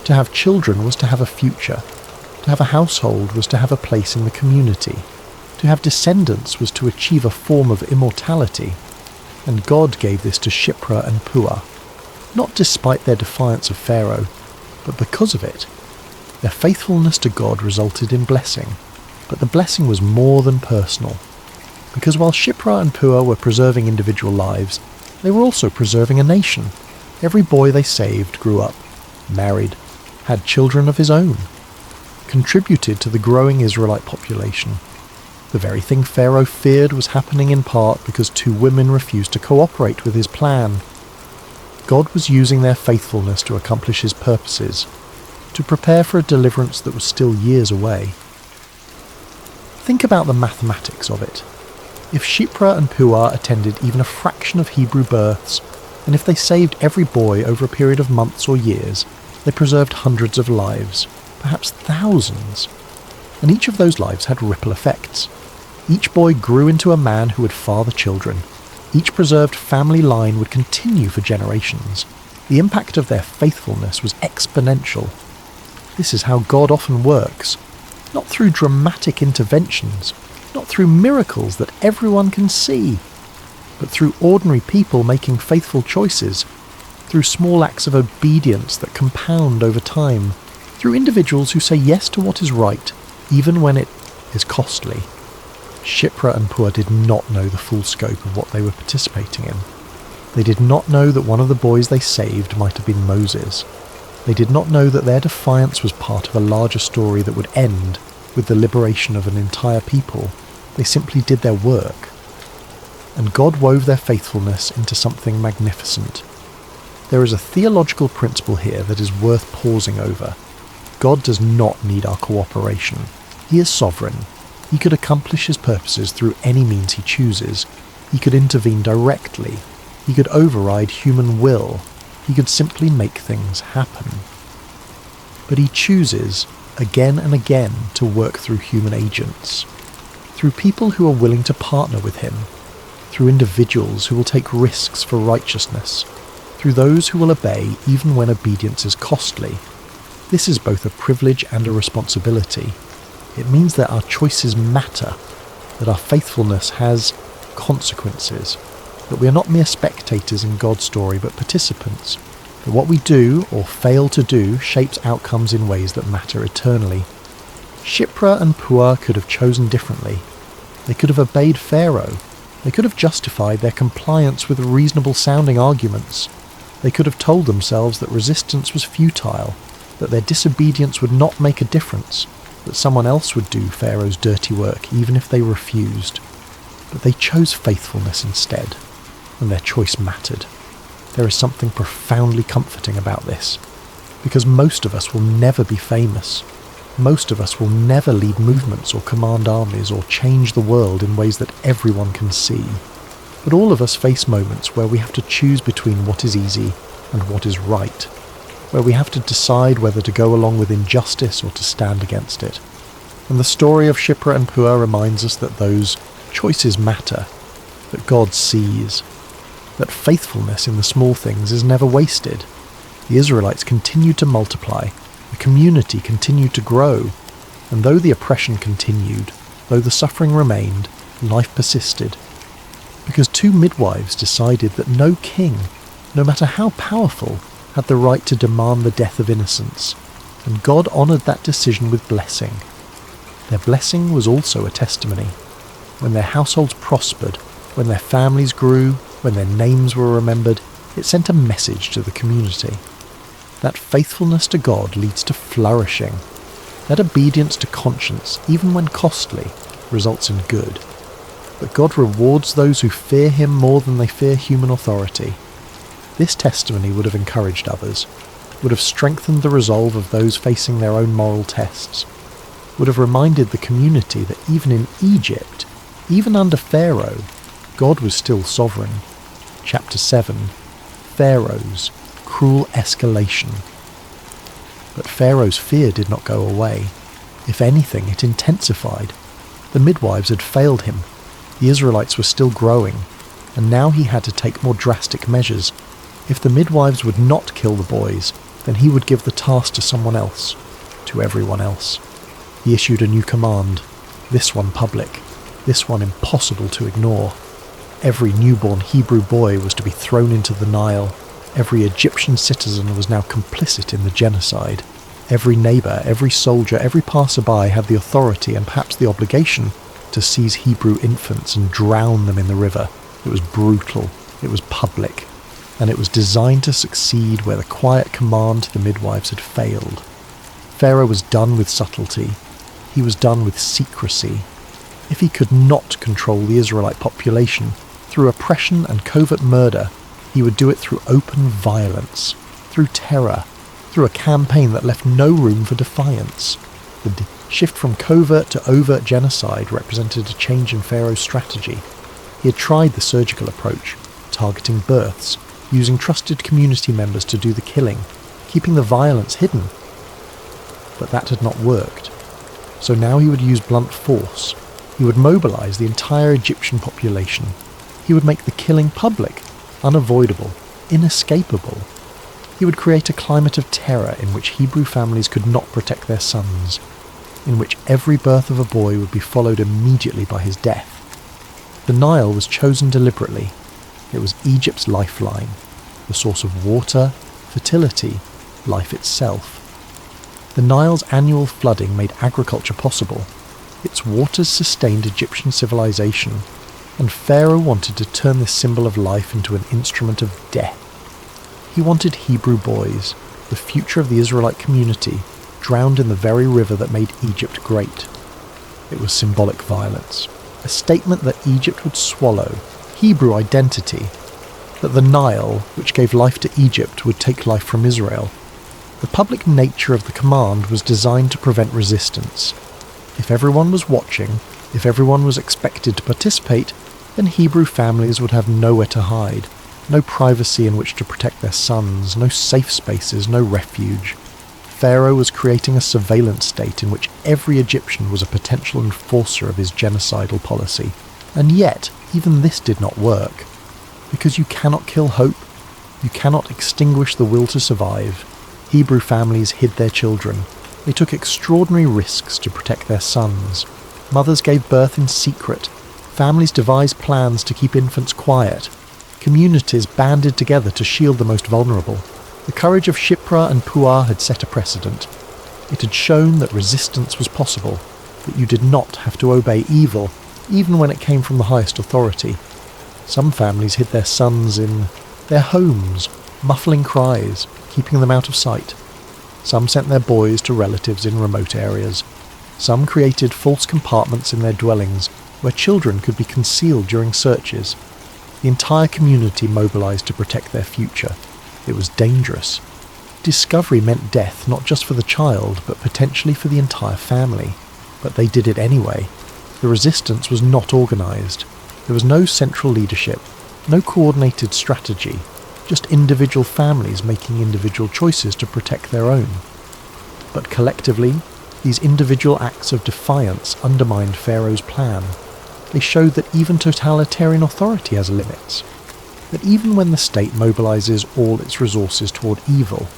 To have children was to have a future. To have a household was to have a place in the community. To have descendants was to achieve a form of immortality. And God gave this to Shipra and Puah, not despite their defiance of Pharaoh, but because of it. Their faithfulness to God resulted in blessing, but the blessing was more than personal. Because while Shipra and Puah were preserving individual lives, they were also preserving a nation. Every boy they saved grew up, married, had children of his own, contributed to the growing Israelite population. The very thing Pharaoh feared was happening in part because two women refused to cooperate with his plan. God was using their faithfulness to accomplish his purposes, to prepare for a deliverance that was still years away. Think about the mathematics of it. If Shiphrah and Puah attended even a fraction of Hebrew births, and if they saved every boy over a period of months or years, they preserved hundreds of lives, perhaps thousands. And each of those lives had ripple effects. Each boy grew into a man who would father children. Each preserved family line would continue for generations. The impact of their faithfulness was exponential. This is how God often works, not through dramatic interventions, not through miracles that everyone can see, but through ordinary people making faithful choices, through small acts of obedience that compound over time, through individuals who say yes to what is right, even when it is costly. Shiphrah and Puah did not know the full scope of what they were participating in. They did not know that one of the boys they saved might have been Moses. They did not know that their defiance was part of a larger story that would end with the liberation of an entire people. They simply did their work. And God wove their faithfulness into something magnificent. There is a theological principle here that is worth pausing over. God does not need our cooperation. He is sovereign. He could accomplish his purposes through any means he chooses. He could intervene directly. He could override human will. He could simply make things happen. But he chooses, again and again, to work through human agents. Through people who are willing to partner with him. Through individuals who will take risks for righteousness. Through those who will obey even when obedience is costly. This is both a privilege and a responsibility. It means that our choices matter, that our faithfulness has consequences, that we are not mere spectators in God's story but participants, that what we do or fail to do shapes outcomes in ways that matter eternally. Shiphrah and Puah could have chosen differently. They could have obeyed Pharaoh. They could have justified their compliance with reasonable-sounding arguments. They could have told themselves that resistance was futile, that their disobedience would not make a difference, that someone else would do Pharaoh's dirty work even if they refused. But they chose faithfulness instead, and their choice mattered. There is something profoundly comforting about this, because most of us will never be famous. Most of us will never lead movements or command armies or change the world in ways that everyone can see. But all of us face moments where we have to choose between what is easy and what is right, where we have to decide whether to go along with injustice or to stand against it. And the story of Shiphrah and Puah reminds us that those choices matter, that God sees, that faithfulness in the small things is never wasted. The Israelites continued to multiply, the community continued to grow, and though the oppression continued, though the suffering remained, life persisted. Because two midwives decided that no king, no matter how powerful, had the right to demand the death of innocents, and God honoured that decision with blessing. Their blessing was also a testimony. When their households prospered, when their families grew, when their names were remembered, it sent a message to the community. That faithfulness to God leads to flourishing. That obedience to conscience, even when costly, results in good. But God rewards those who fear him more than they fear human authority. This testimony would have encouraged others, would have strengthened the resolve of those facing their own moral tests, would have reminded the community that even in Egypt, even under Pharaoh, God was still sovereign. Chapter 7, Pharaoh's cruel escalation. But Pharaoh's fear did not go away. If anything, it intensified. The midwives had failed him. The Israelites were still growing, and now he had to take more drastic measures. If the midwives would not kill the boys, then he would give the task to someone else, to everyone else. He issued a new command, this one public, this one impossible to ignore. Every newborn Hebrew boy was to be thrown into the Nile. Every Egyptian citizen was now complicit in the genocide. Every neighbour, every soldier, every passerby had the authority and perhaps the obligation to seize Hebrew infants and drown them in the river. It was brutal. It was public. And it was designed to succeed where the quiet command to the midwives had failed. Pharaoh was done with subtlety. He was done with secrecy. If he could not control the Israelite population through oppression and covert murder, He would do it through open violence, through terror, through a campaign that left no room for defiance. The shift from covert to overt genocide represented a change in Pharaoh's strategy. He had tried the surgical approach, targeting births, using trusted community members to do the killing, keeping the violence hidden. But that had not worked. So now he would use blunt force. He would mobilize the entire Egyptian population. He would make the killing public, unavoidable, inescapable. He would create a climate of terror in which Hebrew families could not protect their sons, in which every birth of a boy would be followed immediately by his death. The Nile was chosen deliberately. It was Egypt's lifeline, the source of water, fertility, life itself. The Nile's annual flooding made agriculture possible. Its waters sustained Egyptian civilization, and Pharaoh wanted to turn this symbol of life into an instrument of death. He wanted Hebrew boys, the future of the Israelite community, drowned in the very river that made Egypt great. It was symbolic violence, a statement that Egypt would swallow Hebrew identity, that the Nile, which gave life to Egypt, would take life from Israel. The public nature of the command was designed to prevent resistance. If everyone was watching, if everyone was expected to participate, then Hebrew families would have nowhere to hide, no privacy in which to protect their sons, no safe spaces, no refuge. Pharaoh was creating a surveillance state in which every Egyptian was a potential enforcer of his genocidal policy. And yet, even this did not work. Because you cannot kill hope, you cannot extinguish the will to survive. Hebrew families hid their children. They took extraordinary risks to protect their sons. Mothers gave birth in secret. Families devised plans to keep infants quiet. Communities banded together to shield the most vulnerable. The courage of Shipra and Puah had set a precedent. It had shown that resistance was possible, that you did not have to obey evil, even when it came from the highest authority. Some families hid their sons in their homes, muffling cries, keeping them out of sight. Some sent their boys to relatives in remote areas. Some created false compartments in their dwellings where children could be concealed during searches. The entire community mobilized to protect their future. It was dangerous. Discovery meant death not just for the child, but potentially for the entire family. But they did it anyway. The resistance was not organized. There was no central leadership, no coordinated strategy, just individual families making individual choices to protect their own. But collectively, these individual acts of defiance undermined Pharaoh's plan. They showed that even totalitarian authority has limits. That even when the state mobilizes all its resources toward evil,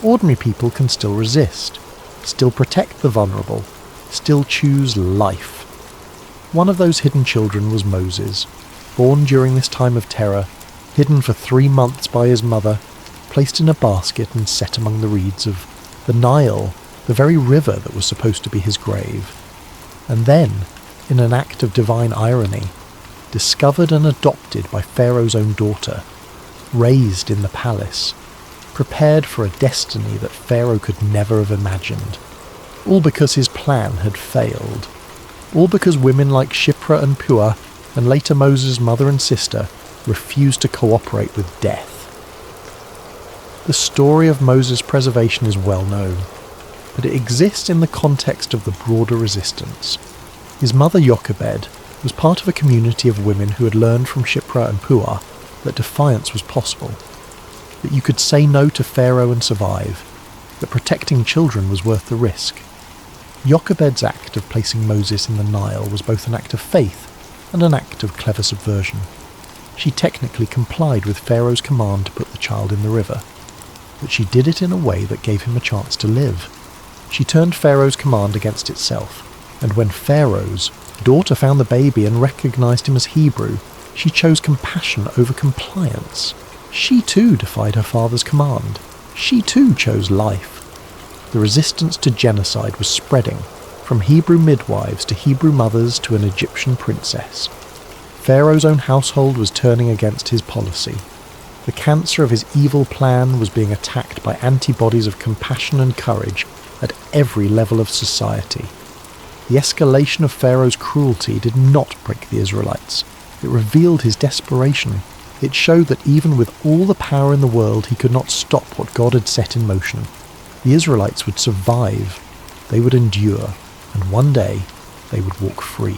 ordinary people can still resist, still protect the vulnerable, still choose life. One of those hidden children was Moses, born during this time of terror, hidden for 3 months by his mother, placed in a basket and set among the reeds of the Nile, the very river that was supposed to be his grave. And then, in an act of divine irony, discovered and adopted by Pharaoh's own daughter, raised in the palace, prepared for a destiny that Pharaoh could never have imagined. All because his plan had failed. All because women like Shipra and Puah, and later Moses' mother and sister, refused to cooperate with death. The story of Moses' preservation is well known, but it exists in the context of the broader resistance. His mother Jochebed was part of a community of women who had learned from Shipra and Puah that defiance was possible, that you could say no to Pharaoh and survive, that protecting children was worth the risk. Jochebed's act of placing Moses in the Nile was both an act of faith and an act of clever subversion. She technically complied with Pharaoh's command to put the child in the river, but she did it in a way that gave him a chance to live. She turned Pharaoh's command against itself, and when Pharaoh's daughter found the baby and recognized him as Hebrew, she chose compassion over compliance. She too defied her father's command. She too chose life. The resistance to genocide was spreading, from Hebrew midwives to Hebrew mothers to an Egyptian princess. Pharaoh's own household was turning against his policy. The cancer of his evil plan was being attacked by antibodies of compassion and courage at every level of society. The escalation of Pharaoh's cruelty did not break the Israelites. It revealed his desperation. It showed that even with all the power in the world, he could not stop what God had set in motion. The Israelites would survive, they would endure, and one day they would walk free.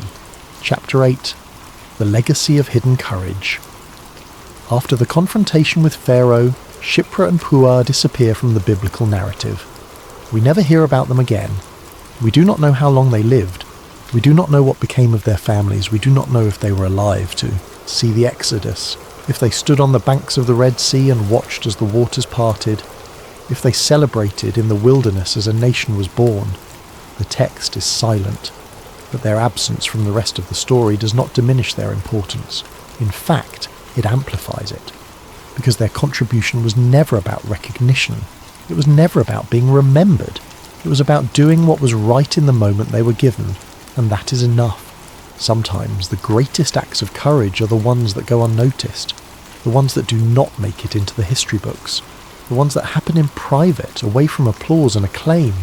Chapter 8. The Legacy of Hidden Courage. After the confrontation with Pharaoh, Shiphrah and Puah disappear from the biblical narrative. We never hear about them again. We do not know how long they lived. We do not know what became of their families. We do not know if they were alive to see the Exodus, if they stood on the banks of the Red Sea and watched as the waters parted, if they celebrated in the wilderness as a nation was born. The text is silent, but their absence from the rest of the story does not diminish their importance. In fact, it amplifies it, because their contribution was never about recognition. It was never about being remembered. It was about doing what was right in the moment they were given, and that is enough. Sometimes the greatest acts of courage are the ones that go unnoticed, the ones that do not make it into the history books, the ones that happen in private, away from applause and acclaim.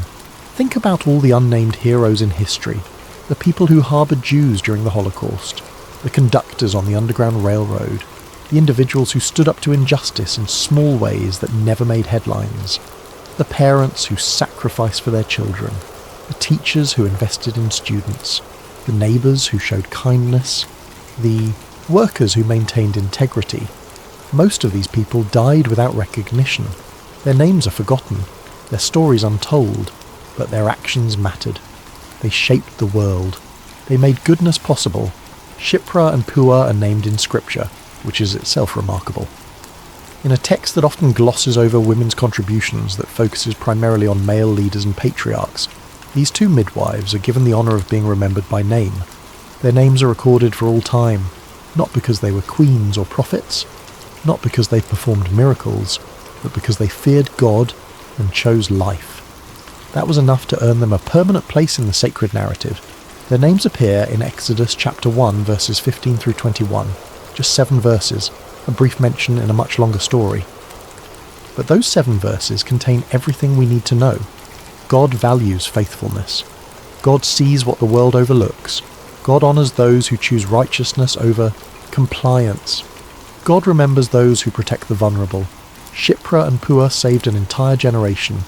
Think about all the unnamed heroes in history, the people who harboured Jews during the Holocaust, the conductors on the Underground Railroad, the individuals who stood up to injustice in small ways that never made headlines, the parents who sacrificed for their children, the teachers who invested in students, the neighbours who showed kindness, the workers who maintained integrity. Most of these people died without recognition. Their names are forgotten, their stories untold, but their actions mattered. They shaped the world. They made goodness possible. Shiphrah and Puah are named in Scripture, which is itself remarkable. In a text that often glosses over women's contributions, that focuses primarily on male leaders and patriarchs, these two midwives are given the honour of being remembered by name. Their names are recorded for all time, not because they were queens or prophets, not because they performed miracles, but because they feared God and chose life. That was enough to earn them a permanent place in the sacred narrative. Their names appear in Exodus chapter 1, verses 15 through 21, just 7 verses, a brief mention in a much longer story. But those 7 verses contain everything we need to know. God values faithfulness. God sees what the world overlooks. God honours those who choose righteousness over compliance. God remembers those who protect the vulnerable. Shiphrah and Puah saved an entire generation,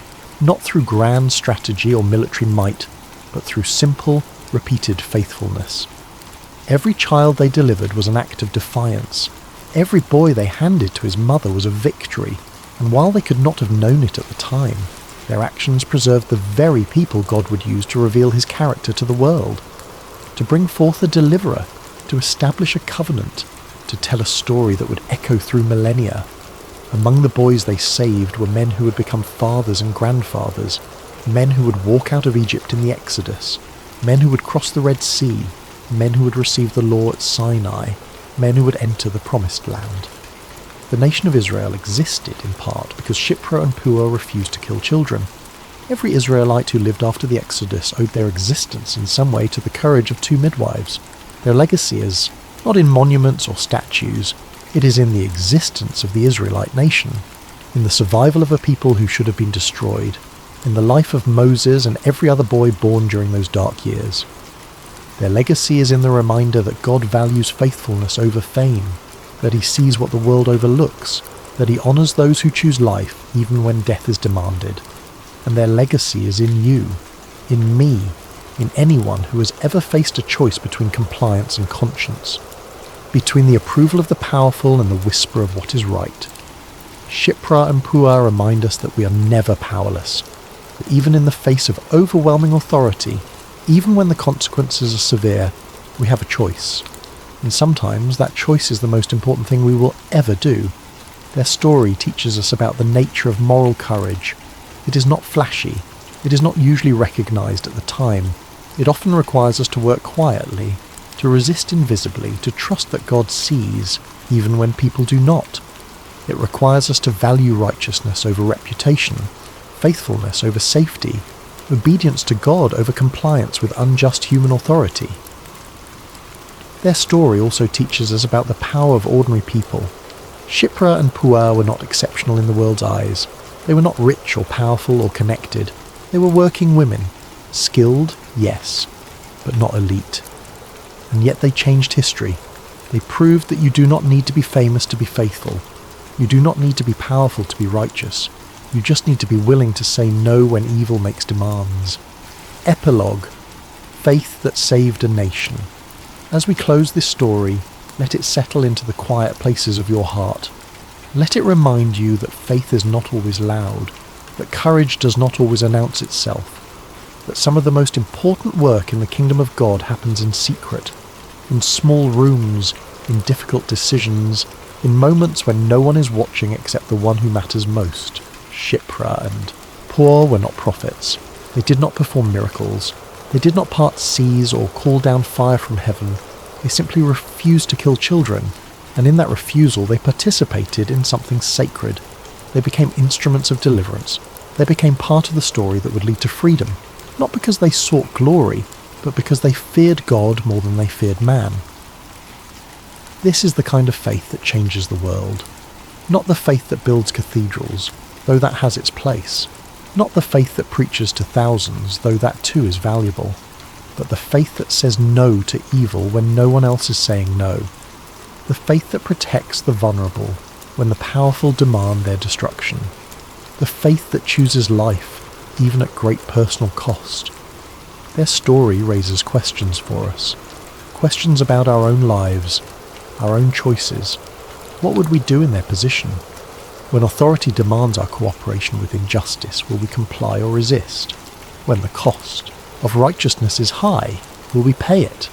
not through grand strategy or military might, but through simple, repeated faithfulness. Every child they delivered was an act of defiance. Every boy they handed to his mother was a victory, and while they could not have known it at the time, their actions preserved the very people God would use to reveal his character to the world, to bring forth a deliverer, to establish a covenant, to tell a story that would echo through millennia. Among the boys they saved were men who would become fathers and grandfathers, men who would walk out of Egypt in the Exodus, men who would cross the Red Sea, men who would receive the law at Sinai, men who would enter the Promised Land. The nation of Israel existed in part because Shiphrah and Puah refused to kill children. Every Israelite who lived after the Exodus owed their existence in some way to the courage of 2 midwives. Their legacy is not in monuments or statues, it is in the existence of the Israelite nation, in the survival of a people who should have been destroyed, in the life of Moses and every other boy born during those dark years. Their legacy is in the reminder that God values faithfulness over fame, that he sees what the world overlooks, that he honours those who choose life even when death is demanded. And their legacy is in you, in me, in anyone who has ever faced a choice between compliance and conscience, between the approval of the powerful and the whisper of what is right. Shiphrah and Puah remind us that we are never powerless, that even in the face of overwhelming authority, even when the consequences are severe, we have a choice. And sometimes that choice is the most important thing we will ever do. Their story teaches us about the nature of moral courage. It is not flashy. It is not usually recognised at the time. It often requires us to work quietly, to resist invisibly, to trust that God sees, even when people do not. It requires us to value righteousness over reputation, faithfulness over safety, obedience to God over compliance with unjust human authority. Their story also teaches us about the power of ordinary people. Shiphrah and Puah were not exceptional in the world's eyes. They were not rich or powerful or connected. They were working women. Skilled, yes, but not elite. And yet they changed history. They proved that you do not need to be famous to be faithful. You do not need to be powerful to be righteous. You just need to be willing to say no when evil makes demands. Epilogue: Faith that saved a nation. As we close this story, let it settle into the quiet places of your heart. Let it remind you that faith is not always loud, that courage does not always announce itself, that some of the most important work in the kingdom of God happens in secret, in small rooms, in difficult decisions, in moments when no one is watching except the one who matters most. Shipra and Puah were not prophets. They did not perform miracles. They did not part seas or call down fire from heaven. They simply refused to kill children, and in that refusal they participated in something sacred. They became instruments of deliverance. They became part of the story that would lead to freedom, not because they sought glory, but because they feared God more than they feared man. This is the kind of faith that changes the world. Not the faith that builds cathedrals, though that has its place. Not the faith that preaches to thousands, though that too is valuable. But the faith that says no to evil when no one else is saying no. The faith that protects the vulnerable when the powerful demand their destruction. The faith that chooses life, even at great personal cost. Their story raises questions for us. Questions about our own lives, our own choices. What would we do in their position? When authority demands our cooperation with injustice, will we comply or resist? When the cost of righteousness is high, will we pay it?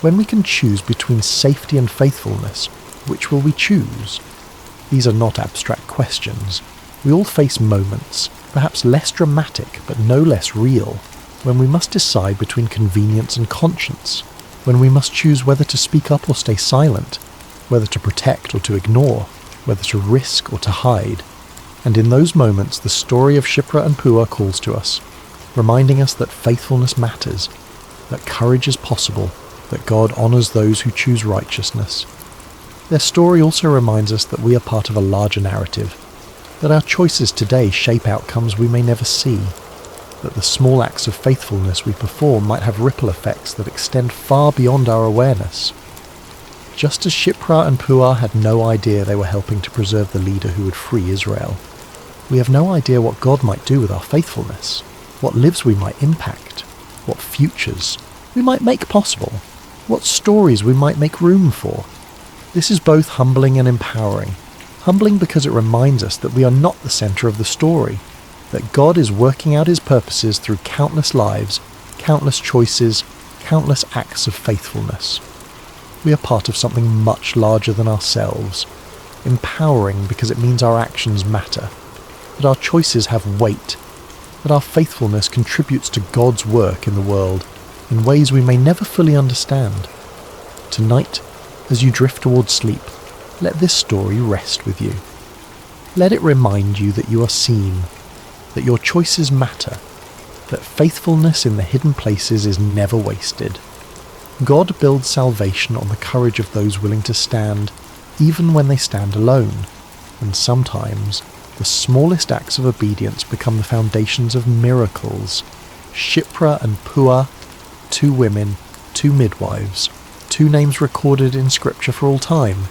When we can choose between safety and faithfulness, which will we choose? These are not abstract questions. We all face moments, perhaps less dramatic but no less real, when we must decide between convenience and conscience, when we must choose whether to speak up or stay silent, whether to protect or to ignore, whether to risk or to hide. And in those moments the story of Shipra and Puah calls to us, reminding us that faithfulness matters, that courage is possible, that God honours those who choose righteousness. Their story also reminds us that we are part of a larger narrative, that our choices today shape outcomes we may never see, that the small acts of faithfulness we perform might have ripple effects that extend far beyond our awareness. Just as Shipra and Puah had no idea they were helping to preserve the leader who would free Israel, we have no idea what God might do with our faithfulness, what lives we might impact, what futures we might make possible, what stories we might make room for. This is both humbling and empowering. Humbling because it reminds us that we are not the centre of the story, that God is working out his purposes through countless lives, countless choices, countless acts of faithfulness. We are part of something much larger than ourselves. Empowering because it means our actions matter, that our choices have weight, that our faithfulness contributes to God's work in the world in ways we may never fully understand. Tonight, as you drift towards sleep, let this story rest with you. Let it remind you that you are seen, that your choices matter, that faithfulness in the hidden places is never wasted. God builds salvation on the courage of those willing to stand, even when they stand alone, and sometimes the smallest acts of obedience become the foundations of miracles. Shipra and Puah, 2 women, 2 midwives, 2 names recorded in scripture for all time,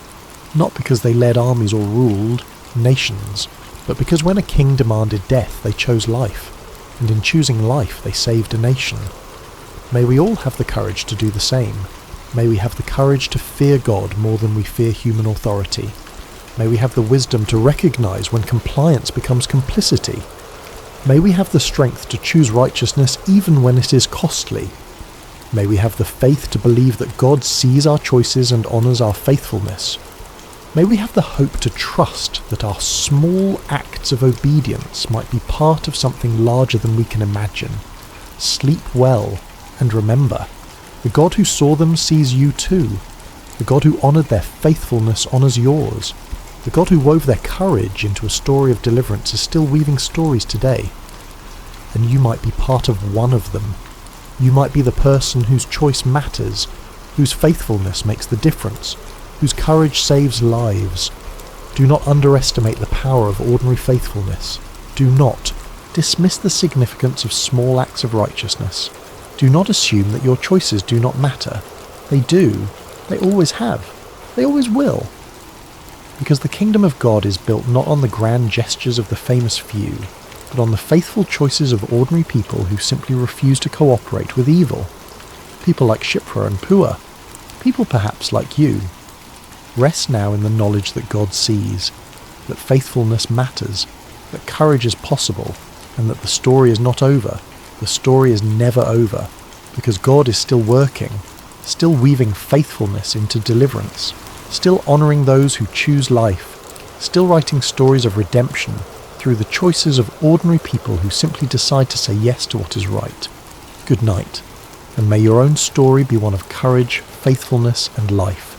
not because they led armies or ruled nations, but because when a king demanded death, they chose life, and in choosing life, they saved a nation. May we all have the courage to do the same. May we have the courage to fear God more than we fear human authority. May we have the wisdom to recognize when compliance becomes complicity. May we have the strength to choose righteousness even when it is costly. May we have the faith to believe that God sees our choices and honors our faithfulness. May we have the hope to trust that our small acts of obedience might be part of something larger than we can imagine. Sleep well. And remember, the God who saw them sees you too. The God who honoured their faithfulness honours yours. The God who wove their courage into a story of deliverance is still weaving stories today. And you might be part of one of them. You might be the person whose choice matters, whose faithfulness makes the difference, whose courage saves lives. Do not underestimate the power of ordinary faithfulness. Do not dismiss the significance of small acts of righteousness. Do not assume that your choices do not matter. They do. They always have. They always will. Because the kingdom of God is built not on the grand gestures of the famous few, but on the faithful choices of ordinary people who simply refuse to cooperate with evil. People like Shipra and Pua. People perhaps like you. Rest now in the knowledge that God sees, that faithfulness matters, that courage is possible, and that the story is not over. The story is never over, because God is still working, still weaving faithfulness into deliverance, still honouring those who choose life, still writing stories of redemption through the choices of ordinary people who simply decide to say yes to what is right. Good night, and may your own story be one of courage, faithfulness, and life.